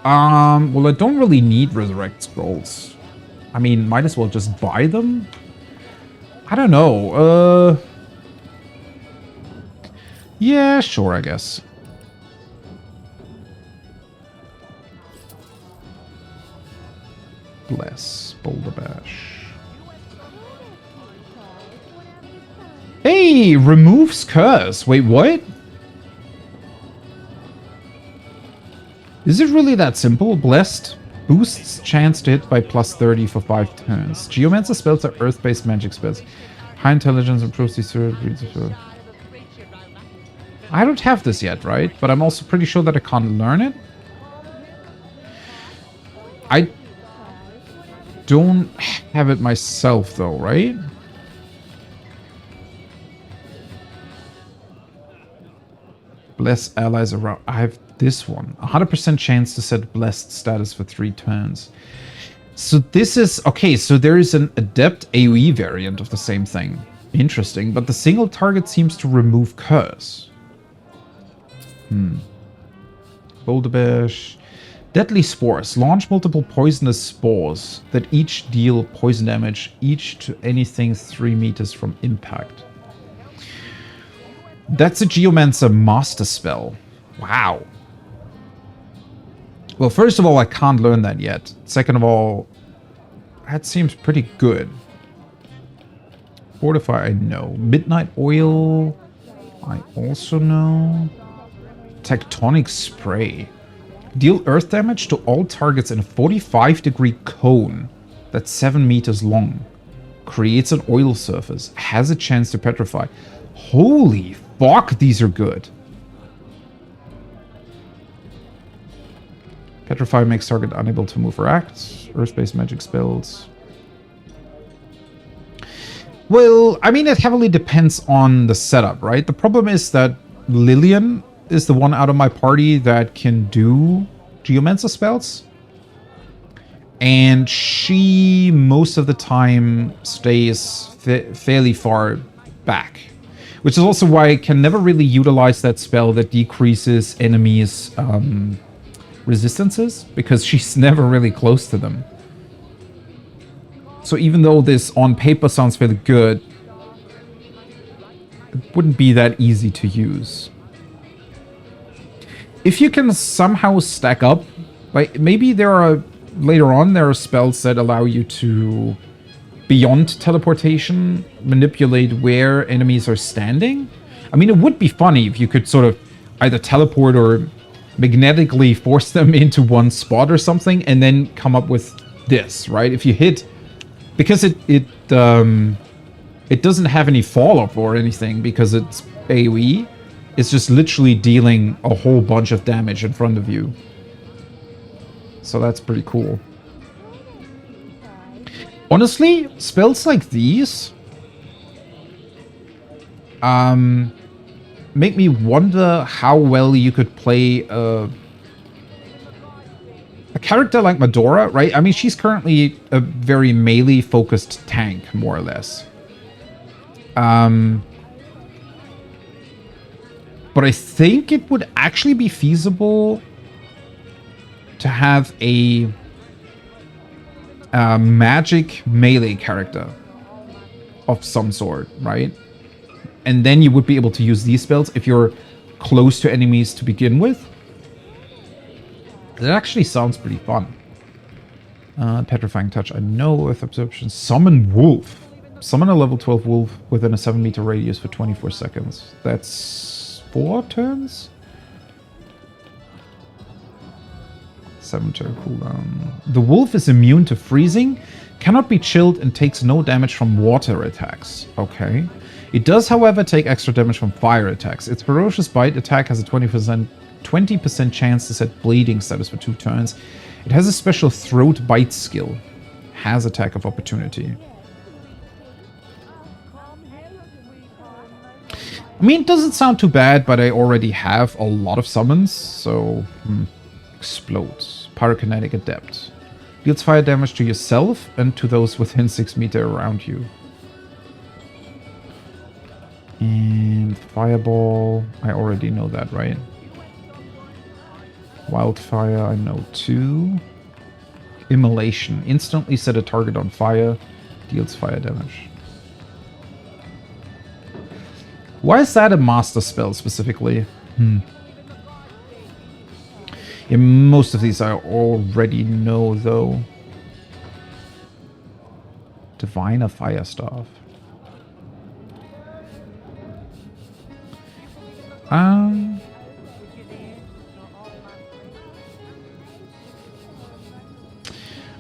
Well, I don't really need resurrect scrolls. I mean, might as well just buy them. I don't know. Yeah, sure, I guess. Bless Boulder Bash. Hey, removes curse. Wait, what? Is it really that simple? Blessed boosts chance to hit by +30 for 5 turns. Geomancer spells are earth-based magic spells. High intelligence improves these I don't have this yet, right? But I'm also pretty sure that I can't learn it. I don't have it myself though, right? Bless allies around. I have this one. 100% chance to set blessed status for 3 turns. So this is... Okay, so there is an adept AoE variant of the same thing. Interesting, but the single target seems to remove curse. Boulder Bash. Deadly Spores. Launch multiple poisonous spores that each deal poison damage, each to anything 3 meters from impact. That's a Geomancer master spell. Wow. Well, first of all, I can't learn that yet. Second of all, that seems pretty good. Fortify, I know. Midnight Oil, I also know. Tectonic Spray. Deal earth damage to all targets in a 45-degree cone that's 7 meters long. Creates an oil surface. Has a chance to petrify. Holy fuck, these are good. Petrify makes target unable to move or act. Earth-based magic spells. Well, I mean, it heavily depends on the setup, right? The problem is that Lillian is the one out of my party that can do Geomancer spells. And she, most of the time, stays fairly far back. Which is also why I can never really utilize that spell that decreases enemies' resistances, because she's never really close to them. So even though this on paper sounds fairly good, it wouldn't be that easy to use. If you can somehow stack up, like maybe there are, later on, there are spells that allow you to, beyond teleportation, manipulate where enemies are standing. I mean, it would be funny if you could sort of either teleport or magnetically force them into one spot or something, and then come up with this, right? If you hit, because it doesn't have any fall-up or anything because it's AoE. It's just literally dealing a whole bunch of damage in front of you. So that's pretty cool. Honestly, spells like these make me wonder how well you could play a character like Medora, right? I mean, she's currently a very melee-focused tank, more or less. But I think it would actually be feasible to have a magic melee character of some sort, right? And then you would be able to use these spells if you're close to enemies to begin with. That actually sounds pretty fun. Petrifying Touch, I know. Earth Absorption. Summon Wolf. Summon a level 12 wolf within a 7-meter radius for 24 seconds. That's 4 turns? 7-turn cooldown. The wolf is immune to freezing, cannot be chilled, and takes no damage from water attacks. Okay. It does, however, take extra damage from fire attacks. Its Ferocious Bite attack has a 20% chance to set bleeding status for 2 turns. It has a special Throat Bite skill. Has attack of opportunity. I mean, it doesn't sound too bad, but I already have a lot of summons, so... Explodes. Pyrokinetic Adept. Deals fire damage to yourself and to those within 6 meters around you. And Fireball, I already know that, right? Wildfire, I know too. Immolation. Instantly set a target on fire. Deals fire damage. Why is that a master spell specifically? Yeah, most of these I already know, though. Diviner Fire Staff.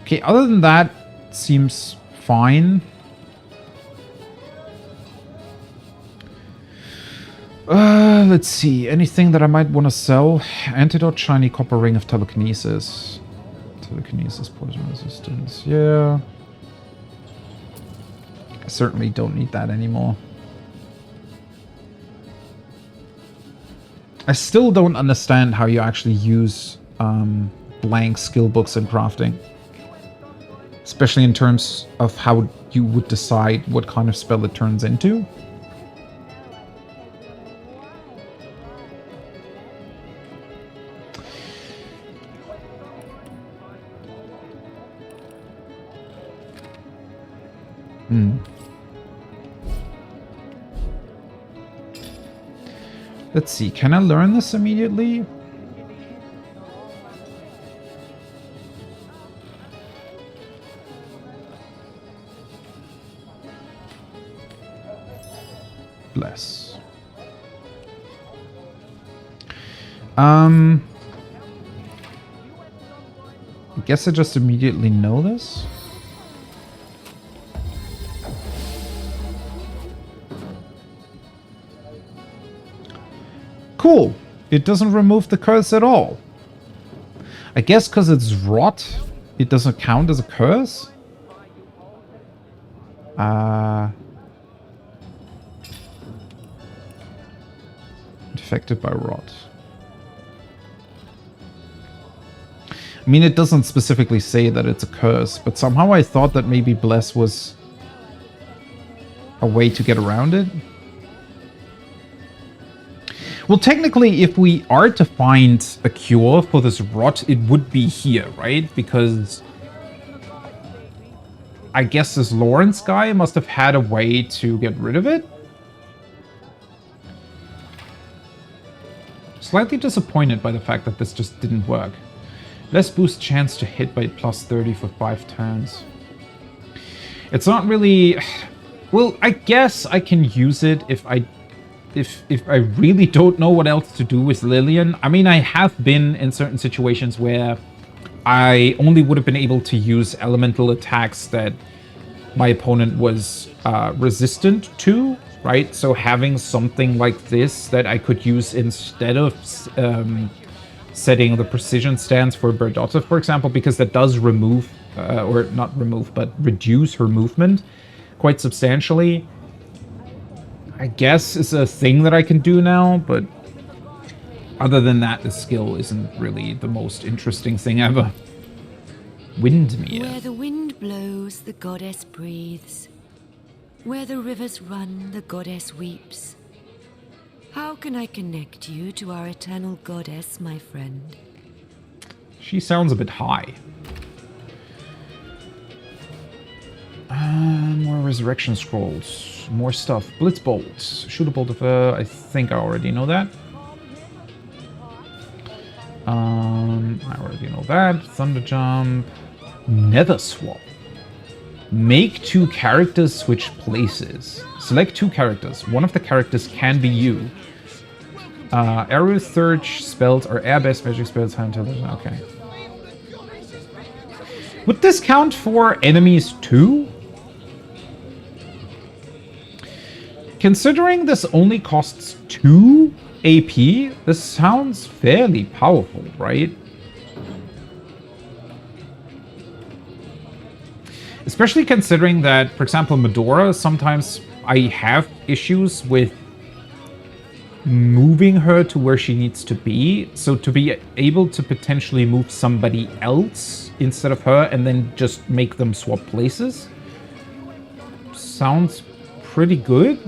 Okay, other than that, seems fine. Let's see. Anything that I might want to sell? Antidote, Shiny Copper Ring of Telekinesis. Telekinesis, Poison Resistance. Yeah. I certainly don't need that anymore. I still don't understand how you actually use blank skill books in crafting. Especially in terms of how you would decide what kind of spell it turns into. Let's see, can I learn this immediately? Bless. I guess I just immediately know this. Cool. It doesn't remove the curse at all. I guess because it's rot, it doesn't count as a curse? Infected by rot. I mean, it doesn't specifically say that it's a curse, but somehow I thought that maybe Bless was a way to get around it. Well, technically, if we are to find a cure for this rot, it would be here, right? Because I guess this Lawrence guy must have had a way to get rid of it. Slightly disappointed by the fact that this just didn't work. Less boost chance to hit by +30 for 5 turns. It's not really... Well, I guess I can use it if I really don't know what else to do with Lillian. I mean, I have been in certain situations where I only would have been able to use elemental attacks that my opponent was resistant to, right? So having something like this that I could use instead of setting the precision stance for Berdotta, for example, because that does remove, or not remove, but reduce her movement quite substantially. I guess is a thing that I can do now, but other than that, the skill isn't really the most interesting thing ever. Windmere. Where the wind blows, the goddess breathes. Where the rivers run, the goddess weeps. How can I connect you to our eternal goddess, my friend? She sounds a bit high. More resurrection scrolls. More stuff. Blitz bolts. Shoot a bolt of I think I already know that. I already know that. Thunder jump. Nether swap. Make 2 characters switch places. Select 2 characters. One of the characters can be you. Arrow Surge spells are air-based magic spells. Okay. Would this count for enemies too? Considering this only costs 2 AP, this sounds fairly powerful, right? Especially considering that, for example, Medora, sometimes I have issues with moving her to where she needs to be. So to be able to potentially move somebody else instead of her and then just make them swap places sounds pretty good.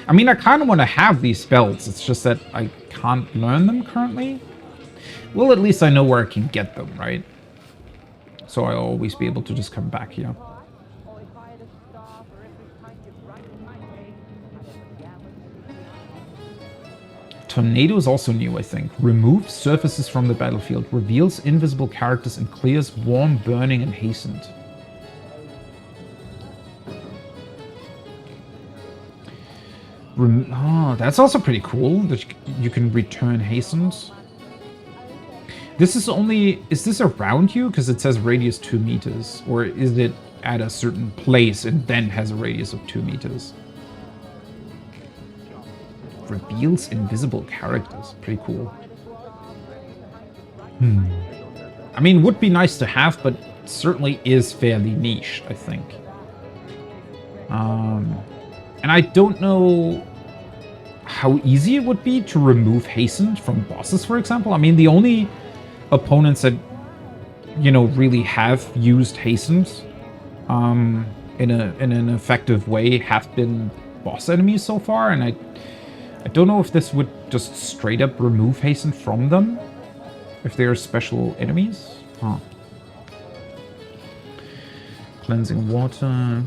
I mean, I kind of want to have these spells. It's just that I can't learn them currently. Well, at least I know where I can get them, right? So I'll always be able to just come back here. Tornado is also new, I think. Removes surfaces from the battlefield, reveals invisible characters, and clears warm, burning, and hastened. Oh, that's also pretty cool that you can return hastened. This is only... Is this around you? Because it says radius 2 meters. Or is it at a certain place and then has a radius of 2 meters? Reveals invisible characters. Pretty cool. I mean, would be nice to have, but certainly is fairly niche, I think. And I don't know how easy it would be to remove hastened from bosses, for example. I mean, the only opponents that, you know, really have used hastened in an effective way have been boss enemies so far, and I don't know if this would just straight up remove hasten from them, if they are special enemies. Huh. Cleansing water.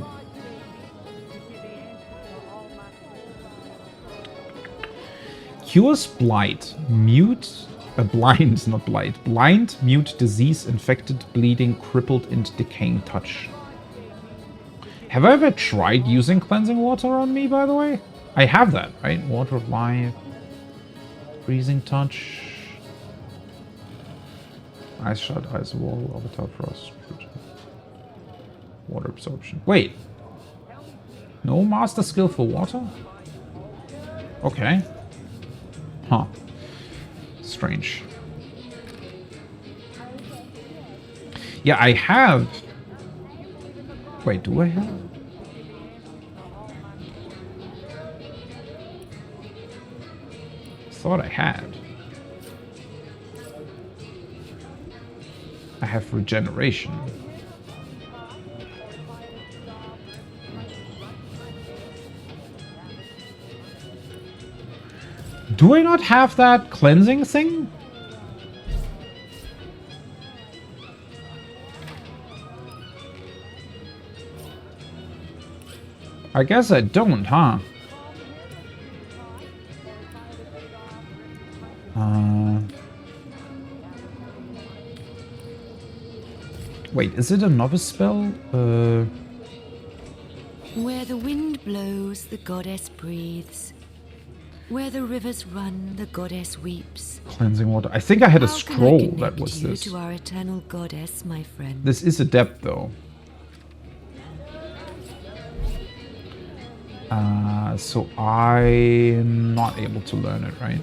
Cures blight. Mute. Blind, not blight. Blind, mute, disease, infected, bleeding, crippled, and decaying touch. Have I ever tried using cleansing water on me, by the way? I have that, right? Water of life. Freezing touch. Ice shot, ice wall, avatar frost. Water absorption. Wait. No master skill for water? Okay. Huh. Strange. Yeah, I have... Wait, do I have? Thought I had. I have regeneration. Do I not have that cleansing thing? I guess I don't, huh? Wait, is it a novice spell? Where the wind blows, the goddess breathes. Where the rivers run, the goddess weeps. Cleansing water. I think I had a scroll that was this. To our eternal goddess, my friend. This is adept, though. So I'm not able to learn it, right?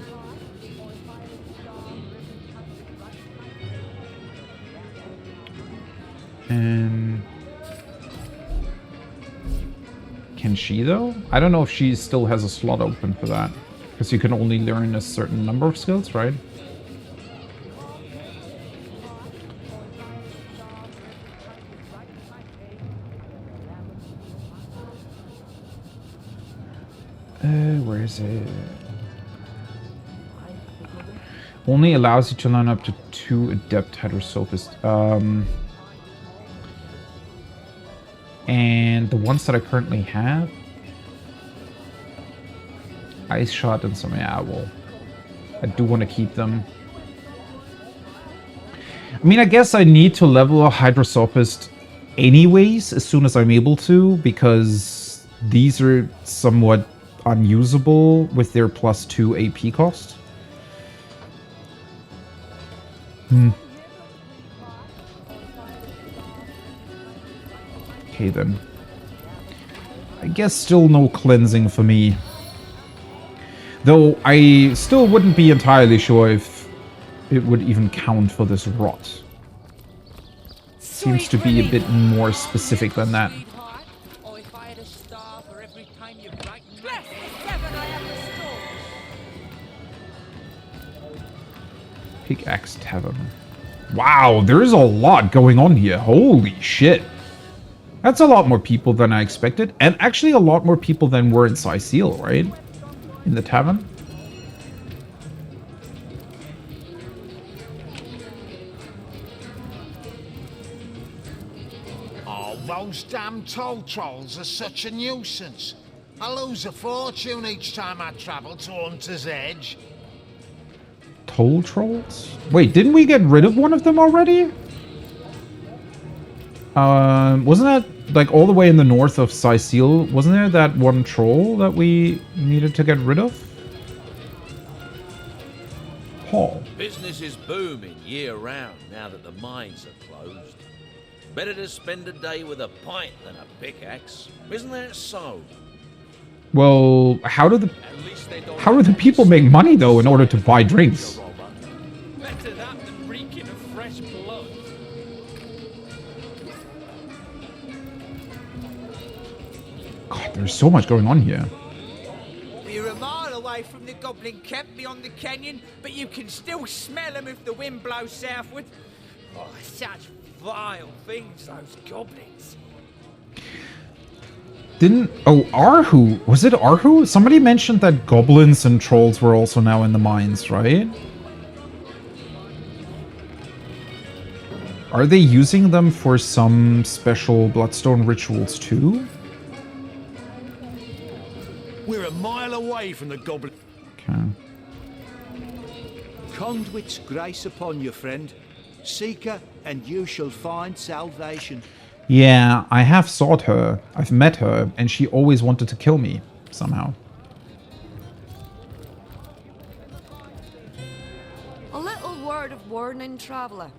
Can she, though? I don't know if she still has a slot open for that. Because you can only learn a certain number of skills, right? Where is it? Only allows you to learn up to 2 adept hydrosophists. And the ones that I currently have, Ice Shot and some, yeah, well, I do want to keep them. I mean, I guess I need to level a hydrosophist anyways as soon as I'm able to, because these are somewhat unusable with their +2 AP cost. Okay then. I guess still no cleansing for me. Though I still wouldn't be entirely sure if it would even count for this rot. Seems to be a bit more specific than that. Pickaxe Tavern. Wow, there's a lot going on here. Holy shit. That's a lot more people than I expected. And actually a lot more people than were in Seal, right? In the tavern. Oh, those damn toll trolls are such a nuisance. I lose a fortune each time I travel to Hunter's Edge. Toll trolls? Wait, didn't we get rid of one of them already? Wasn't that like all the way in the north of Seal? Wasn't there that one troll that we needed to get rid of? Paul. Business is booming year round now that the mines are closed. Better to spend a day with a pint than a pickaxe. Isn't that so? Well, how do the people make money though in order to buy drinks? Better that than reeking of fresh blood. God, there's so much going on here. You're a mile away from the goblin camp beyond the canyon, but you can still smell them if the wind blows southward. Oh, such vile things, those goblins. Arhu? Was it Arhu? Somebody mentioned that goblins and trolls were also now in the mines, right? Are they using them for some special Bloodstone rituals too? We're a mile away from the goblin. Okay. Conduit's grace upon you, friend. Seek her, and you shall find salvation. Yeah, I have sought her. I've met her, and she always wanted to kill me, somehow. A little word of warning, traveller.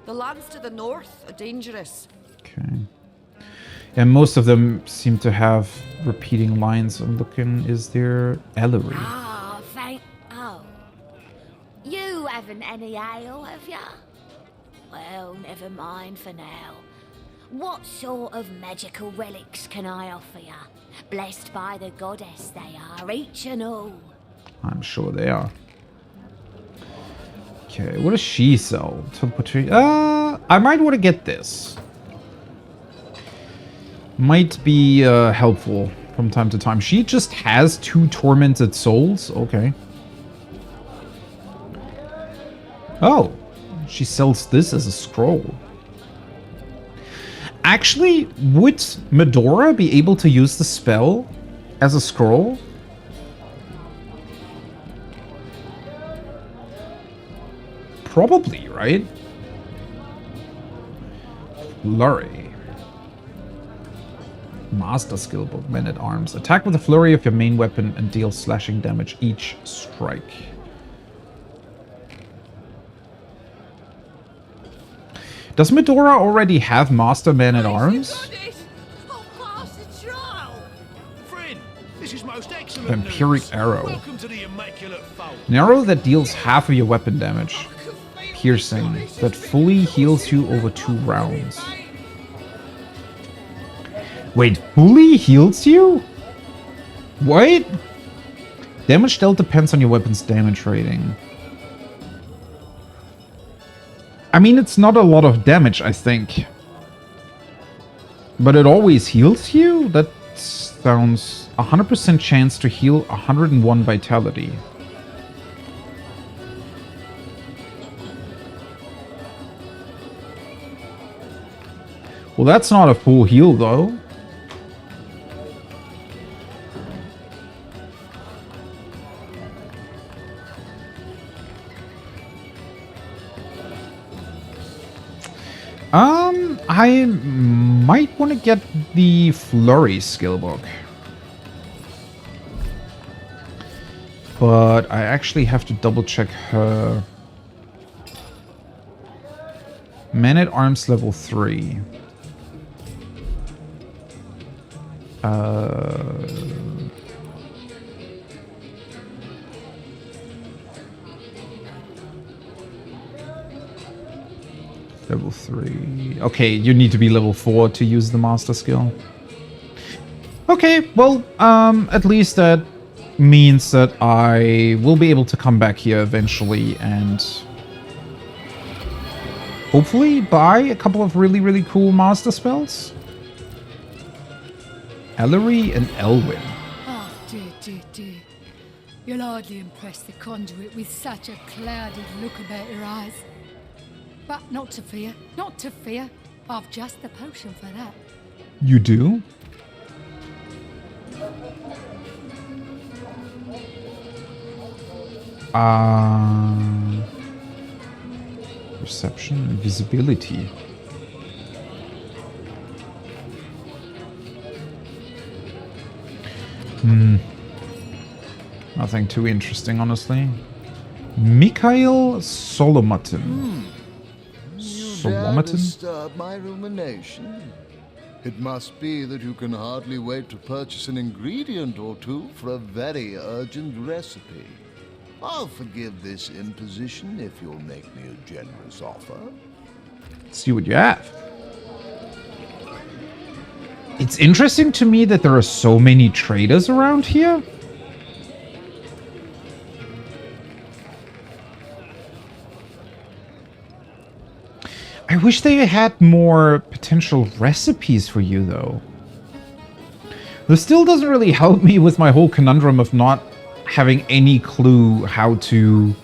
The lands to the north are dangerous. Okay. And most of them seem to have repeating lines. I'm looking, is there Ellery? Ah, oh. You haven't any ale, have ya? Well, never mind for now. What sort of magical relics can I offer ya? Blessed by the goddess they are, each and all. I'm sure they are. Okay, what does she sell? I might want to get this. Might be helpful from time to time. She just has 2 tormented souls? Okay. Oh, she sells this as a scroll. Actually, would Medora be able to use the spell as a scroll? Probably, right? Flurry. Master skill book, Men at Arms. Attack with the flurry of your main weapon and deal slashing damage each strike. Does Medora already have Master Man at Arms? Vampiric Arrow. An arrow that deals half of your weapon damage. Piercing. That fully heals you over 2 rounds. Wait, fully heals you? Wait. Damage dealt depends on your weapon's damage rating. I mean, it's not a lot of damage, I think. But it always heals you? That sounds 100% chance to heal 101 vitality. Well, that's not a full heal, though. I might want to get the Flurry skill book. But I actually have to double check her. Man at Arms level 3. Level 3. Okay, you need to be level 4 to use the master skill. Okay, well, at least that means that I will be able to come back here eventually and hopefully buy a couple of really, really cool master spells. Ellery and Elwyn. Oh, dear, dear, dear. You'll hardly impress the conduit with such a clouded look about your eyes. But not to fear, not to fear. I've just the potion for that. You do? Perception and visibility. Nothing too interesting, honestly. Mikhail Solomatin. You dare disturb my rumination? It must be that you can hardly wait to purchase an ingredient or two for a very urgent recipe. I'll forgive this imposition if you'll make me a generous offer. Let's see what you have. It's interesting to me that there are so many traders around here. I wish they had more potential recipes for you, though. This still doesn't really help me with my whole conundrum of not having any clue how to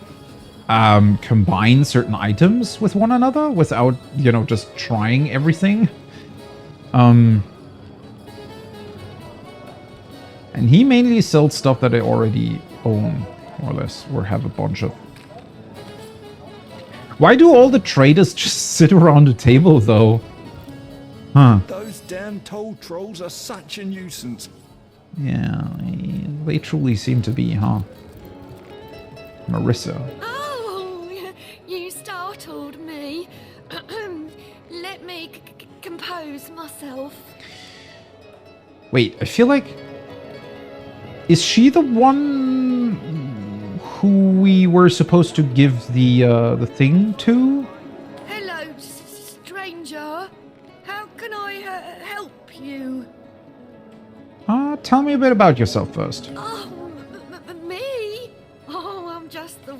combine certain items with one another without, you know, just trying everything. And he mainly sells stuff that I already own, more or less, or have a bunch of. Why do all the traders just sit around a table, though? Huh. Those damn toll trolls are such a nuisance. Yeah, they truly seem to be, huh? Marissa. Oh, you startled me. Let me compose myself. Wait, I feel like... Is she the one who we were supposed to give the thing to? Hello, stranger. How can I help you? Tell me a bit about yourself first. Oh, me? Oh, I'm just the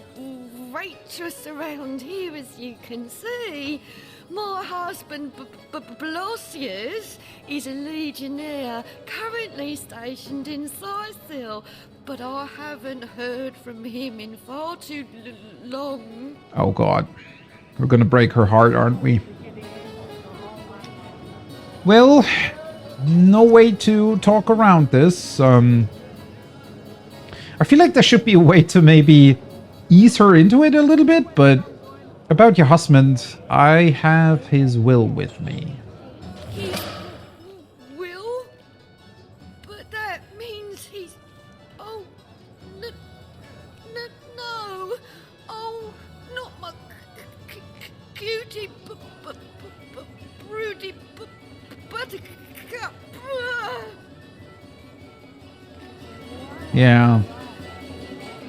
waitress around here, as you can see. My husband, Blosius, is a legionnaire, currently stationed in Sicil, but I haven't heard from him in far too long. Oh god. We're gonna break her heart, aren't we? Well, no way to talk around this. I feel like there should be a way to maybe ease her into it a little bit, but about your husband, I have his will with me. His will? But that means he's... Oh, no. Oh, not my cutie, broody buttercup. Yeah.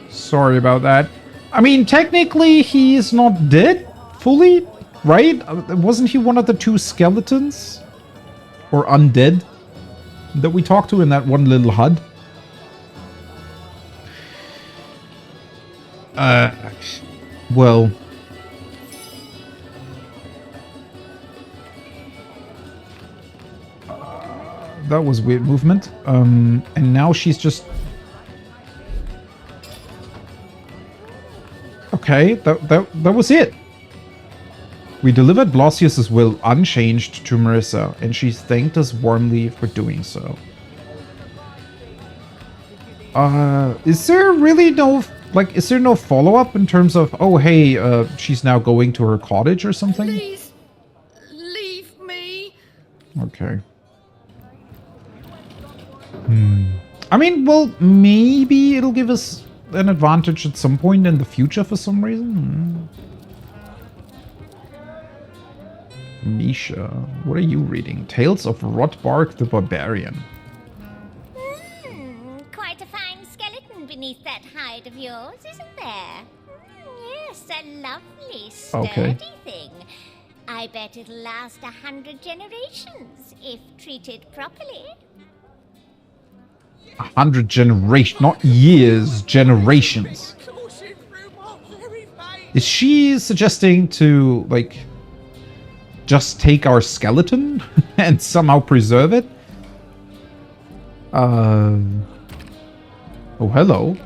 Sorry about that. I mean, technically, he's not dead fully, right? Wasn't he one of the two skeletons? Or undead? that we talked to in that one little HUD. Well, that was weird movement. And now she's just... Okay, that was it. We delivered Blasius's will unchanged to Marissa, and she thanked us warmly for doing so. Is there really no... Like, is there no follow-up in terms of, oh, hey, she's now going to her cottage or something? Please, leave me. Okay. I mean, well, maybe it'll give us an advantage at some point in the future for some reason. Misha, what are you reading? Tales of Rotbark the Barbarian. Quite a fine skeleton beneath that hide of yours, isn't there? Yes, a lovely, sturdy thing. I bet it'll last 100 generations if treated properly. 100 generations, not years, generations. Is she suggesting to, like, just take our skeleton and somehow preserve it? Oh, hello.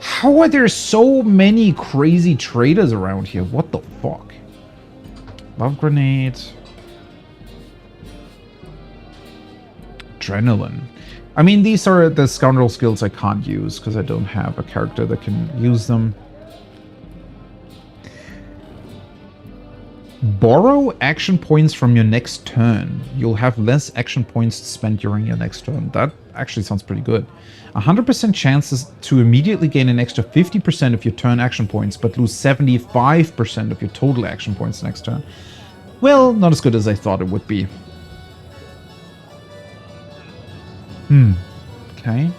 How are there so many crazy traders around here? What the fuck? Love grenade. Adrenaline. I mean, these are the scoundrel skills I can't use because I don't have a character that can use them. Borrow action points from your next turn. You'll have less action points to spend during your next turn. That actually sounds pretty good. 100% chances to immediately gain an extra 50% of your turn action points, but lose 75% of your total action points next turn. Well, not as good as I thought it would be. Okay.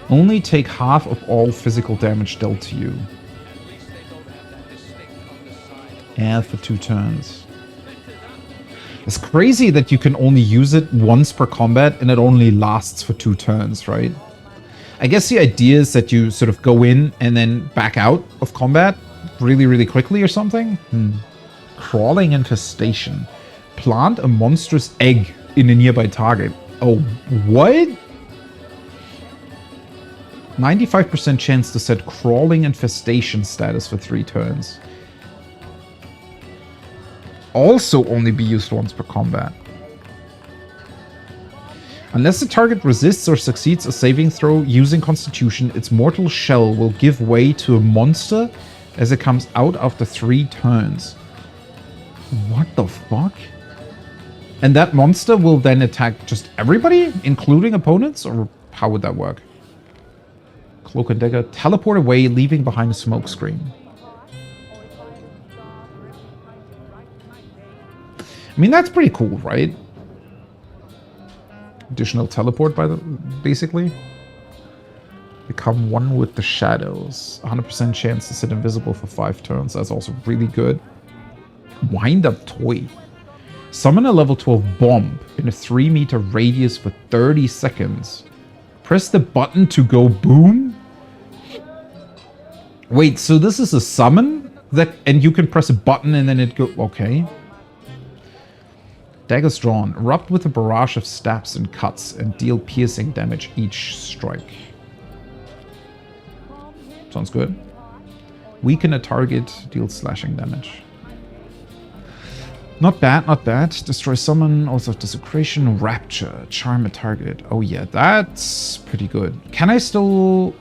Only take half of all physical damage dealt to you. And for 2 turns. It's crazy that you can only use it once per combat and it only lasts for 2 turns, right? I guess the idea is that you sort of go in and then back out of combat really, really quickly or something. Crawling infestation. Plant a monstrous egg in a nearby target. Oh, what? 95% chance to set crawling infestation status for 3 turns. Also only be used once per combat. Unless the target resists or succeeds a saving throw using Constitution, its mortal shell will give way to a monster as it comes out after 3 turns. What the fuck? And that monster will then attack just everybody, including opponents? Or how would that work? Cloak and Dagger. Teleport away, leaving behind a smoke screen. I mean, that's pretty cool, right? Additional teleport, basically. Become one with the shadows. 100% chance to sit invisible for 5 turns. That's also really good. Wind-up toy. Summon a level 12 bomb in a 3-meter radius for 30 seconds. Press the button to go boom. Wait, so this is a summon? And you can press a button and then it go... Okay. Daggers drawn. Erupt with a barrage of stabs and cuts and deal piercing damage each strike. Sounds good. Weaken a target, deal slashing damage. Not bad, not bad. Destroy summon, also desecration, rapture, charm a target. Oh yeah, that's pretty good. Can I still...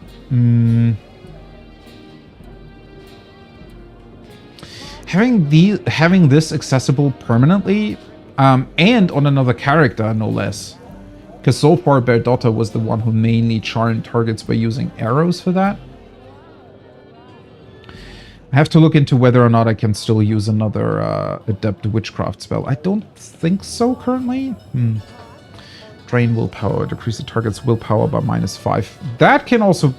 Having this accessible permanently, and on another character, no less. Because so far, Berdotta was the one who mainly charmed targets by using arrows for that. I have to look into whether or not I can still use another Adept Witchcraft spell. I don't think so currently. Drain willpower. Decrease the target's willpower by -5. That can also...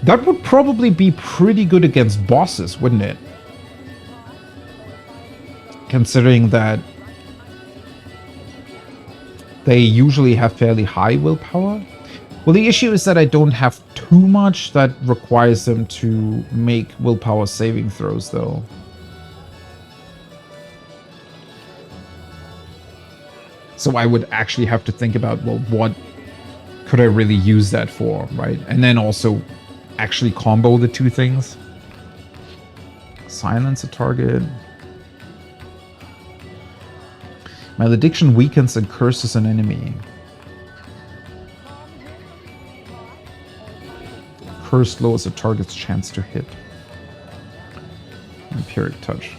That would probably be pretty good against bosses, wouldn't it? Considering that they usually have fairly high willpower. Well, the issue is that I don't have too much that requires them to make willpower saving throws, though. So I would actually have to think about, well, what could I really use that for, right? And then also actually combo the two things. Silence a target. Malediction weakens and curses an enemy. Curse lowers a target's chance to hit. Empiric touch.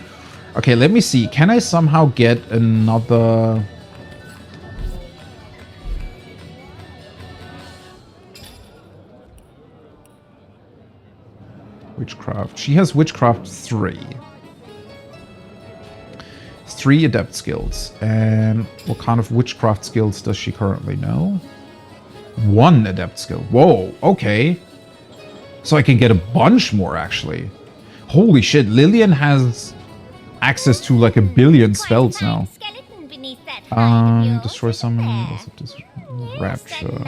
Okay, let me see. Can I somehow get another... Witchcraft. She has Witchcraft 3. 3 adept skills. And what kind of Witchcraft skills does she currently know? 1 adept skill. Whoa, okay. So I can get a bunch more, actually. Holy shit, Lillian has access to like 1 billion spells now. Destroy someone. Rapture.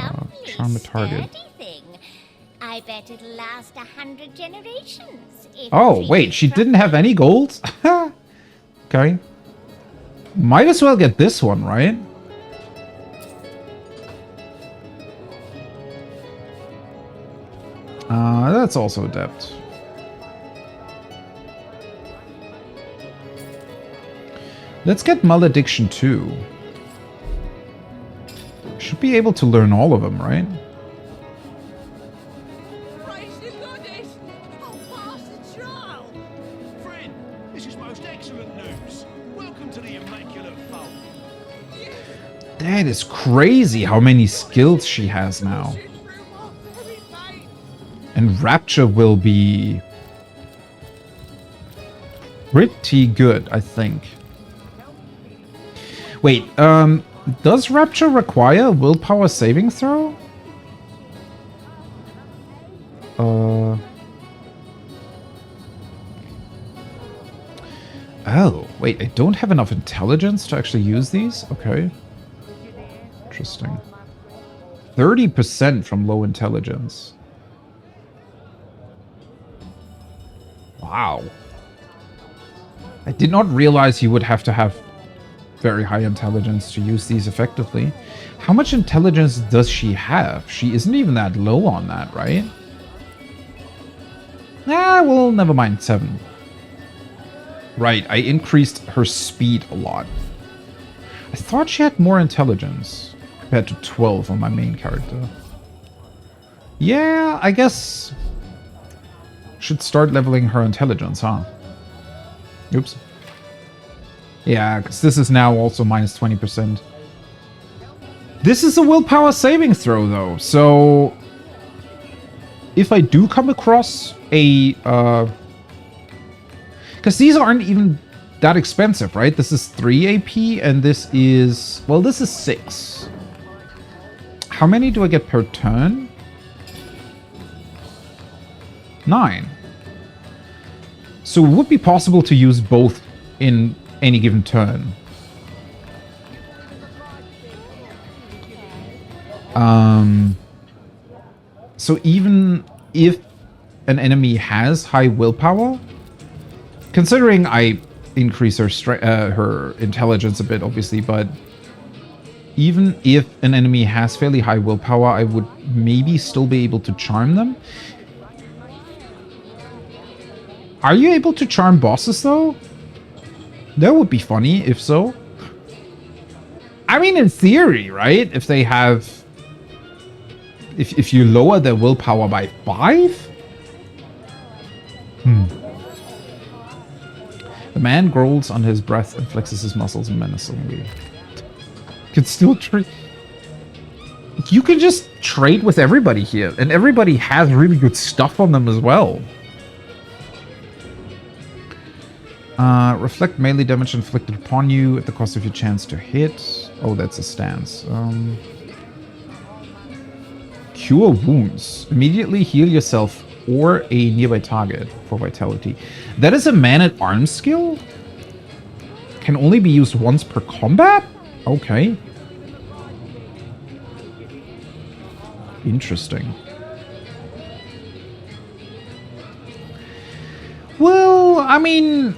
Charm a target. I bet it'll last 100 generations. Oh, wait, she didn't have any gold? Okay. Might as well get this one, right? That's also adept. Let's get Malediction 2. Should be able to learn all of them, right? That is crazy how many skills she has now. And Rapture will be pretty good, I think. Wait, does Rapture require willpower saving throw? Oh, wait, I don't have enough intelligence to actually use these? Okay. Interesting. 30% from low intelligence. Wow. I did not realize you would have to have very high intelligence to use these effectively. How much intelligence does she have? She isn't even that low on that, right? Ah, well, never mind. 7. Right, I increased her speed a lot. I thought she had more intelligence compared to 12 on my main character. Yeah, I guess should start leveling her intelligence, huh? Oops. Yeah, because this is now also minus 20%. This is a willpower saving throw, though, so if I do come across a... because these aren't even that expensive, right? This is 3 AP, and this is... well, this is 6. How many do I get per turn? 9. So it would be possible to use both in any given turn. So even if an enemy has high willpower, considering I increase her intelligence a bit, obviously, but even if an enemy has fairly high willpower, I would maybe still be able to charm them. Are you able to charm bosses, though? That would be funny, if so. I mean, in theory, right? If they have... If you lower their willpower by 5? The man growls under his breath and flexes his muscles menacingly. Can still trade... You can just trade with everybody here. And everybody has really good stuff on them as well. Reflect melee damage inflicted upon you at the cost of your chance to hit. Oh, that's a stance. Cure wounds. Immediately heal yourself or a nearby target for vitality. That is a man-at-arms skill? Can only be used once per combat? Okay. Interesting. Well, I mean,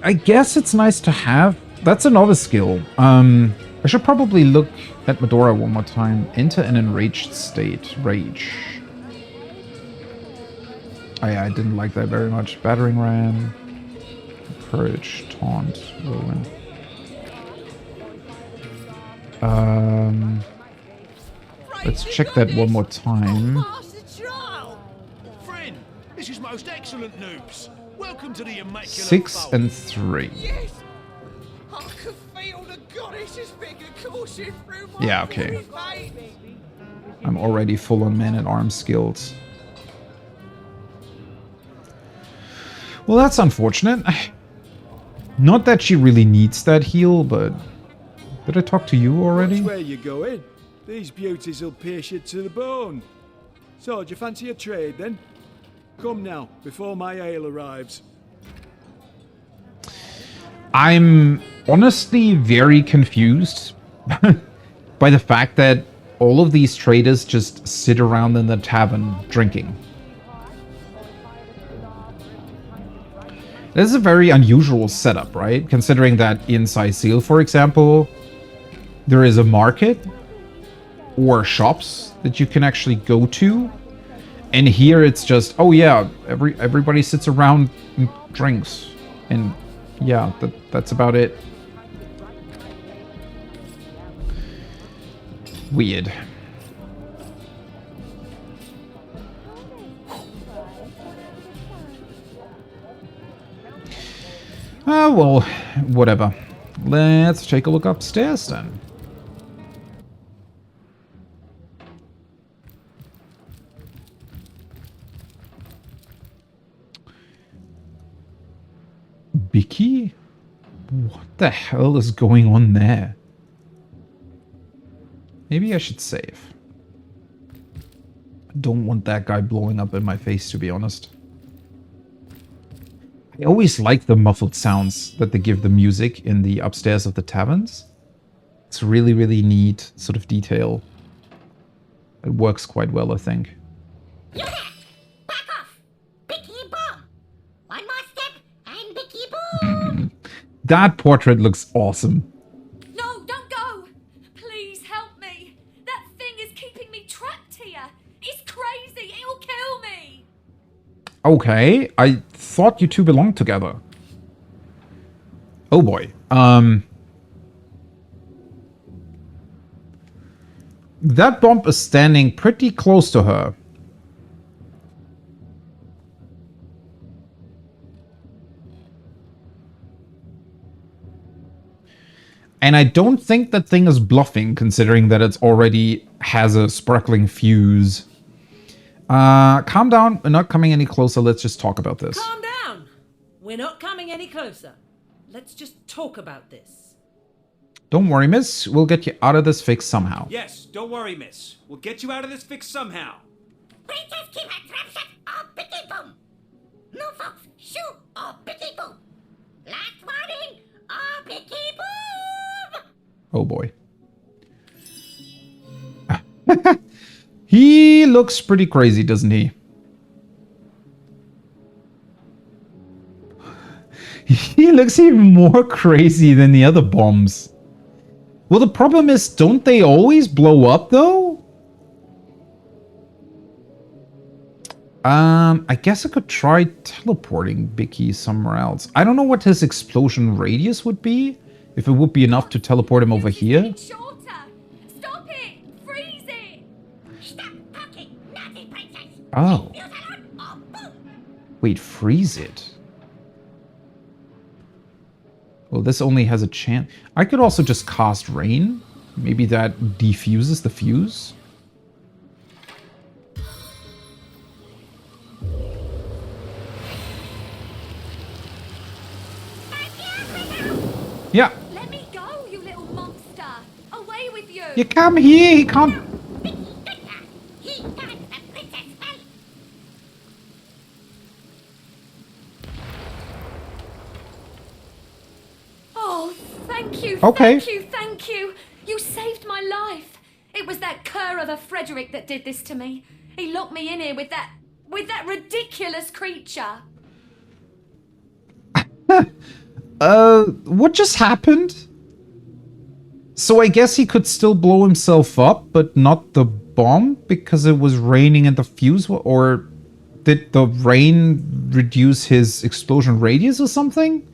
I guess it's nice to have. That's a novice skill. I should probably look at Medora one more time. Enter an enraged state. Rage. Oh yeah, I didn't like that very much. Battering ram. Courage. Taunt. Whirlwind. Let's check that one more time. Friend, this is most excellent news. Welcome to the Immaculate 6 Fold. and 3. Yes! I could feel the goddess's finger coursing through my Yeah, okay. veins. I'm already full on man-at-arms skills. Well, that's unfortunate. Not that she really needs that heal, but... Did I talk to you already? Watch where you're going. These beauties will pierce you to the bone. So, do you fancy a trade then? Come now, before my ale arrives. I'm honestly very confused by the fact that all of these traders just sit around in the tavern drinking. This is a very unusual setup, right? Considering that in Sicil, for example, there is a market or shops that you can actually go to. And here it's just, oh yeah, everybody sits around and drinks. And yeah, that's about it. Weird. Oh, well, whatever. Let's take a look upstairs then. Bicky? What the hell is going on there? Maybe I should save. I don't want that guy blowing up in my face, to be honest. I always like the muffled sounds that they give the music in the upstairs of the taverns. It's really, really neat sort of detail. It works quite well, I think. That portrait looks awesome. No, don't go! Please help me! That thing is keeping me trapped here! It's crazy! It'll kill me! Okay, I thought you two belonged together. Oh boy. That bomb is standing pretty close to her. And I don't think that thing is bluffing, considering that it already has a sparkling fuse. Calm down. We're not coming any closer. Let's just talk about this. Calm down. We're not coming any closer. Let's just talk about this. Don't worry, miss. We'll get you out of this fix somehow. Yes, don't worry, miss. We'll get you out of this fix somehow. No fox, shoot, or picky boom. Last warning, or picky boom. Oh boy. He looks pretty crazy, doesn't he? He looks even more crazy than the other bombs. Well, the problem is, don't they always blow up, though? I guess I could try teleporting Bicky somewhere else. I don't know what his explosion radius would be. If it would be enough to teleport him over here. Stop it! Freeze it! Oh. Wait, freeze it. Well, this only has a chance. I could also just cast rain. Maybe that defuses the fuse. Yeah. Let me go, you little monster! Away with you! You come here, he can't... Thank you, Okay. thank you, thank you. You saved my life. It was that cur of a Frederick that did this to me. He locked me in here with that ridiculous creature. What just happened? So I guess he could still blow himself up, but not the bomb because it was raining and the fuse, or did the rain reduce his explosion radius or something?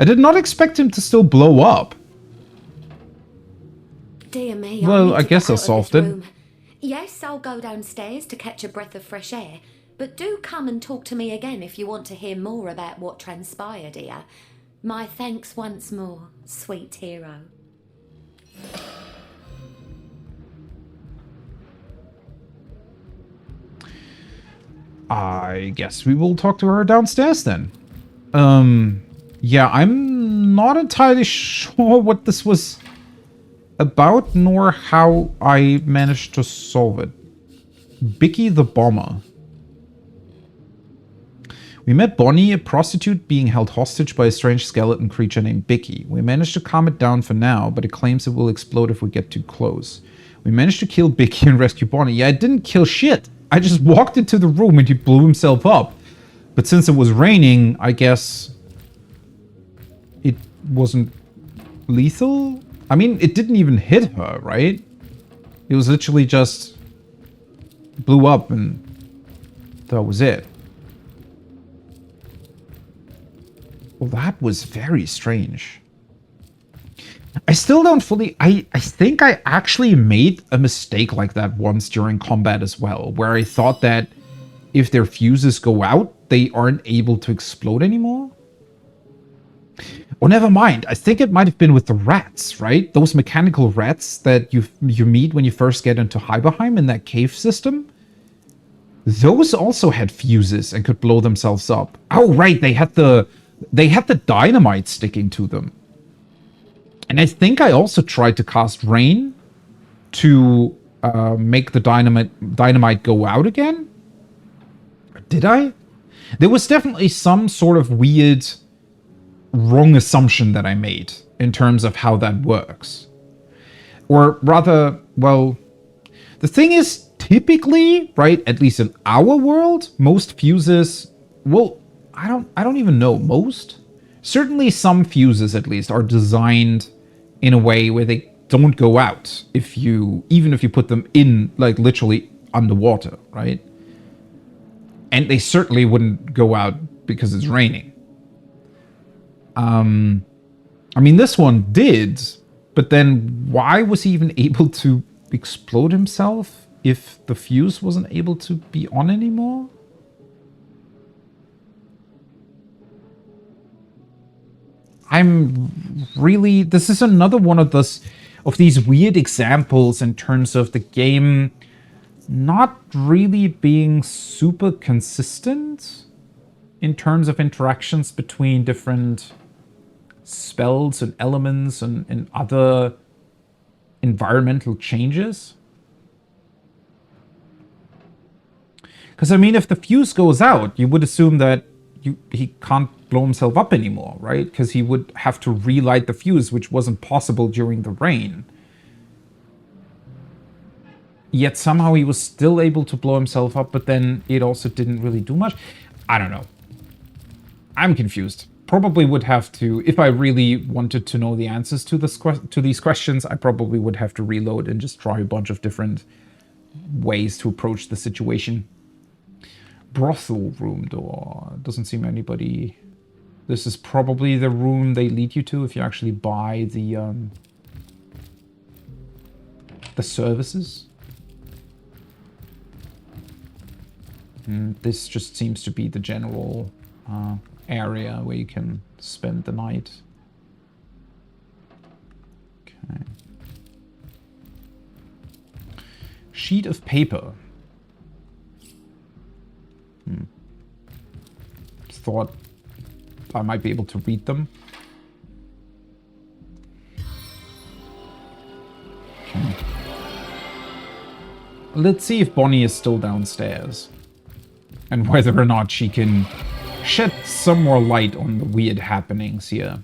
I did not expect him to still blow up. Dear me. Well, I need to guess get I out of solved this it. room. Yes, I'll go downstairs to catch a breath of fresh air, but do come and talk to me again if you want to hear more about what transpired here. My thanks once more, sweet hero. I guess we will talk to her downstairs then. Yeah, I'm not entirely sure what this was about, nor how I managed to solve it. Bicky the Bomber. We met Bonnie, a prostitute being held hostage by a strange skeleton creature named Bicky. We managed to calm it down for now, but it claims it will explode if we get too close. We managed to kill Bicky and rescue Bonnie. Yeah, I didn't kill shit. I just walked into the room and he blew himself up. But since it was raining, I guess it wasn't lethal? I mean, it didn't even hit her, right? It was literally just blew up and that was it. Well, that was very strange. I still don't fully... I think I actually made a mistake like that once during combat as well, where I thought that if their fuses go out, they aren't able to explode anymore. Oh, never mind. I think it might have been with the rats, right? Those mechanical rats that you meet when you first get into Hyberheim in that cave system. Those also had fuses and could blow themselves up. Oh, right. They had the dynamite sticking to them. And I think I also tried to cast rain to make the dynamite go out again. Did I? There was definitely some sort of weird wrong assumption that I made in terms of how that works. Or rather, well, the thing is, typically, right, at least in our world, most fuses, well, I don't even know, most? Certainly some fuses, at least, are designed in a way where they don't go out even if you put them in, like, literally underwater, right? And they certainly wouldn't go out because it's raining. I mean, this one did, but then why was he even able to explode himself if the fuse wasn't able to be on anymore? This is another one of these weird examples in terms of the game not really being super consistent in terms of interactions between different spells and elements and other environmental changes. Because, I mean, if the fuse goes out, you would assume that he can't blow himself up anymore, right? Because he would have to relight the fuse, which wasn't possible during the rain. Yet somehow he was still able to blow himself up, but then it also didn't really do much. I don't know. I'm confused. Probably would have to, if I really wanted to know the answers to these questions, I probably would have to reload and just try a bunch of different ways to approach the situation. Brothel room door. Doesn't seem anybody. This is probably the room they lead you to if you actually buy the services. This just seems to be the general area where you can spend the night. Okay. Sheet of paper. Thought I might be able to read them. Okay. Let's see if Bonnie is still downstairs. And whether or not she can shed some more light on the weird happenings here.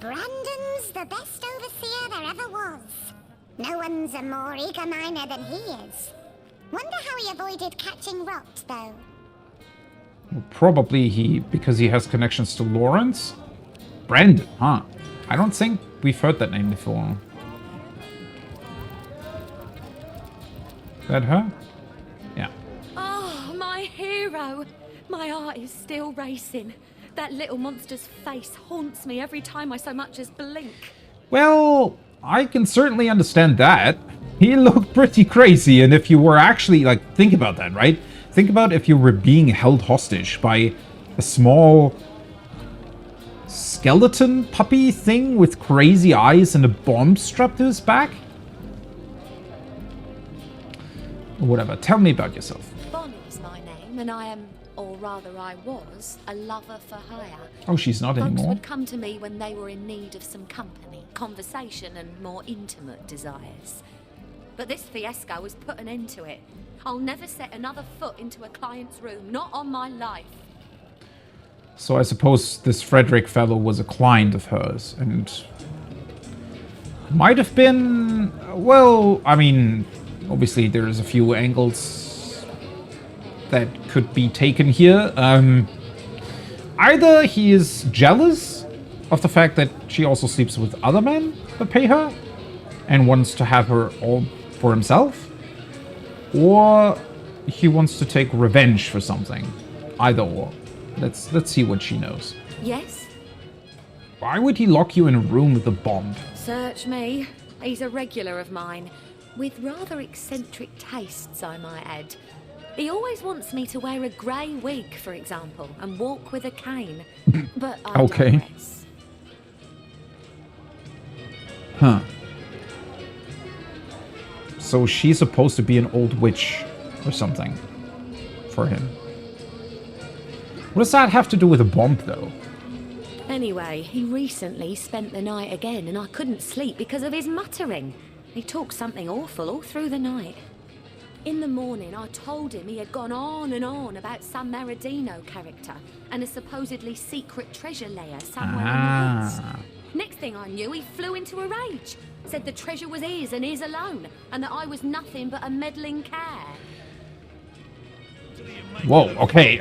Brandon's the best overseer there ever was. No one's a more eager miner than he is. Wonder how he avoided catching rot, though. Well, probably because he has connections to Lawrence? Brandon, huh? I don't think we've heard that name before. That her? Yeah. Oh, my hero! My heart is still racing. That little monster's face haunts me every time I so much as blink. Well, I can certainly understand that. He looked pretty crazy, and if you were actually, like, think about that, right? Think about if you were being held hostage by a small skeleton puppy thing with crazy eyes and a bomb strapped to his back. Whatever, tell me about yourself. Bonnie's my name, and I am, or rather I was, a lover for hire. Oh, she's not Folks anymore. would come to me when they were in need of some company, conversation, and more intimate desires. But this fiasco has put an end to it. I'll never set another foot into a client's room, not on my life. So I suppose this Frederick fellow was a client of hers, and might have been, well, I mean, obviously there's a few angles that could be taken here. Either he is jealous of the fact that she also sleeps with other men that pay her and wants to have her all for himself, or he wants to take revenge for something. Either or. Let's see what she knows. Yes? Why would he lock you in a room with a bomb? Search me. He's a regular of mine. With rather eccentric tastes, I might add. He always wants me to wear a grey wig, for example, and walk with a cane. But I digress. Huh. So she's supposed to be an old witch or something for him. What does that have to do with a bomb, though? Anyway, he recently spent the night again, and I couldn't sleep because of his muttering. He talked something awful all through the night. In the morning, I told him he had gone on and on about some Meridino character and a supposedly secret treasure layer somewhere in the woods. Next thing I knew, he flew into a rage. Said the treasure was his and his alone, and that I was nothing but a meddling care. Whoa, okay,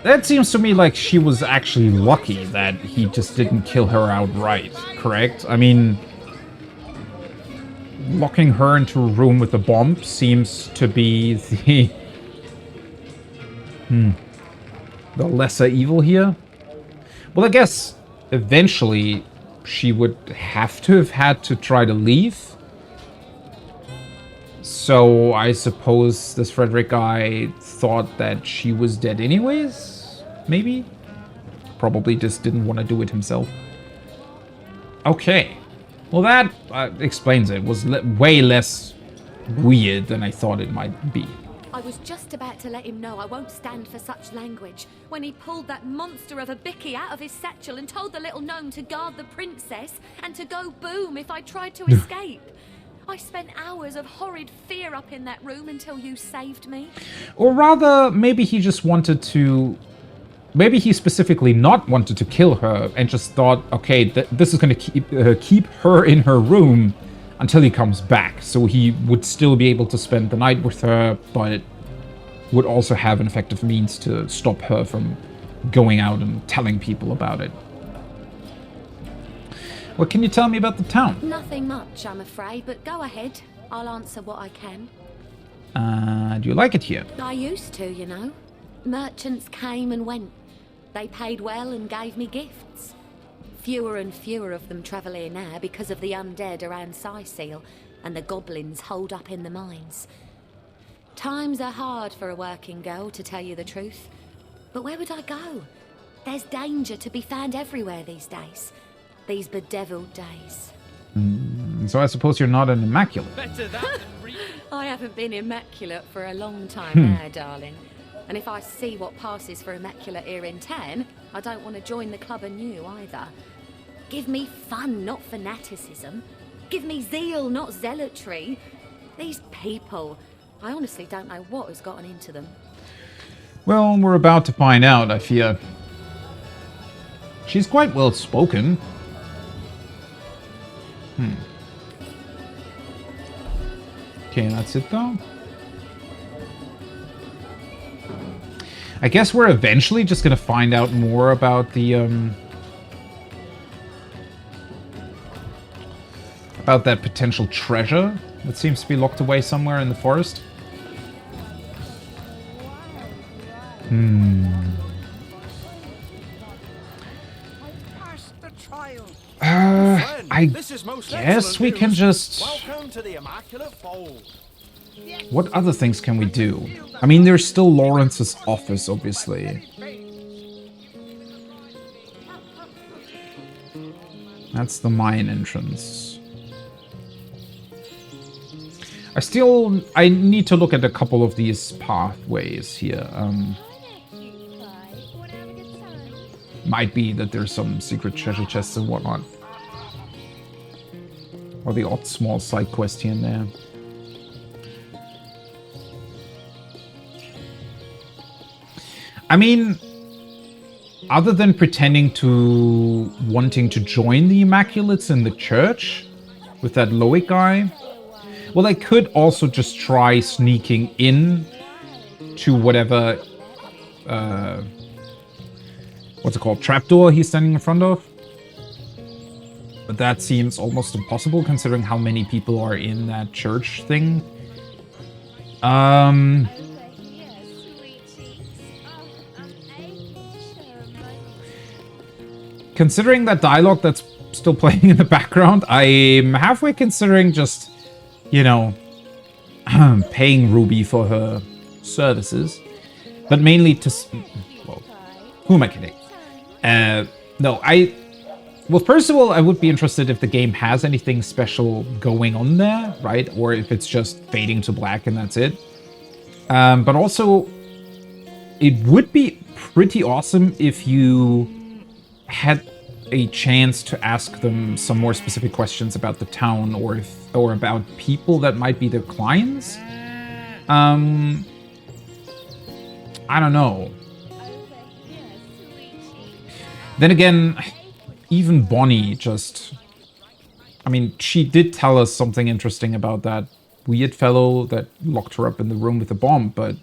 that seems to me like she was actually lucky that he just didn't kill her outright, correct? I mean, locking her into a room with a bomb seems to be the lesser evil here. Well, I guess eventually she would have to have had to try to leave. So I suppose this Frederick guy thought that she was dead anyways? Maybe? Probably just didn't want to do it himself. Okay. Well, that explains it. It was way less weird than I thought it might be. I was just about to let him know I won't stand for such language when he pulled that monster of a bicky out of his satchel and told the little gnome to guard the princess and to go boom if I tried to escape. I spent hours of horrid fear up in that room until you saved me. Or rather, maybe he just wanted to... Maybe he specifically not wanted to kill her and just thought, okay, this is going to keep her in her room until he comes back. So he would still be able to spend the night with her, but would also have an effective means to stop her from going out and telling people about it. What can you tell me about the town? Nothing much, I'm afraid, but go ahead. I'll answer what I can. Do you like it here? I used to, you know. Merchants came and went. They paid well and gave me gifts. Fewer and fewer of them travel here now because of the undead around Seal and the goblins holed up in the mines. Times are hard for a working girl, to tell you the truth. But where would I go? There's danger to be found everywhere these days. These bedeviled days. So I suppose you're not an immaculate. I haven't been immaculate for a long time now, darling. And if I see what passes for immaculate here in town, I don't want to join the club anew either. Give me fun, not fanaticism. Give me zeal, not zealotry. These people, I honestly don't know what has gotten into them. Well, we're about to find out, I fear. She's quite well spoken. Okay, that's it though. I guess we're eventually just gonna find out more about the about that potential treasure that seems to be locked away somewhere in the forest. I guess we can just... Welcome to the Immaculate Fold. What other things can we do? I mean, there's still Lawrence's office, obviously. That's the mine entrance. I need to look at a couple of these pathways here. Might be that there's some secret treasure chests and whatnot. Or the odd small side quest here and there. I mean, other than pretending to wanting to join the Immaculates in the church with that Loic guy, well, I could also just try sneaking in to whatever, what's it called, trapdoor he's standing in front of. But that seems almost impossible considering how many people are in that church thing. Considering that dialogue that's still playing in the background, I'm halfway considering just, you know, paying Ruby for her services. But mainly to... Well, who am I kidding? No, well, first of all, I would be interested if the game has anything special going on there, right? Or if it's just fading to black and that's it. But also, it would be pretty awesome if you had a chance to ask them some more specific questions about the town or about people that might be their clients. I don't know. Then again, even Bonnie just... I mean, she did tell us something interesting about that weird fellow that locked her up in the room with the bomb, but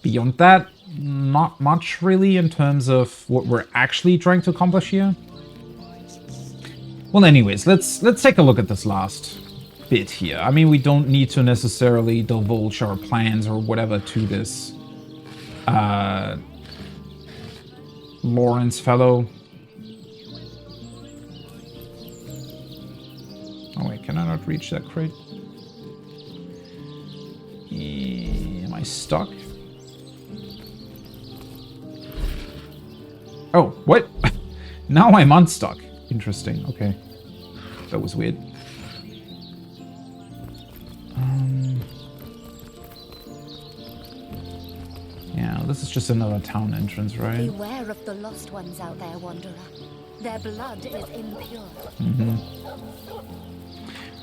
beyond that, not much really in terms of what we're actually trying to accomplish here. Well, anyways, let's take a look at this last bit here. I mean, we don't need to necessarily divulge our plans or whatever to this Lawrence fellow. Oh wait, can I not reach that crate? Am I stuck? Oh, what? Now I'm unstuck. Interesting, okay. That was weird. Yeah, this is just another town entrance, right? Beware of the lost ones out there, Wanderer. Their blood is impure.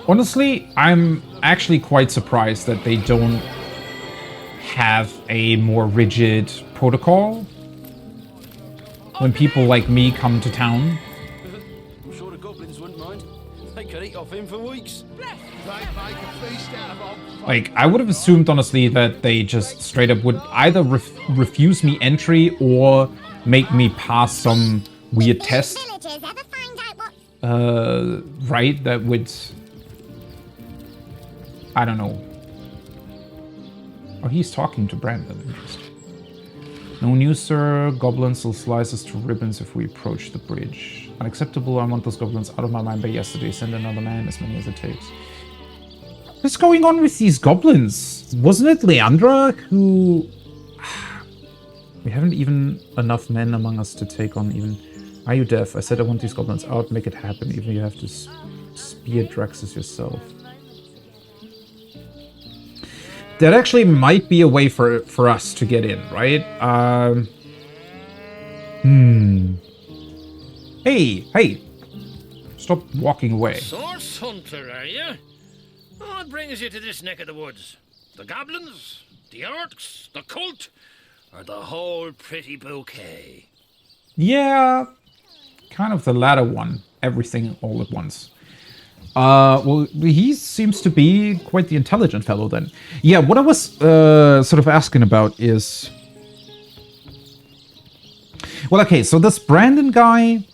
Honestly, I'm actually quite surprised that they don't have a more rigid protocol when people like me come to town. I'm sure the goblins wouldn't mind. They could eat off him for weeks. Like, I would have assumed, honestly, that they just straight up would either refuse me entry or make me pass some weird test. Right? That would... I don't know. Oh, he's talking to Brandon. Interesting. No news, sir. Goblins will slice us to ribbons if we approach the bridge. Unacceptable. I want those goblins out of my mind by yesterday. Send another man, as many as it takes. What's going on with these goblins? Wasn't it Leandra who... We haven't even enough men among us to take on even... Are you deaf? I said I want these goblins out. Make it happen. Even you have to spear Draxus yourself. That actually might be a way for us to get in, right? Hey! Stop walking away. Source hunter, are you? What brings you to this neck of the woods? The goblins? The orcs? The cult? Or the whole pretty bouquet? Yeah, kind of the latter one. Everything all at once. Well, he seems to be quite the intelligent fellow then. Yeah, what I was sort of asking about is... Well, okay, so this Brandon guy...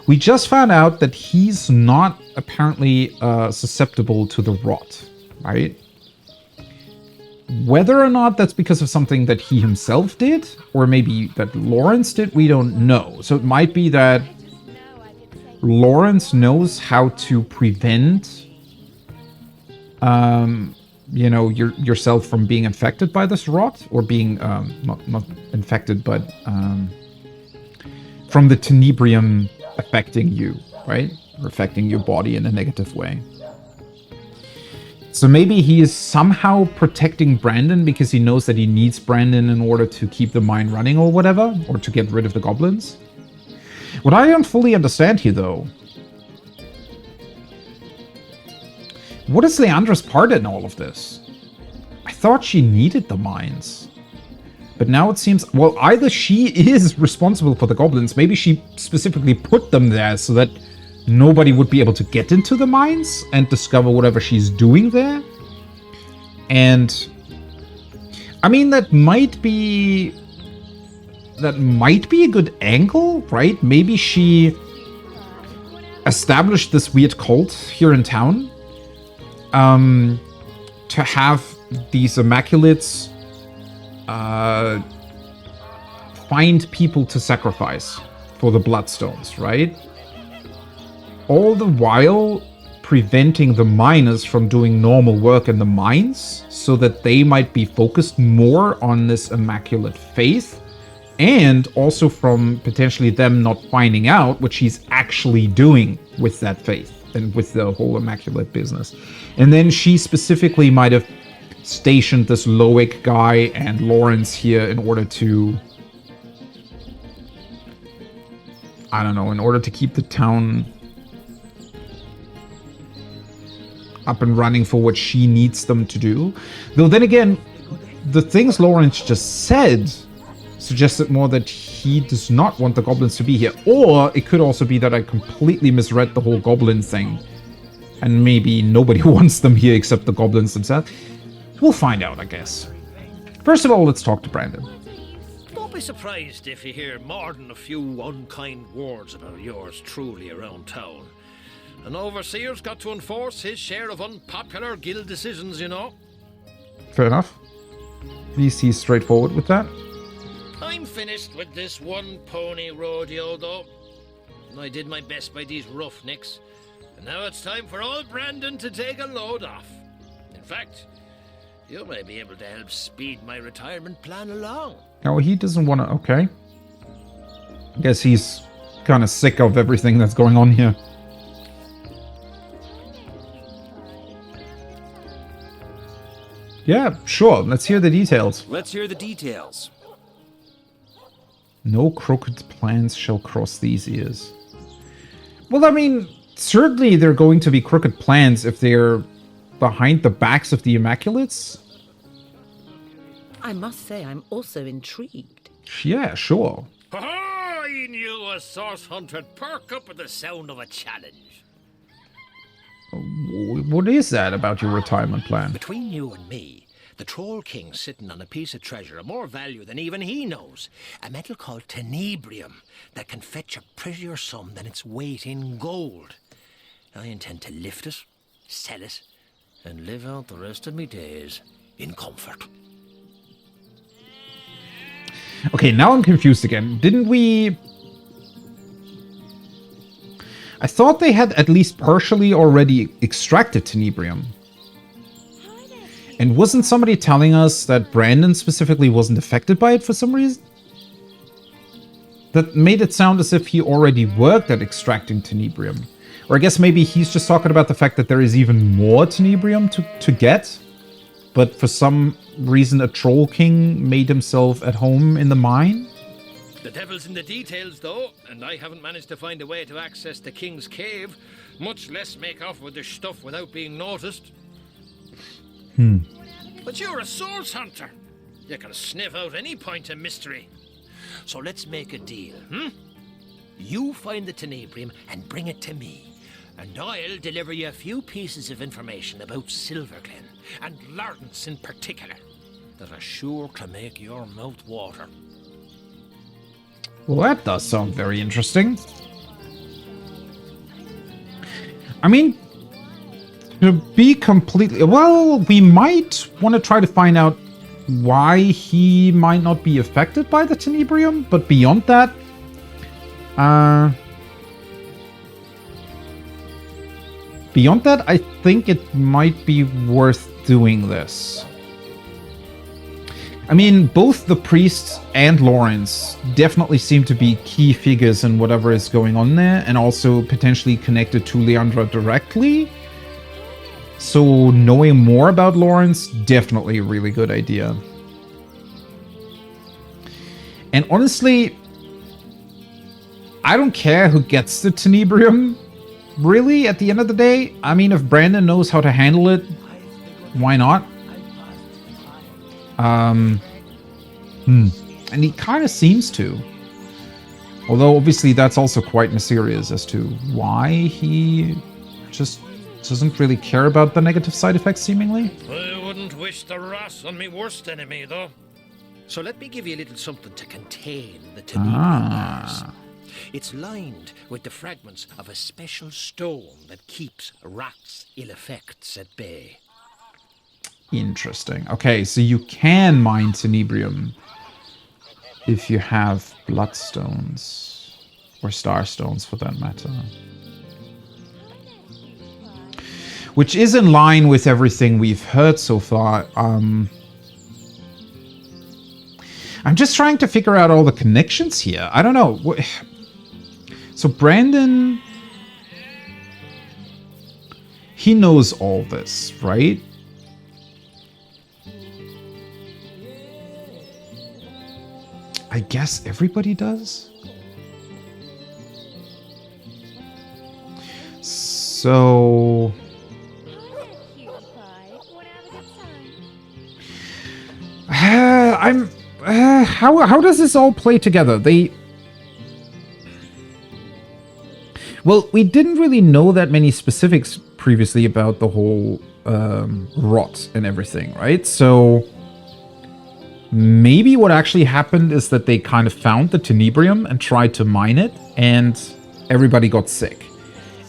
We just found out that he's not apparently susceptible to the rot, right? Whether or not that's because of something that he himself did, or maybe that Lawrence did, we don't know. So it might be that Lawrence knows how to prevent, you know, yourself from being infected by this rot, or being, not infected, but from the tenebrium affecting you, right? Or affecting your body in a negative way. So maybe he is somehow protecting Brandon because he knows that he needs Brandon in order to keep the mine running or whatever, or to get rid of the goblins. What I don't fully understand here, though, what is Leandra's part in all of this? I thought she needed the mines. But now it seems, well, either she is responsible for the goblins, maybe she specifically put them there so that nobody would be able to get into the mines and discover whatever she's doing there. And I mean, that might be a good angle, right? Maybe she established this weird cult here in town to have these Immaculates find people to sacrifice for the Bloodstones, right? All the while preventing the miners from doing normal work in the mines so that they might be focused more on this Immaculate faith, and also from potentially them not finding out what she's actually doing with that faith and with the whole Immaculate business. And then she specifically might have stationed this Loic guy and Lawrence here in order to, I don't know, in order to keep the town up and running for what she needs them to do. Though then again, the things Lawrence just said suggested more that he does not want the goblins to be here. Or it could also be that I completely misread the whole goblin thing, and maybe nobody wants them here except the goblins themselves. We'll find out, I guess. First of all, let's talk to Brandon. Don't be surprised if you hear more than a few unkind words about yours truly around town. An overseer's got to enforce his share of unpopular guild decisions, you know. Fair enough. At least he's straightforward with that. I'm finished with this one pony rodeo, though. I did my best by these roughnecks, and now it's time for old Brandon to take a load off. In fact, you may be able to help speed my retirement plan along. Oh, he doesn't want to... Okay. I guess he's kind of sick of everything that's going on here. Yeah, sure. Let's hear the details. Let's hear the details. No crooked plans shall cross these ears. Well, I mean, certainly there are going to be crooked plans if they're behind the backs of the Immaculates. I must say, I'm also intrigued. Yeah, sure. I knew a source hunter'd perk up at the sound of a challenge. What is that about your retirement plan? Between you and me, the Troll King's sitting on a piece of treasure of more value than even he knows. A metal called tenebrium that can fetch a prettier sum than its weight in gold. I intend to lift it, sell it, and live out the rest of me days in comfort. Okay, now I'm confused again. Didn't we... I thought they had at least partially already extracted tenebrium. And wasn't somebody telling us that Brandon specifically wasn't affected by it for some reason? That made it sound as if he already worked at extracting tenebrium. Or I guess maybe he's just talking about the fact that there is even more tenebrium to get. But for some reason a Troll King made himself at home in the mine? The devil's in the details, though, and I haven't managed to find a way to access the King's Cave, much less make off with the stuff without being noticed. But you're a source hunter. You can sniff out any point of mystery. So let's make a deal, You find the tenebrium and bring it to me, and I'll deliver you a few pieces of information about Silverglen, and Lawrence in particular, that are sure to make your mouth water. Well, that does sound very interesting. I mean, to be completely... Well, we might want to try to find out why he might not be affected by the tenebrium, but beyond that... Beyond that, I think it might be worth doing this. I mean, both the priests and Lawrence definitely seem to be key figures in whatever is going on there, and also potentially connected to Leandra directly. So knowing more about Lawrence, definitely a really good idea. And honestly, I don't care who gets the tenebrium, really, at the end of the day. I mean, if Brandon knows how to handle it, why not? And he kind of seems to. Although, obviously, that's also quite mysterious as to why he just doesn't really care about the negative side effects, seemingly. I wouldn't wish the wrath on me worst enemy, though. So let me give you a little something to contain the tenebrium bars. It's lined with the fragments of a special stone that keeps rats' ill effects at bay. Interesting. Okay, so you can mine tenebrium if you have bloodstones, or starstones for that matter. Which is in line with everything we've heard so far. I'm just trying to figure out all the connections here. I don't know. So Brandon, he knows all this, right? I guess everybody does. So... how does this all play together? Well, we didn't really know that many specifics previously about the whole rot and everything, right? So maybe what actually happened is that they kind of found the tenebrium and tried to mine it, and everybody got sick.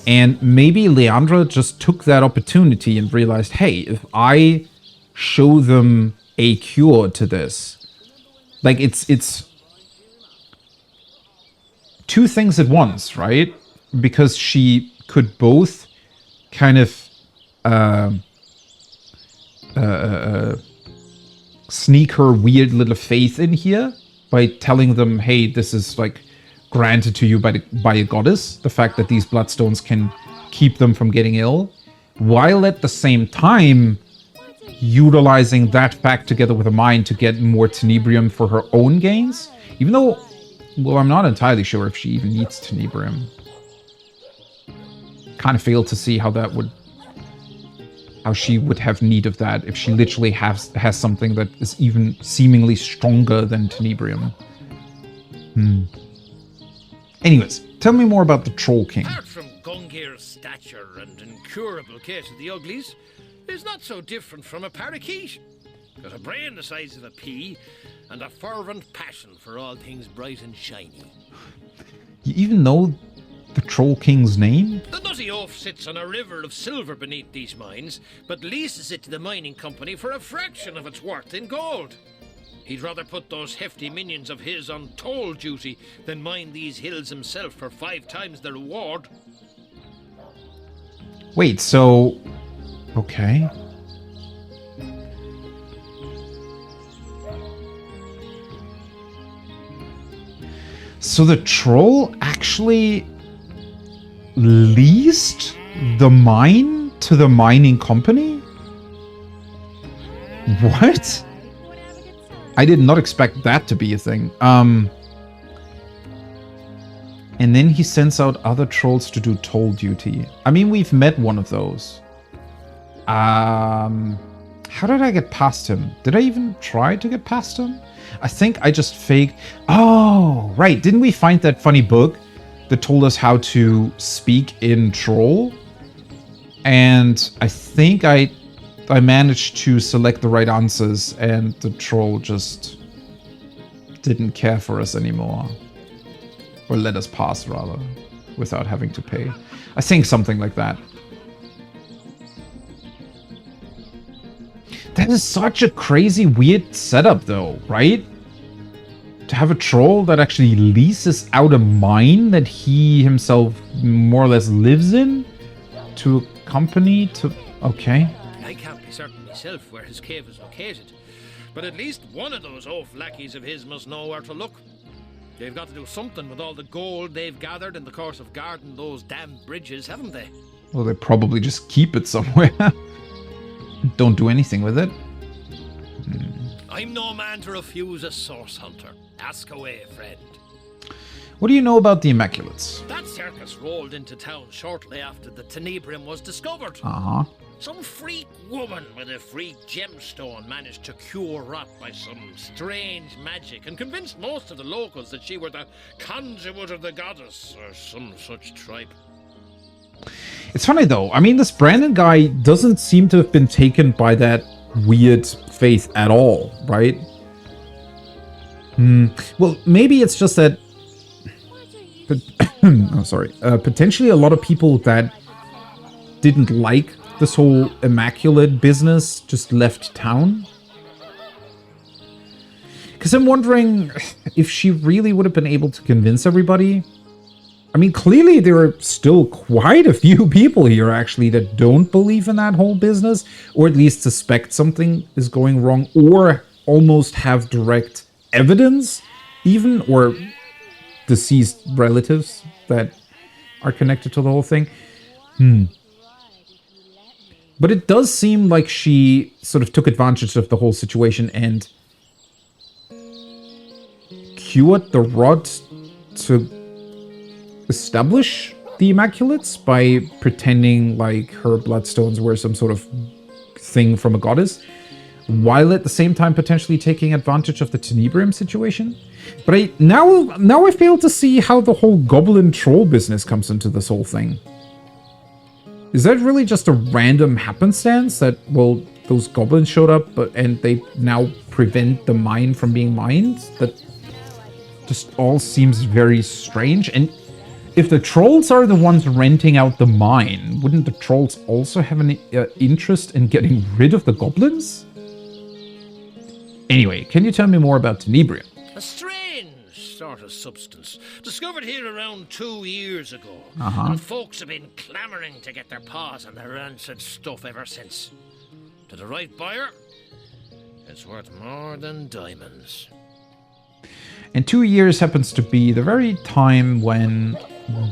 And maybe Leandra just took that opportunity and realized, hey, if I show them a cure to this, like it's two things at once, right? Because she could both kind of sneak her weird little faith in here by telling them, hey, this is like granted to you by a goddess, the fact that these bloodstones can keep them from getting ill, while at the same time utilizing that fact together with a mine to get more tenebrium for her own gains. Even though, well, I'm not entirely sure if she even needs tenebrium. Kind of fail to see how she would have need of that if she literally has something that is even seemingly stronger than tenebrium. Anyways, tell me more about the Troll King. Apart from Gungir's stature and incurable case of the uglies, is not so different from a parakeet. Got a brain the size of a pea and a fervent passion for all things bright and shiny. You even know the Troll King's name? The nutty oaf sits on a river of silver beneath these mines, but leases it to the mining company for a fraction of its worth in gold. He'd rather put those hefty minions of his on toll duty than mine these hills himself for 5 times the reward. Wait, so... Okay. So the troll actually leased the mine to the mining company? What? I did not expect that to be a thing. And then he sends out other trolls to do toll duty. I mean, we've met one of those. How did I get past him? Did I even try to get past him? I think I just faked. Oh, right. Didn't we find that funny book that told us how to speak in Troll? And I think I managed to select the right answers, and the Troll just didn't care for us anymore. Or let us pass, rather, without having to pay. I think something like that. That is such a crazy, weird setup, though, right? To have a troll that actually leases out a mine that he himself more or less lives in to a company to... Okay. I can't be certain myself where his cave is located, but at least one of those oaf lackeys of his must know where to look. They've got to do something with all the gold they've gathered in the course of guarding those damn bridges, haven't they? Well, they probably just keep it somewhere. Don't do anything with it. I'm no man to refuse a source hunter. Ask away, friend. What do you know about the Immaculates? That circus rolled into town shortly after the Tenebrium was discovered. Uh-huh. Some freak woman with a freak gemstone managed to cure rot by some strange magic and convinced most of the locals that she were the conduit of the goddess or some such tripe. It's funny though. I mean, this Brandon guy doesn't seem to have been taken by that weird faith at all, right? Well, maybe it's just that... oh, sorry. Potentially a lot of people that didn't like this whole Immaculate business just left town. Because I'm wondering if she really would have been able to convince everybody. I mean, clearly there are still quite a few people here, actually, that don't believe in that whole business, or at least suspect something is going wrong, or almost have direct evidence, even, or deceased relatives that are connected to the whole thing. But it does seem like she sort of took advantage of the whole situation and cured the rod to establish the Immaculates by pretending like her bloodstones were some sort of thing from a goddess, while at the same time potentially taking advantage of the Tenebrium situation. But I fail to see how the whole goblin troll business comes into this whole thing. Is that really just a random happenstance that, well, those goblins showed up and they now prevent the mine from being mined? That just all seems very strange. And if the trolls are the ones renting out the mine, wouldn't the trolls also have an interest in getting rid of the goblins? Anyway, can you tell me more about Tenebrium? A strange sort of substance, discovered here around 2 years ago. And folks have been clamoring to get their paws on the rancid stuff ever since. To the right buyer, it's worth more than diamonds. And 2 years happens to be the very time when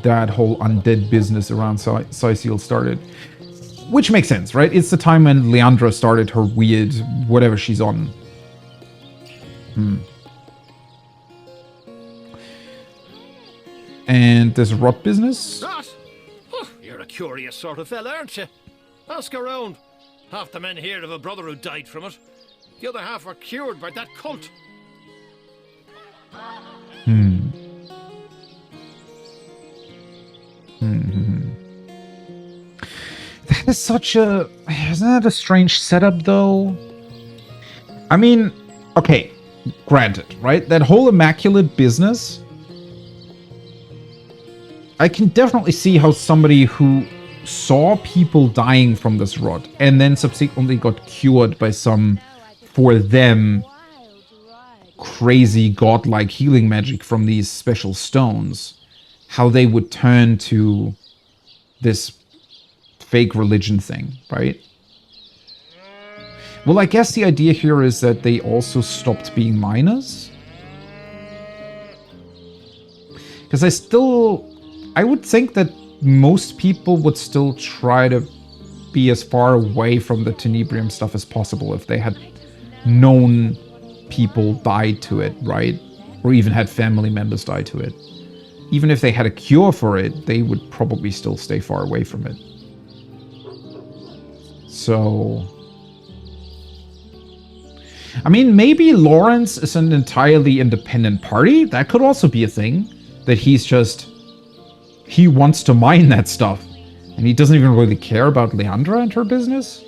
that whole undead business around Sicil started. Which makes sense, right? It's the time when Leandra started her weird whatever she's on. And this rot business? Rot? Oh, you're a curious sort of fella, aren't you? Ask around. Half the men here have a brother who died from it. The other half were cured by that cult. That is such a... Isn't that a strange setup, though? I mean, okay, granted, right? That whole Immaculate business... I can definitely see how somebody who saw people dying from this rot and then subsequently got cured by some, for them, crazy godlike healing magic from these special stones, how they would turn to this fake religion thing, right? Well, I guess the idea here is that they also stopped being miners. Because I would think that most people would still try to be as far away from the Tenebrium stuff as possible if they had known people died to it, right? Or even had family members die to it. Even if they had a cure for it, they would probably still stay far away from it. So... I mean, maybe Lawrence is an entirely independent party. That could also be a thing. That he's just... He wants to mine that stuff. And he doesn't even really care about Leandra and her business?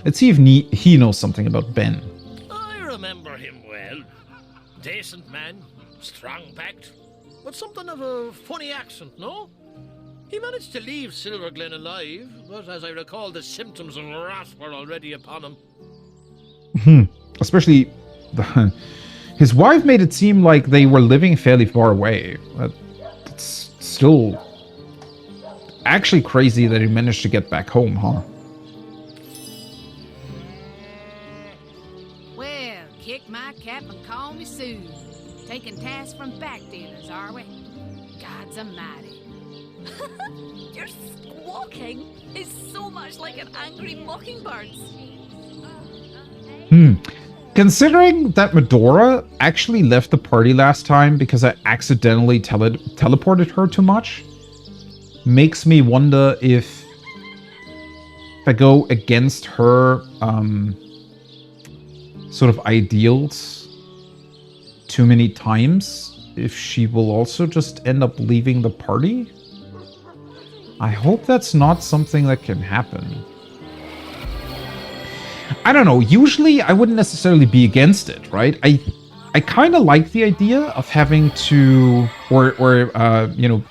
Let's see if he knows something about Ben. I remember him well. Decent man, strong-backed, but something of a funny accent, no? He managed to leave Silverglen alive, but as I recall, the symptoms of wrath were already upon him. Especially... His wife made it seem like they were living fairly far away. It's still... actually crazy that he managed to get back home, huh? Well, kick my cap and call me Sue. Taking tasks from backdealers, are we? God's almighty. Your squawking is so much like an angry mockingbird's. Considering that Medora actually left the party last time because I accidentally teleported her too much, makes me wonder if I go against her sort of ideals too many times, if she will also just end up leaving the party. I hope that's not something that can happen. I don't know, usually I wouldn't necessarily be against it, right? I kind of like the idea of having to, you know,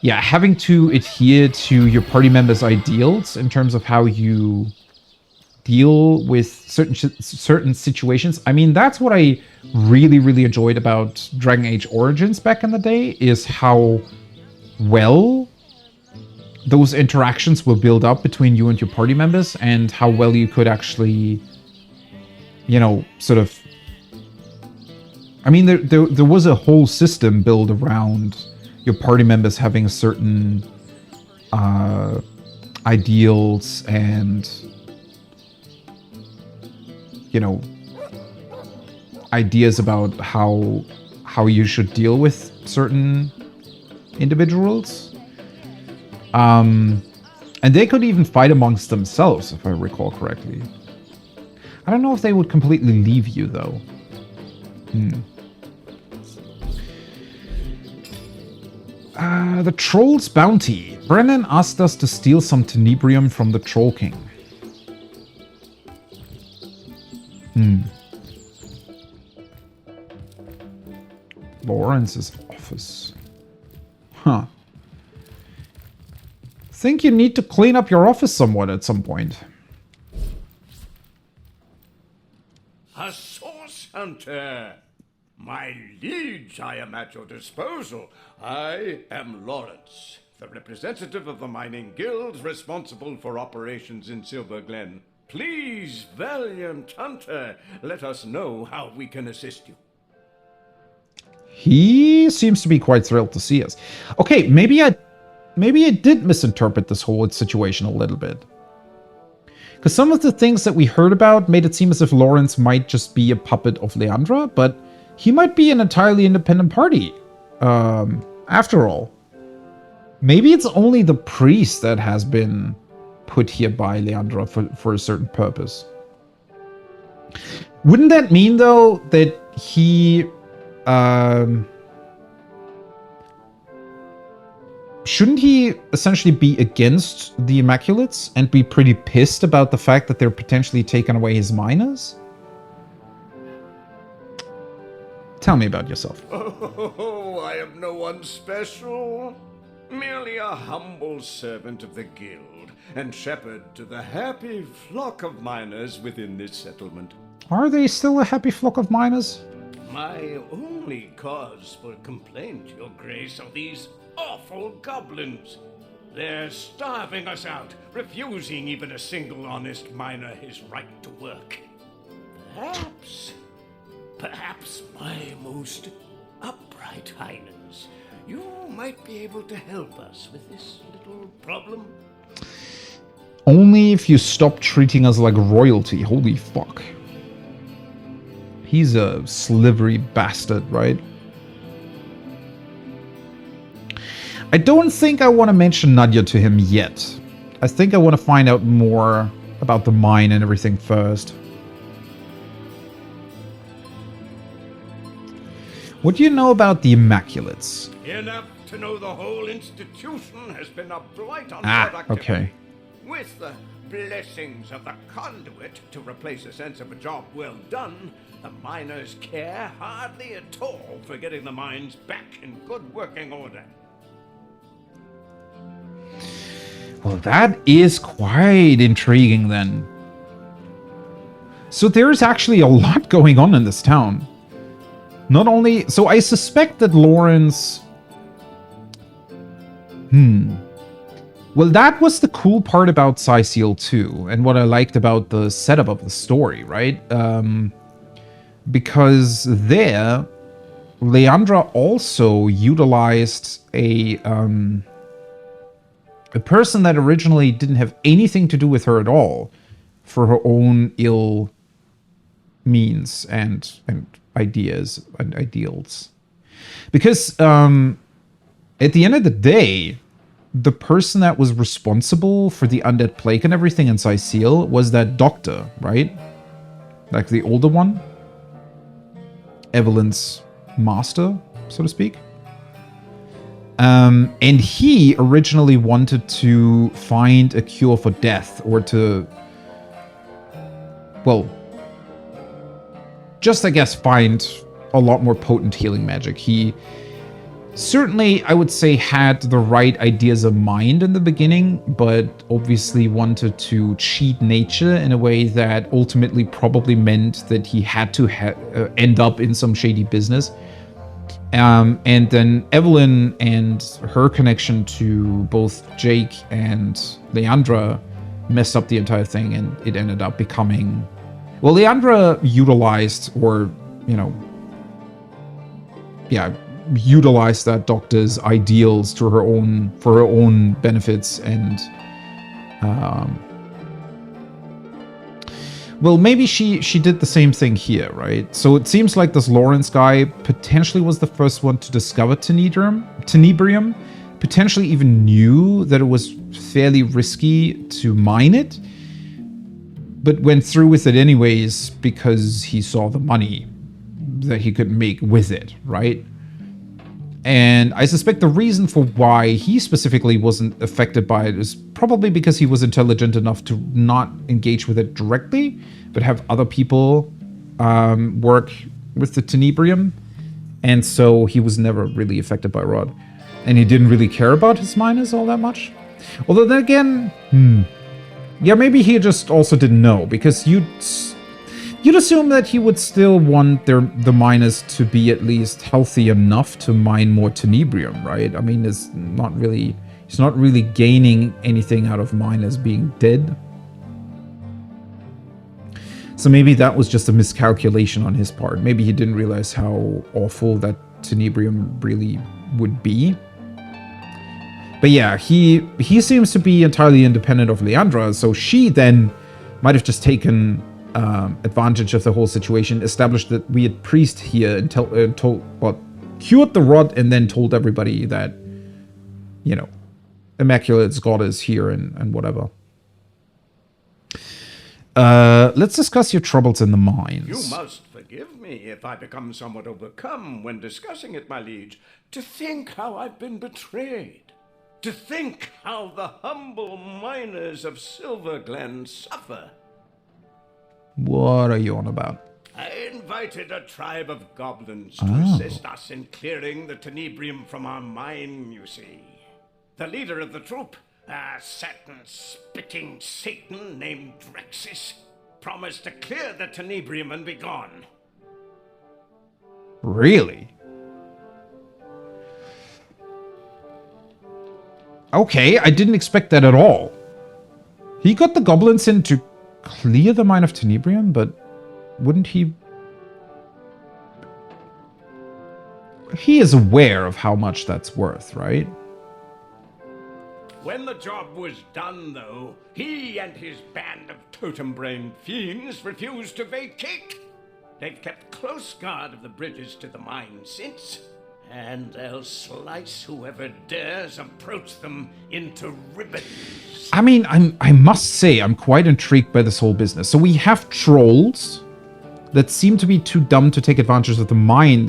yeah, having to adhere to your party members' ideals in terms of how you deal with certain situations. I mean, that's what I really, really enjoyed about Dragon Age Origins back in the day, is how well those interactions will build up between you and your party members, and how well you could actually, you know, sort of... I mean, there was a whole system built around your party members having certain ideals and, you know, ideas about how you should deal with certain individuals. And they could even fight amongst themselves, if I recall correctly. I don't know if they would completely leave you, though. The Troll's Bounty. Brennan asked us to steal some tenebrium from the Troll King. Lawrence's office. Huh. Think you need to clean up your office somewhat at some point. A source hunter! My liege, I am at your disposal. I am Lawrence, the representative of the mining guild responsible for operations in Silverglen. Please, valiant hunter, let us know how we can assist you. He seems to be quite thrilled to see us. Okay, maybe I did misinterpret this whole situation a little bit. Because some of the things that we heard about made it seem as if Lawrence might just be a puppet of Leandra, but he might be an entirely independent party, after all. Maybe it's only the priest that has been put here by Leandra for a certain purpose. Wouldn't that mean, though, that he... shouldn't he essentially be against the Immaculates and be pretty pissed about the fact that they're potentially taking away his miners? Tell me about yourself. Oh, I am no one special. Merely a humble servant of the guild and shepherd to the happy flock of miners within this settlement. Are they still a happy flock of miners? My only cause for complaint, Your Grace, are these awful goblins. They're starving us out, refusing even a single honest miner his right to work. Perhaps, my most upright highness, you might be able to help us with this little problem. Only if you stop treating us like royalty. Holy fuck. He's a slivery bastard, right? I don't think I want to mention Nadia to him yet. I think I want to find out more about the mine and everything first. What do you know about the Immaculates? Enough to know the whole institution has been a blight on productivity. Okay. With the blessings of the conduit to replace a sense of a job well done, the miners care hardly at all for getting the mines back in good working order. Well, that is quite intriguing then. So there's actually a lot going on in this town. Not only... So I suspect that Lawrence... Well, that was the cool part about Cyseal 2, and what I liked about the setup of the story, right? Because there, Leandra also utilized a person that originally didn't have anything to do with her at all for her own ill means and ideas and ideals. Because at the end of the day, the person that was responsible for the undead plague and everything in Cyseal was that doctor, right? Like the older one. Evelyn's master, so to speak. And he originally wanted to find a cure for death, or to... Well... just, I guess, find a lot more potent healing magic. He certainly, I would say, had the right ideas of mind in the beginning, but obviously wanted to cheat nature in a way that ultimately probably meant that he had to end up in some shady business. And then Evelyn and her connection to both Jake and Leandra messed up the entire thing, and it ended up becoming... Well, Leandra utilized, or, you know... Yeah, utilized that doctor's ideals to her own, for her own benefits, and... Well, maybe she did the same thing here, right? So it seems like this Lawrence guy potentially was the first one to discover Tenebrium, potentially even knew that it was fairly risky to mine it, but went through with it anyways because he saw the money that he could make with it, right? And I suspect the reason for why he specifically wasn't affected by it is probably because he was intelligent enough to not engage with it directly, but have other people work with the Tenebrium. And so he was never really affected by Rod. And he didn't really care about his miners all that much. Although then again, yeah, maybe he just also didn't know, because you'd assume that he would still want the miners to be at least healthy enough to mine more Tenebrium, right? I mean, he's not really gaining anything out of miners being dead. So maybe that was just a miscalculation on his part. Maybe he didn't realize how awful that Tenebrium really would be. But yeah, he seems to be entirely independent of Leandra, so she then might have just taken advantage of the whole situation, established that we had priest here, and cured the rot, and then told everybody that, you know, Immaculate's god is here and whatever. Let's discuss your troubles in the mines. You must forgive me if I become somewhat overcome when discussing it, my liege. To think how I've been betrayed. To think how the humble miners of Silverglen suffer. What are you on about? I invited a tribe of goblins to assist us in clearing the Tenebrium from our mine, you see. The leader of the troop, a satin-spitting Satan named Drexis, promised to clear the Tenebrium and be gone. Really? Okay, I didn't expect that at all. He got the goblins in to clear the mine of Tenebrium, but wouldn't he... He is aware of how much that's worth, right? When the job was done, though, he and his band of totem-brained fiends refused to vacate. They've kept close guard of the bridges to the mine since, and they'll slice whoever dares approach them into ribbons. I mean, I must say, I'm quite intrigued by this whole business. So we have trolls that seem to be too dumb to take advantage of the mine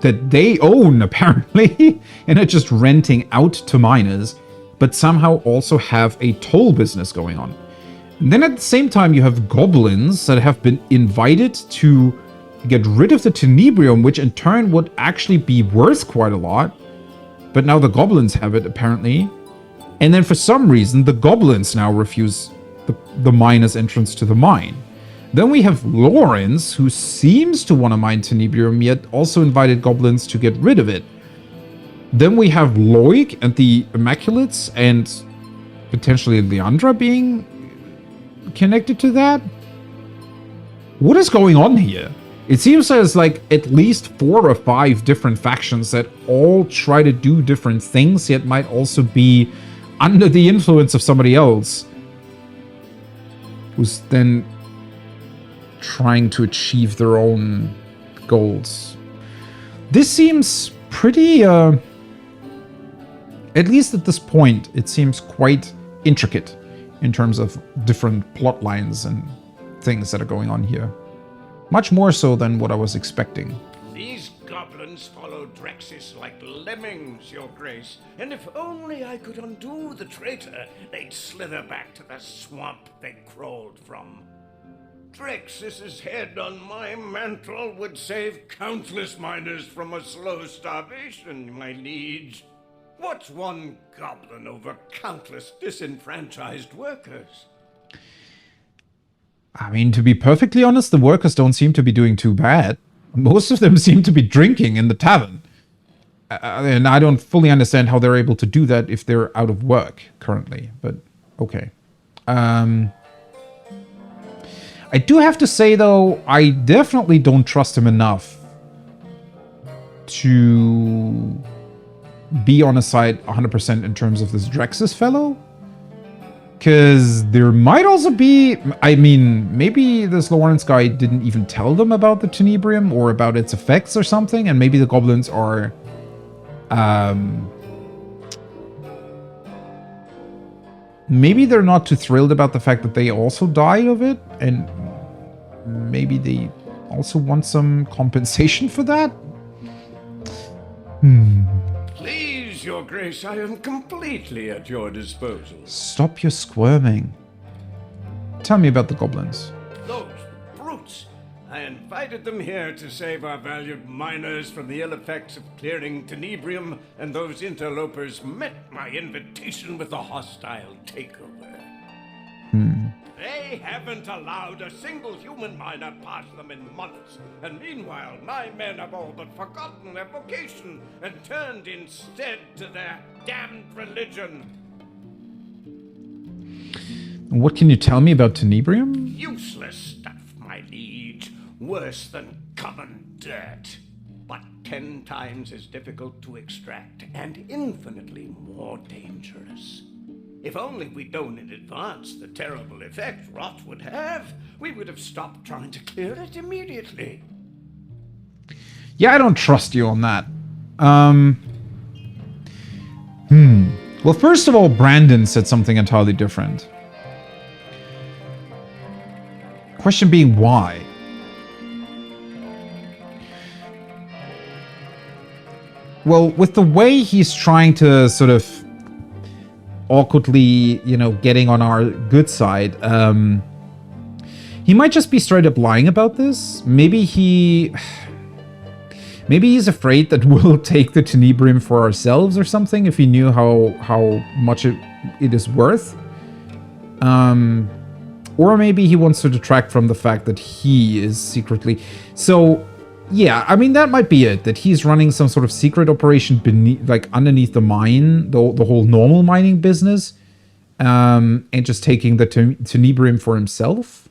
that they own, apparently, and are just renting out to miners, but somehow also have a toll business going on. And then at the same time, you have goblins that have been invited to get rid of the tenebrium, which in turn would actually be worth quite a lot. But now the goblins have it, apparently. And then for some reason, the goblins now refuse the miner's entrance to the mine. Then we have Lawrence, who seems to want to mine tenebrium, yet also invited goblins to get rid of it. Then we have Loic and the Immaculates, and potentially Leandra being connected to that. What is going on here? It seems there's like at least 4 or 5 different factions that all try to do different things, yet might also be under the influence of somebody else, who's then trying to achieve their own goals. This seems pretty, at least at this point, it seems quite intricate in terms of different plot lines and things that are going on here. Much more so than what I was expecting. These goblins follow Drexis like lemmings, Your Grace, and if only I could undo the traitor, they'd slither back to the swamp they crawled from. Drexis's head on my mantle would save countless miners from a slow starvation, my liege. What's one goblin over countless disenfranchised workers? I mean, to be perfectly honest, the workers don't seem to be doing too bad. Most of them seem to be drinking in the tavern. And I don't fully understand how they're able to do that if they're out of work currently, but okay. I do have to say, though, I definitely don't trust him enough to be on his side 100% in terms of this Drexis fellow. Because there might also be, I mean, maybe this Lawrence guy didn't even tell them about the tenebrium or about its effects or something, and maybe the goblins are, maybe they're not too thrilled about the fact that they also died of it, and maybe they also want some compensation for that? Please, Your Grace, I am completely at your disposal. Stop your squirming. Tell me about the goblins. Those brutes! I invited them here to save our valued miners from the ill effects of clearing tenebrium, and those interlopers met my invitation with a hostile takeover. They haven't allowed a single human miner past them in months, and meanwhile my men have all but forgotten their vocation and turned instead to their damned religion. What can you tell me about tenebrium? Useless stuff, my liege. Worse than common dirt. But 10 times as difficult to extract and infinitely more dangerous. If only we'd known in advance the terrible effect rot would have, we would have stopped trying to clear it immediately. Yeah, I don't trust you on that. Well, first of all, Brandon said something entirely different. Question being, why? Well, with the way he's trying to sort of awkwardly, you know, getting on our good side, he might just be straight up lying about this. Maybe he's afraid that we'll take the tenebrium for ourselves or something if he knew how much it is worth. Or maybe he wants to detract from the fact that he is secretly... So, yeah, I mean, that might be it. That he's running some sort of secret operation beneath, like, underneath the mine, the whole normal mining business, and just taking the tenebrium for himself.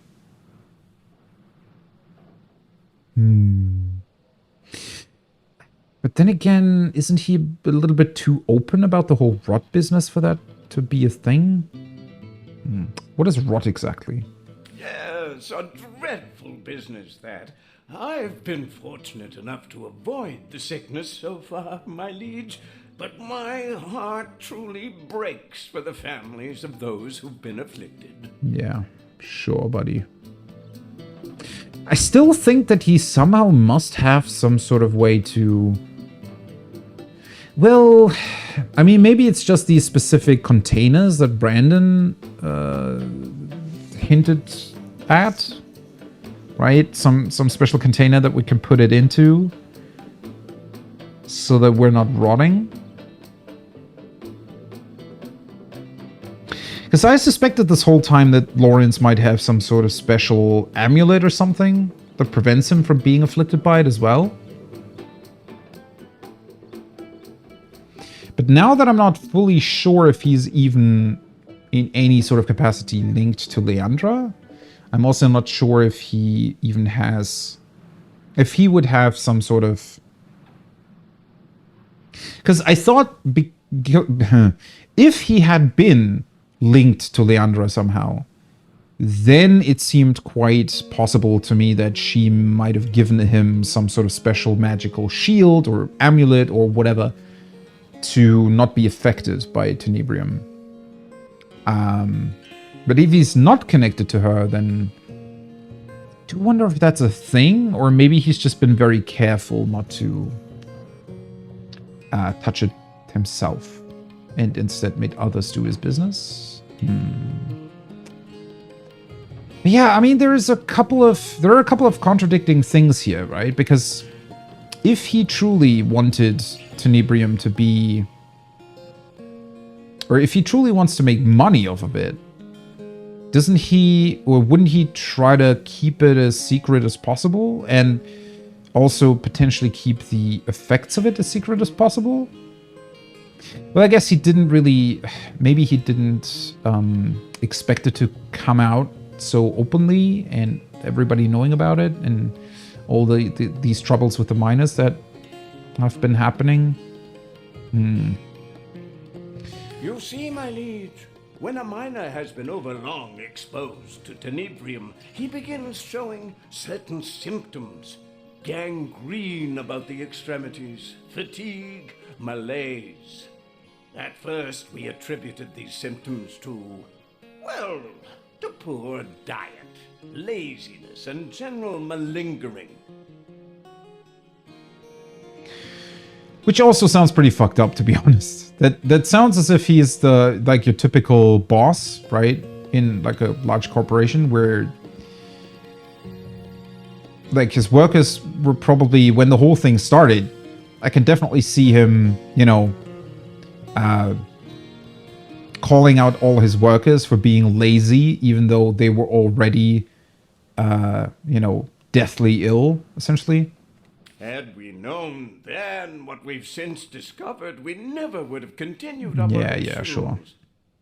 But then again, isn't he a little bit too open about the whole rot business for that to be a thing? What is rot exactly? Yes, a dreadful business, that. I've been fortunate enough to avoid the sickness so far, my liege. but my heart truly breaks for the families of those who've been afflicted. Yeah, sure, buddy. I still think that he somehow must have some sort of way to... Well, I mean, maybe it's just these specific containers that Brandon hinted at, right? Some special container that we can put it into so that we're not rotting. Because I suspected this whole time that Lawrence might have some sort of special amulet or something that prevents him from being afflicted by it as well. But now that I'm not fully sure if he's even in any sort of capacity linked to Leandra, I'm also not sure if he even has... If he would have some sort of... Because I thought... If he had been linked to Leandra somehow, then it seemed quite possible to me that she might have given him some sort of special magical shield or amulet or whatever to not be affected by Tenebrium. But if he's not connected to her, then I do wonder if that's a thing, or maybe he's just been very careful not to touch it himself and instead made others do his business. Yeah, I mean, there are a couple of contradicting things here, right? Because if he truly wanted Tenebrium to be, or if he truly wants to make money off of it, doesn't he, or wouldn't he try to keep it as secret as possible and also potentially keep the effects of it as secret as possible? Well, I guess he didn't really, maybe he didn't expect it to come out so openly and everybody knowing about it and all these troubles with the miners that have been happening. You see, my liege, when a miner has been overlong exposed to Tenebrium, he begins showing certain symptoms. Gangrene about the extremities, fatigue, malaise. At first, we attributed these symptoms to, well, to poor diet, laziness, and general malingering. Which also sounds pretty fucked up, to be honest. That sounds as if he's like your typical boss, right? In like a large corporation where like his workers were probably, when the whole thing started, I can definitely see him, you know, calling out all his workers for being lazy, even though they were already, you know, deathly ill, essentially. Had we known then what we've since discovered, we never would have continued our Yeah, sure.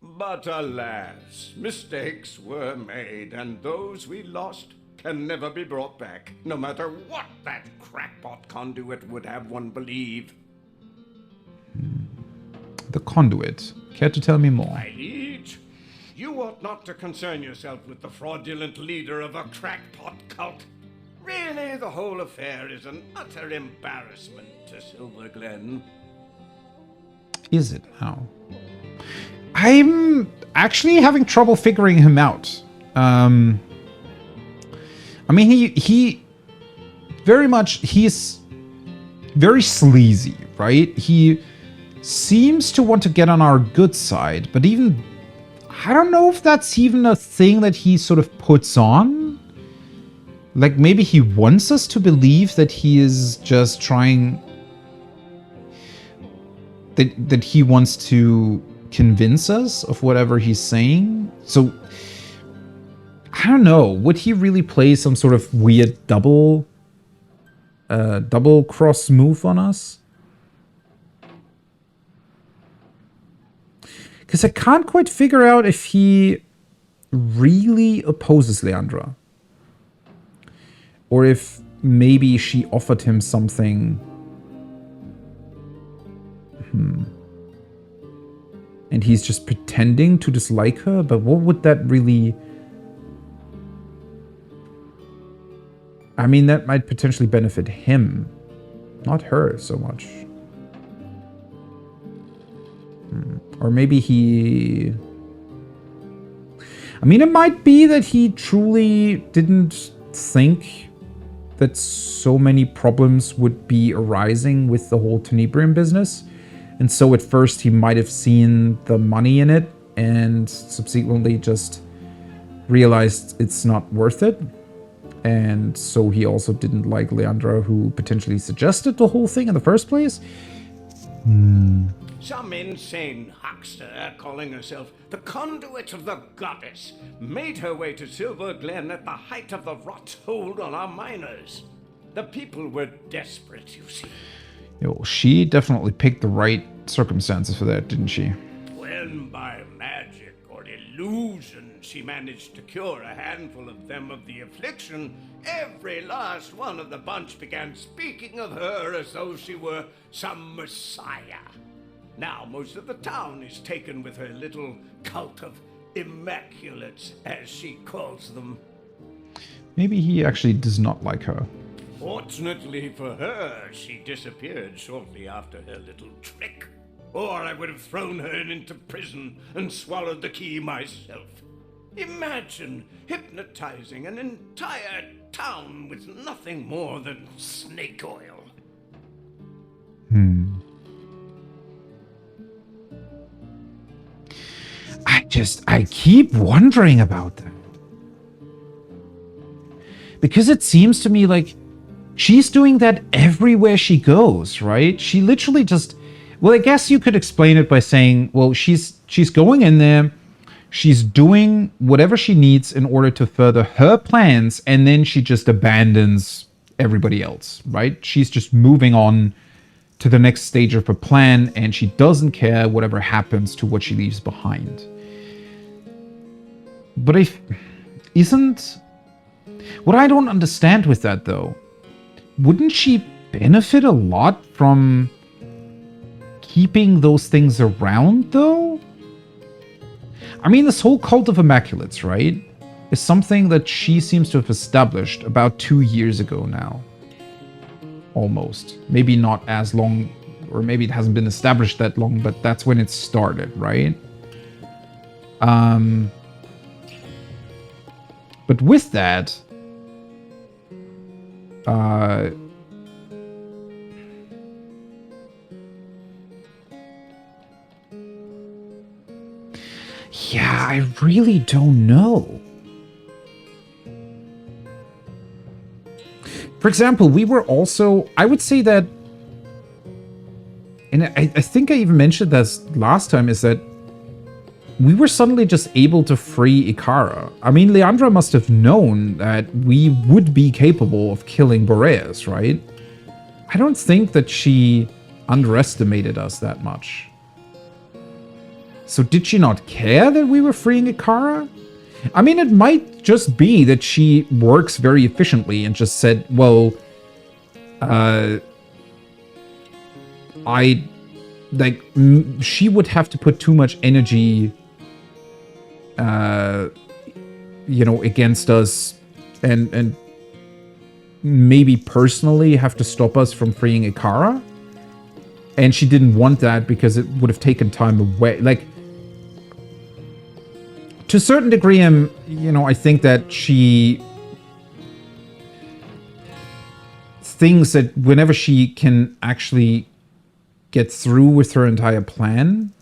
But alas, mistakes were made, and those we lost can never be brought back, no matter what that crackpot conduit would have one believe. The conduit. Care to tell me more? My liege, you ought not to concern yourself with the fraudulent leader of a crackpot cult. Really, the whole affair is an utter embarrassment to Silverglen. Is it now? I'm actually having trouble figuring him out. I mean, he very much, he's very sleazy, right? He seems to want to get on our good side, but even, I don't know if that's even a thing that he sort of puts on. Like, maybe he wants us to believe that he is just trying, that he wants to convince us of whatever he's saying. So, I don't know. Would he really play some sort of weird double cross move on us? Because I can't quite figure out if he really opposes Leandra. Or if maybe she offered him something. And he's just pretending to dislike her? But what would that really... I mean, that might potentially benefit him. Not her so much. Or maybe he... I mean, it might be that he truly didn't think that so many problems would be arising with the whole Tenebrium business. And so at first he might have seen the money in it and subsequently just realized it's not worth it. And so he also didn't like Leandra, who potentially suggested the whole thing in the first place. Some insane huckster calling herself the conduit of the goddess made her way to Silverglen at the height of the rot hold on our miners. The people were desperate, you see. Yo, she definitely picked the right circumstances for that, didn't she? When by magic or illusion she managed to cure a handful of them of the affliction, every last one of the bunch began speaking of her as though she were some messiah. Now most of the town is taken with her little cult of immaculates, as she calls them. Maybe he actually does not like her. Fortunately for her, she disappeared shortly after her little trick. Or I would have thrown her into prison and swallowed the key myself. Imagine hypnotizing an entire town with nothing more than snake oil. I keep wondering about that. Because it seems to me like she's doing that everywhere she goes, right? She literally just... Well, I guess you could explain it by saying, well, she's going in there, she's doing whatever she needs in order to further her plans, and then she just abandons everybody else, right? She's just moving on to the next stage of her plan, and she doesn't care whatever happens to what she leaves behind. But isn't... What I don't understand with that, though, wouldn't she benefit a lot from keeping those things around, though? I mean, this whole cult of Immaculates, right, is something that she seems to have established about 2 years ago now. Almost. Maybe not as long, or maybe it hasn't been established that long, but that's when it started, right? But with that, yeah, I really don't know. For example, we were also, I would say that, and I think I even mentioned this last time, is that we were suddenly just able to free Ikara. I mean, Leandra must have known that we would be capable of killing Boreas, right? I don't think that she underestimated us that much. So did she not care that we were freeing Ikara? I mean, it might just be that she works very efficiently and just said, well, she would have to put too much energy, against us and maybe personally have to stop us from freeing Ikara. And she didn't want that because it would have taken time away. Like, to a certain degree, I think that she thinks that whenever she can actually get through with her entire plan,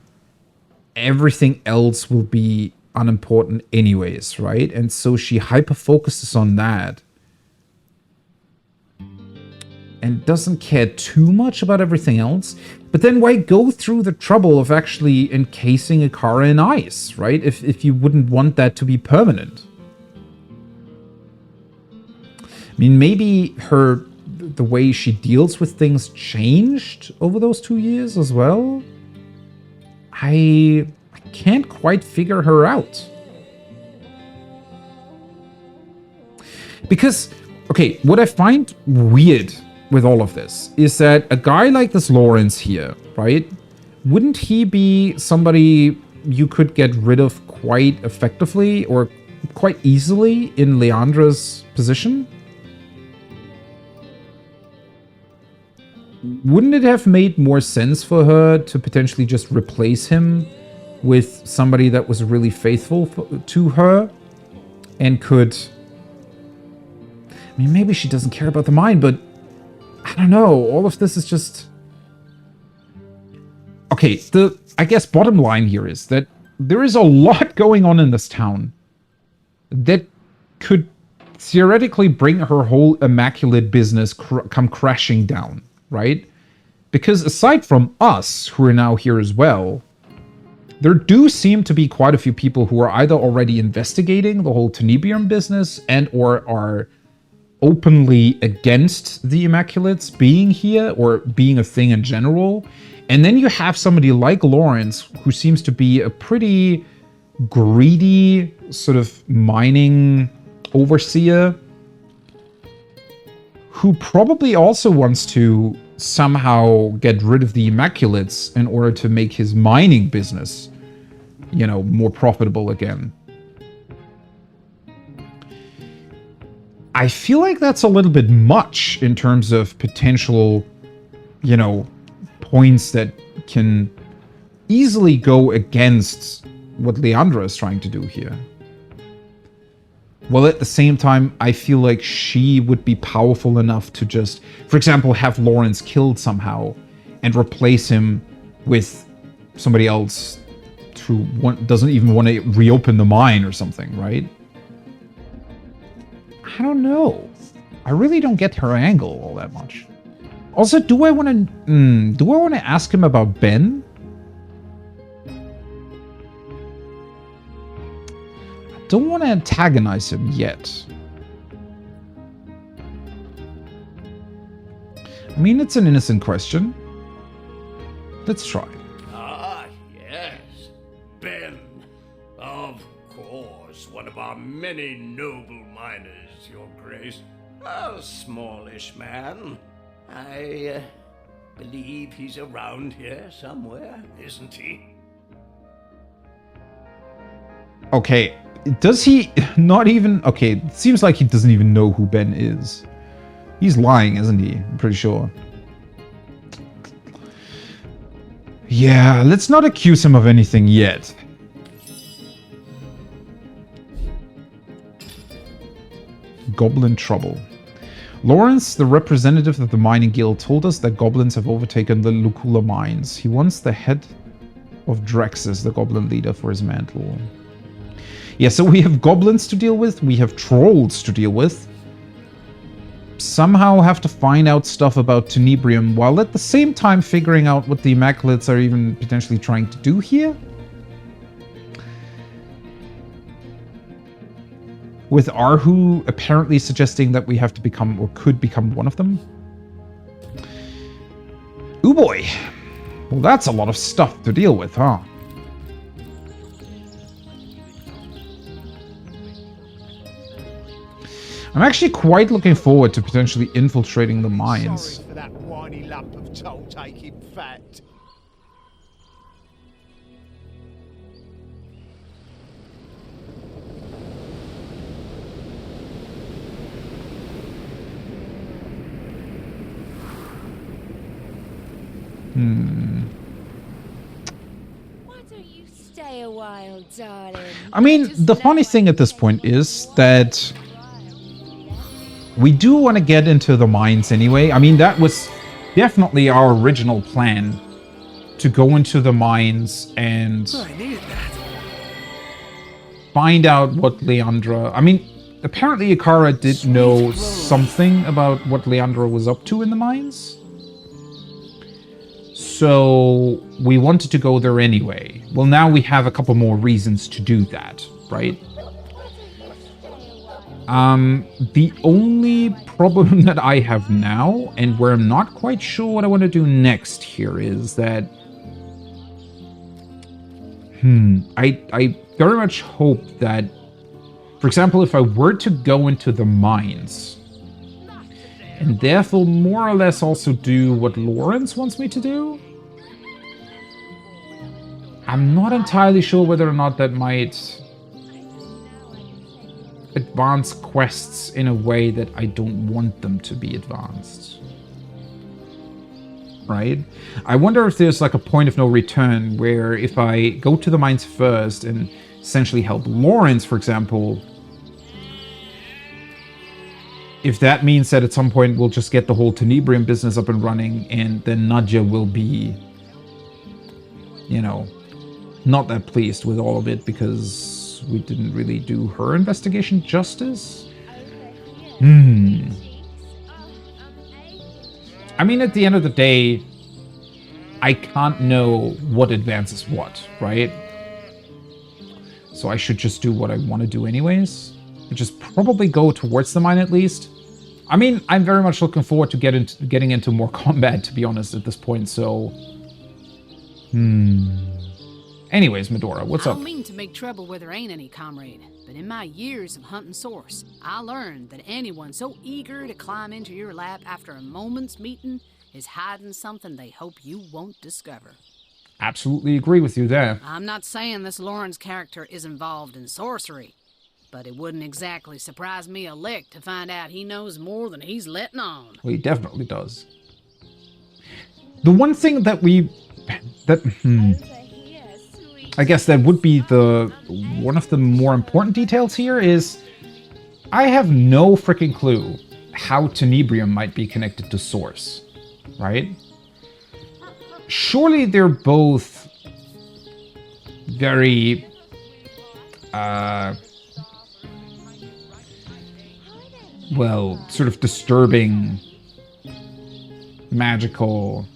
everything else will be unimportant anyways, right? And so she hyper-focuses on that and doesn't care too much about everything else. But then why go through the trouble of actually encasing Ikara in ice, right? If you wouldn't want that to be permanent. I mean, maybe the way she deals with things changed over those 2 years as well. I can't quite figure her out. Because, okay, what I find weird with all of this is that a guy like this Lawrence here, right? Wouldn't he be somebody you could get rid of quite effectively or quite easily in Leandra's position? Wouldn't it have made more sense for her to potentially just replace him with somebody that was really faithful to her and could... I mean, maybe she doesn't care about the mine, but I don't know. All of this is just... Okay, I guess bottom line here is that there is a lot going on in this town that could theoretically bring her whole immaculate business come crashing down, right? Because aside from us, who are now here as well, there do seem to be quite a few people who are either already investigating the whole Tenebrium business and or are openly against the Immaculates being here or being a thing in general. And then you have somebody like Lawrence, who seems to be a pretty greedy sort of mining overseer, who probably also wants to somehow get rid of the Immaculates in order to make his mining business, you know, more profitable again. I feel like that's a little bit much in terms of potential, you know, points that can easily go against what Leandra is trying to do here. While at the same time, I feel like she would be powerful enough to just, for example, have Lawrence killed somehow and replace him with somebody else who doesn't even want to reopen the mine or something, right? I don't know. I really don't get her angle all that much. Also, do I want to ask him about Ben? I don't want to antagonize him yet. I mean, it's an innocent question. Let's try. Ah, yes. Ben. Of course, one of our many noble miners, Your Grace. A smallish man. I believe he's around here somewhere, isn't he? Okay, does he not even... Okay, it seems like he doesn't even know who Ben is. He's lying, isn't he? I'm pretty sure. Yeah, let's not accuse him of anything yet. Goblin trouble. Lawrence, the representative of the mining guild, told us that goblins have overtaken the Lucula mines. He wants the head of Drexus, the goblin leader, for his mantle. Yeah, so we have goblins to deal with, we have trolls to deal with. Somehow have to find out stuff about Tenebrium, while at the same time figuring out what the Immaculates are even potentially trying to do here. With Arhu apparently suggesting that we have to become, or could become, one of them. Ooh boy. Well, that's a lot of stuff to deal with, huh? I'm actually quite looking forward to potentially infiltrating the mines. Sorry for that whiny lump of toll-taking fat. Why don't you stay a while, darling? I mean, the funny thing at this point is that we do want to get into the mines anyway. I mean, that was definitely our original plan, to go into the mines and find out what Leandra... I mean, apparently Ikara did know something about what Leandra was up to in the mines. So we wanted to go there anyway. Well, now we have a couple more reasons to do that, right? The only problem that I have now, and where I'm not quite sure what I want to do next here, is that... I very much hope that, for example, if I were to go into the mines, and therefore more or less also do what Lawrence wants me to do, I'm not entirely sure whether or not that might advance quests in a way that I don't want them to be advanced. right? I wonder if there's like a point of no return where if I go to the mines first and essentially help Lawrence, for example, if that means that at some point we'll just get the whole Tenebrium business up and running, and then Nadja will be, you know, not that pleased with all of it because we didn't really do her investigation justice. I mean, at the end of the day, I can't know what advances what, right? So I should just do what I want to do anyways. Just probably go towards the mine at least. I mean, I'm very much looking forward to getting into more combat, to be honest, at this point, so... Anyways, Medora, what's up? I don't mean to make trouble where there ain't any, comrade, but in my years of hunting source, I learned that anyone so eager to climb into your lap after a moment's meeting is hiding something they hope you won't discover. Absolutely agree with you there. I'm not saying this Lawrence character is involved in sorcery, but it wouldn't exactly surprise me a lick to find out he knows more than he's letting on. Well, he definitely does. The one thing that I guess that would be one of the more important details here is I have no freaking clue how Tenebrium might be connected to Source, right? Surely they're both very well, sort of disturbing magical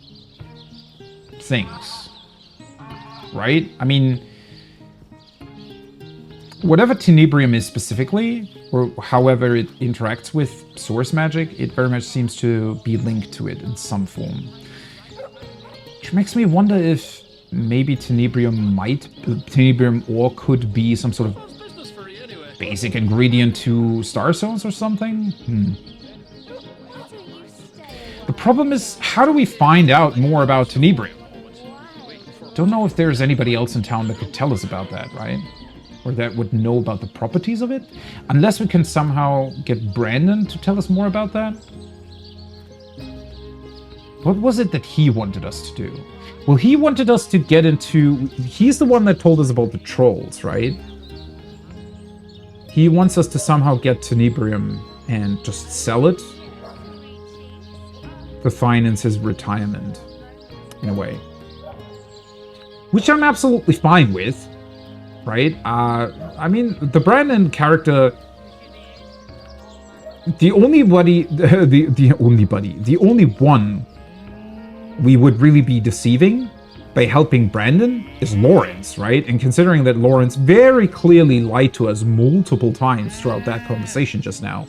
things, right? I mean, whatever Tenebrium is specifically, or however it interacts with source magic, it very much seems to be linked to it in some form. Which makes me wonder if maybe Tenebrium ore could be some sort of basic ingredient to Star Stones or something? The problem is, how do we find out more about Tenebrium? Don't know if there's anybody else in town that could tell us about that, right? Or that would know about the properties of it? Unless we can somehow get Brandon to tell us more about that? What was it that he wanted us to do? Well, he wanted us to get into... He's the one that told us about the trolls, right? He wants us to somehow get Tenebrium and just sell it to finance his retirement, in a way. Which I'm absolutely fine with, right? I mean, the Brandon character... The only one we would really be deceiving by helping Brandon is Lawrence, right? And considering that Lawrence very clearly lied to us multiple times throughout that conversation just now,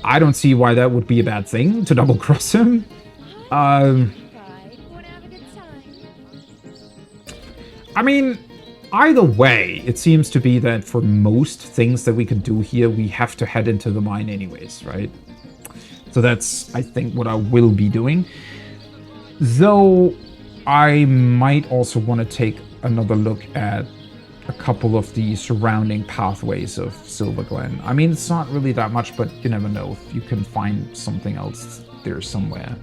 I don't see why that would be a bad thing to double-cross him. I mean, either way, it seems to be that for most things that we can do here, we have to head into the mine anyways, right? So that's, I think, what I will be doing. Though, I might also want to take another look at a couple of the surrounding pathways of Silverglen. I mean, it's not really that much, but you never know if you can find something else there somewhere.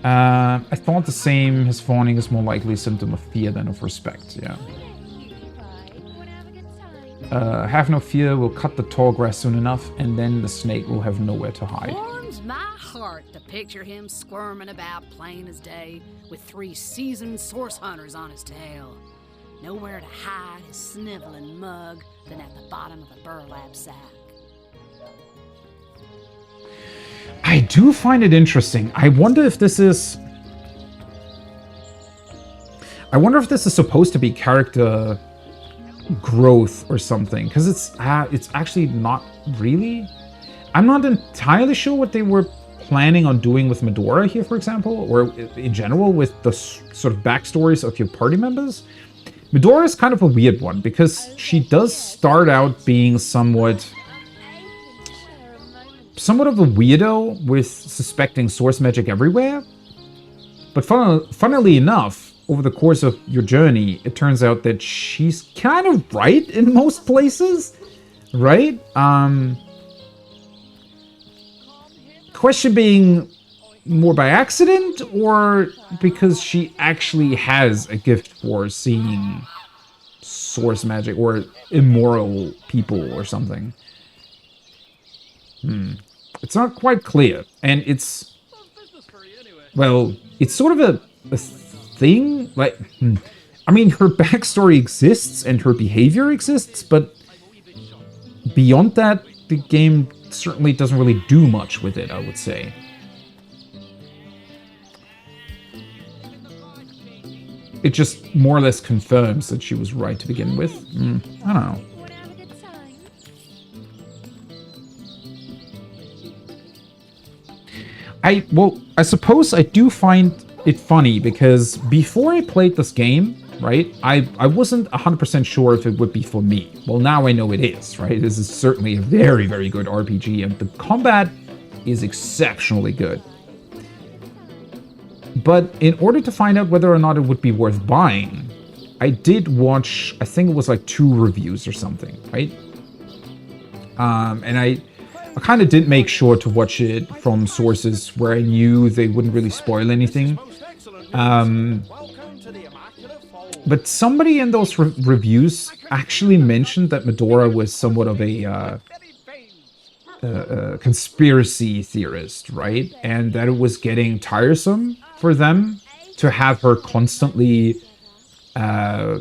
I thought the same. His fawning is more likely a symptom of fear than of respect, yeah. Have no fear, we'll cut the tall grass soon enough, and then the snake will have nowhere to hide. Warms my heart to picture him squirming about plain as day with 3 seasoned source hunters on his tail. Nowhere to hide his sniveling mug than at the bottom of a burlap sack. I do find it interesting. I wonder if this is supposed to be character growth or something, because it's actually not really. I'm not entirely sure what they were planning on doing with Medora here, for example, or in general with the sort of backstories of your party members. Medora is kind of a weird one because she does start out being somewhat of a weirdo with suspecting source magic everywhere. But funnily enough, over the course of your journey, it turns out that she's kind of right in most places, right? Question being, more by accident or because she actually has a gift for seeing source magic or immoral people or something. It's not quite clear, and it's, well, it's sort of a thing, like, I mean, her backstory exists and her behavior exists, but beyond that, the game certainly doesn't really do much with it, I would say. It just more or less confirms that she was right to begin with. I don't know. I suppose I do find it funny because before I played this game, right, I wasn't 100% sure if it would be for me. Well, now I know it is, right? This is certainly a very, very good RPG, and the combat is exceptionally good. But in order to find out whether or not it would be worth buying, I did watch, I think it was like 2 reviews or something, right? And I kind of did make sure to watch it from sources where I knew they wouldn't really spoil anything. But somebody in those reviews actually mentioned that Medora was somewhat of a conspiracy theorist, right? And that it was getting tiresome for them to have her constantly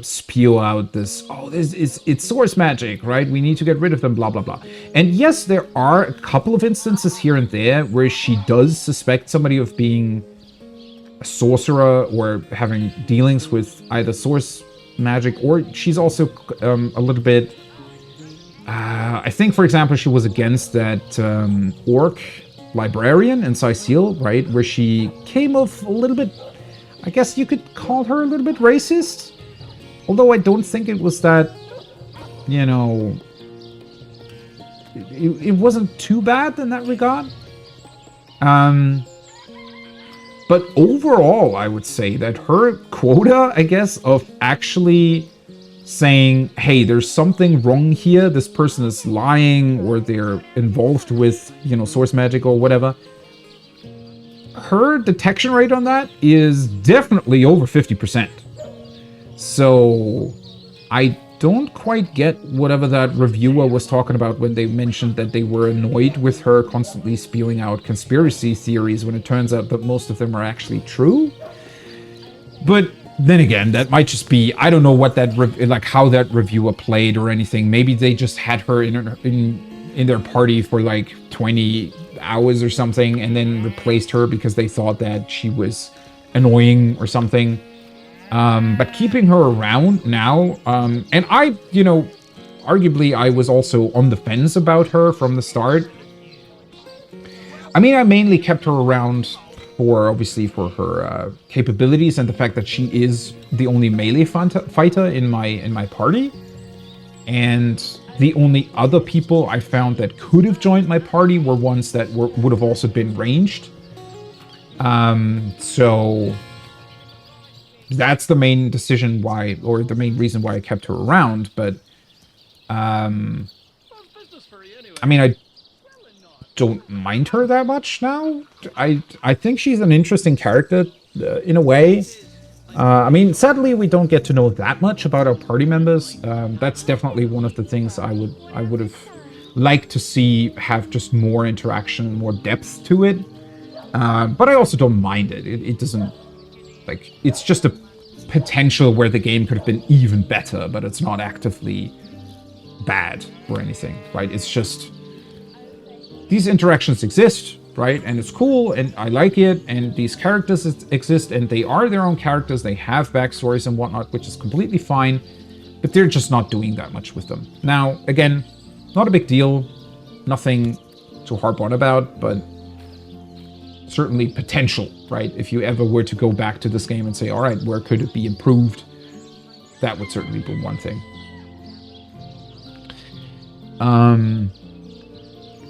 spew out this, oh, it's source magic, right? We need to get rid of them, blah, blah, blah. And yes, there are a couple of instances here and there where she does suspect somebody of being a sorcerer or having dealings with either source magic, or she's also a little bit, I think, for example, she was against that orc librarian in Sicil, right? Where she came off a little bit, I guess you could call her a little bit racist. Although I don't think it was that, you know, it wasn't too bad in that regard. But overall, I would say that her quota, I guess, of actually saying, hey, there's something wrong here, this person is lying, or they're involved with, you know, source magic or whatever, her detection rate on that is definitely over 50%. So I don't quite get whatever that reviewer was talking about when they mentioned that they were annoyed with her constantly spewing out conspiracy theories when it turns out that most of them are actually true. But then again, that might just be, I don't know what that, like how that reviewer played or anything. Maybe they just had her in their party for like 20 hours or something and then replaced her because they thought that she was annoying or something. But keeping her around now, and I, you know, arguably I was also on the fence about her from the start. I mean, I mainly kept her around for, obviously, for her capabilities and the fact that she is the only melee fighter in my party. And the only other people I found that could have joined my party were ones that would have also been ranged. So that's the main decision why, or the main reason why I kept her around. But I mean, I don't mind her that much now. I think she's an interesting character in a way. I mean, sadly, we don't get to know that much about our party members. That's definitely one of the things I would have liked to see have just more interaction, more depth to it. But I also don't mind it. It doesn't, like, it's just a potential where the game could have been even better, but it's not actively bad or anything, right? It's just these interactions exist, right? And it's cool, and I like it, and these characters exist, and they are their own characters, they have backstories and whatnot, which is completely fine, but they're just not doing that much with them. Now, again, not a big deal, nothing to harp on about, but certainly potential, right? If you ever were to go back to this game and say, all right, where could it be improved? That would certainly be one thing.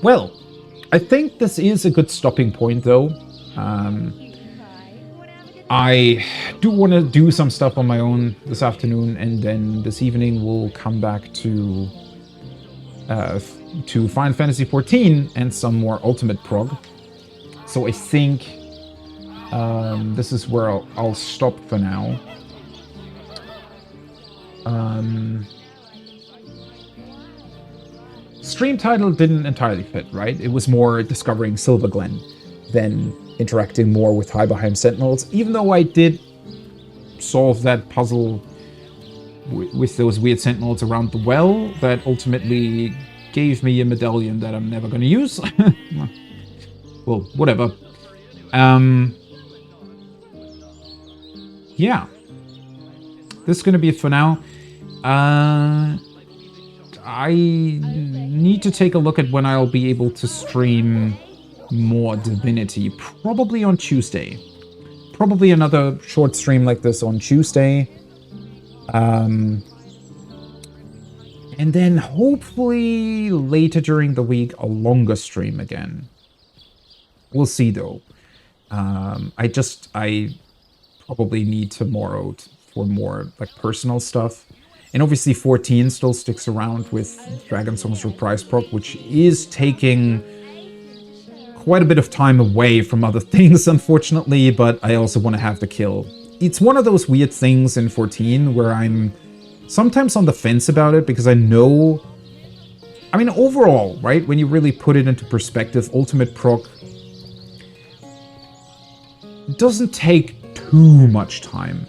Well, I think this is a good stopping point, though. I do want to do some stuff on my own this afternoon, and then this evening we'll come back to Final Fantasy XIV and some more Ultimate prog. So I think This is where I'll stop for now. Stream title didn't entirely fit, right? It was more discovering Silverglen than interacting more with Highbeheim Sentinels, even though I did solve that puzzle with those weird Sentinels around the well that ultimately gave me a medallion that I'm never going to use. Well, whatever. Yeah. This is going to be it for now. I need to take a look at when I'll be able to stream more Divinity. Probably on Tuesday. Probably another short stream like this on Tuesday. And then hopefully later during the week, a longer stream again. We'll see though. I probably need tomorrow for more like personal stuff. And obviously 14 still sticks around with Dragon Song's Reprise proc, which is taking quite a bit of time away from other things, unfortunately, but I also want to have the kill. It's one of those weird things in 14 where I'm sometimes on the fence about it because I know... I mean, overall, right, when you really put it into perspective, Ultimate proc doesn't take too much time.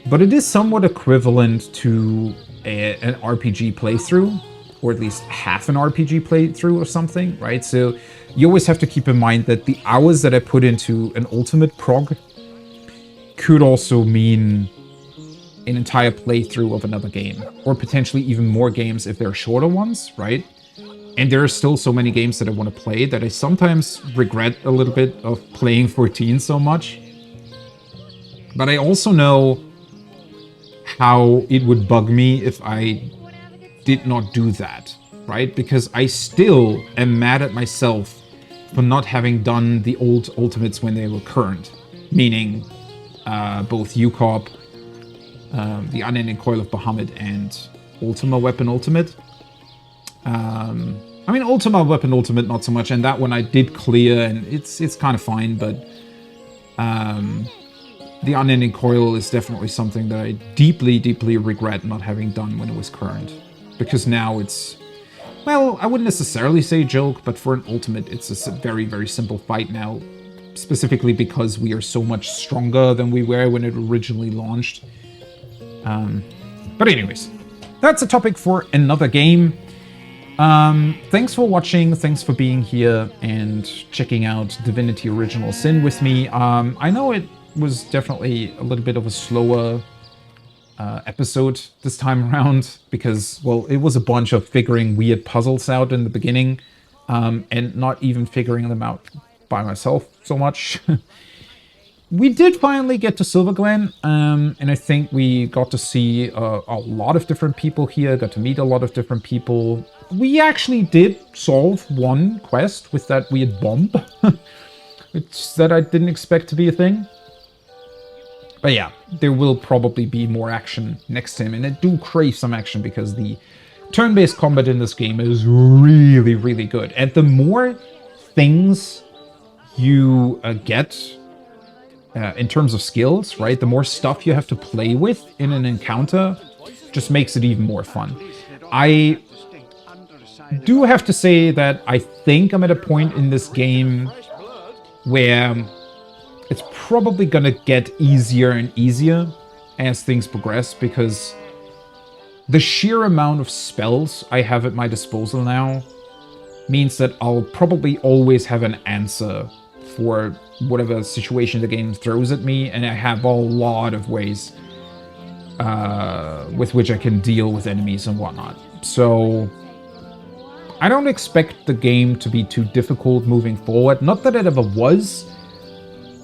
But it is somewhat equivalent to an RPG playthrough, or at least half an RPG playthrough or something, right? So you always have to keep in mind that the hours that I put into an Ultimate prog could also mean an entire playthrough of another game, or potentially even more games if they're shorter ones, right? And there are still so many games that I want to play that I sometimes regret a little bit of playing 14 so much. But I also know how it would bug me if I did not do that, right? Because I still am mad at myself for not having done the old Ultimates when they were current. Meaning, both UCOP, the Unending Coil of Bahamut, and Ultima Weapon Ultimate. I mean, Ultima Weapon Ultimate not so much, and that one I did clear, and it's kind of fine, but... the Unending Coil is definitely something that I deeply, deeply regret not having done when it was current. Because now it's... Well, I wouldn't necessarily say joke, but for an Ultimate, it's a very, very simple fight now. Specifically because we are so much stronger than we were when it originally launched. But anyways, that's a topic for another game. Thanks for watching, thanks for being here and checking out Divinity Original Sin with me. I know it was definitely a little bit of a slower episode this time around because, well, it was a bunch of figuring weird puzzles out in the beginning and not even figuring them out by myself so much. We did finally get to Silverglen, and I think we got to see a lot of different people here, got to meet a lot of different people. We actually did solve one quest with that weird bomb, which that I didn't expect to be a thing. But yeah, there will probably be more action next time, and I do crave some action because the turn-based combat in this game is really, really good. And the more things you get in terms of skills, right, the more stuff you have to play with in an encounter just makes it even more fun. I do have to say that I think I'm at a point in this game where it's probably gonna get easier and easier as things progress, because the sheer amount of spells I have at my disposal now means that I'll probably always have an answer for whatever situation the game throws at me, and I have a lot of ways with which I can deal with enemies and whatnot. So I don't expect the game to be too difficult moving forward. Not that it ever was.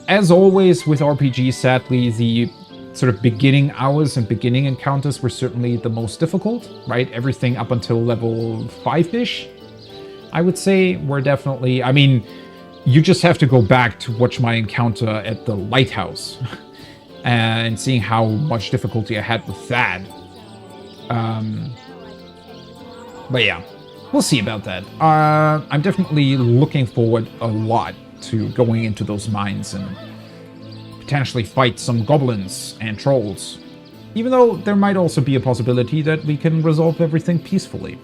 As always with RPGs, sadly, the sort of beginning hours and beginning encounters were certainly the most difficult, right? Everything up until level 5-ish, I would say, were definitely... I mean, you just have to go back to watch my encounter at the lighthouse and seeing how much difficulty I had with that. But yeah, we'll see about that. I'm definitely looking forward a lot to going into those mines and potentially fight some goblins and trolls. Even though there might also be a possibility that we can resolve everything peacefully.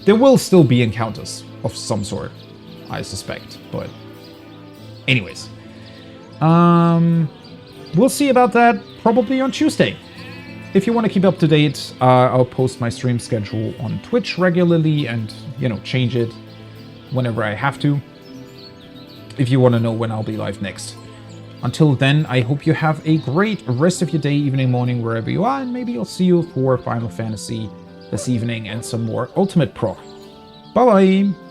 There will still be encounters of some sort, I suspect, but anyways. We'll see about that probably on Tuesday. If you want to keep up to date, I'll post my stream schedule on Twitch regularly and, you know, change it whenever I have to. If you want to know when I'll be live next. Until then, I hope you have a great rest of your day, evening, morning, wherever you are, and maybe I'll see you for Final Fantasy this evening and some more Ultimate Proc. Bye-bye!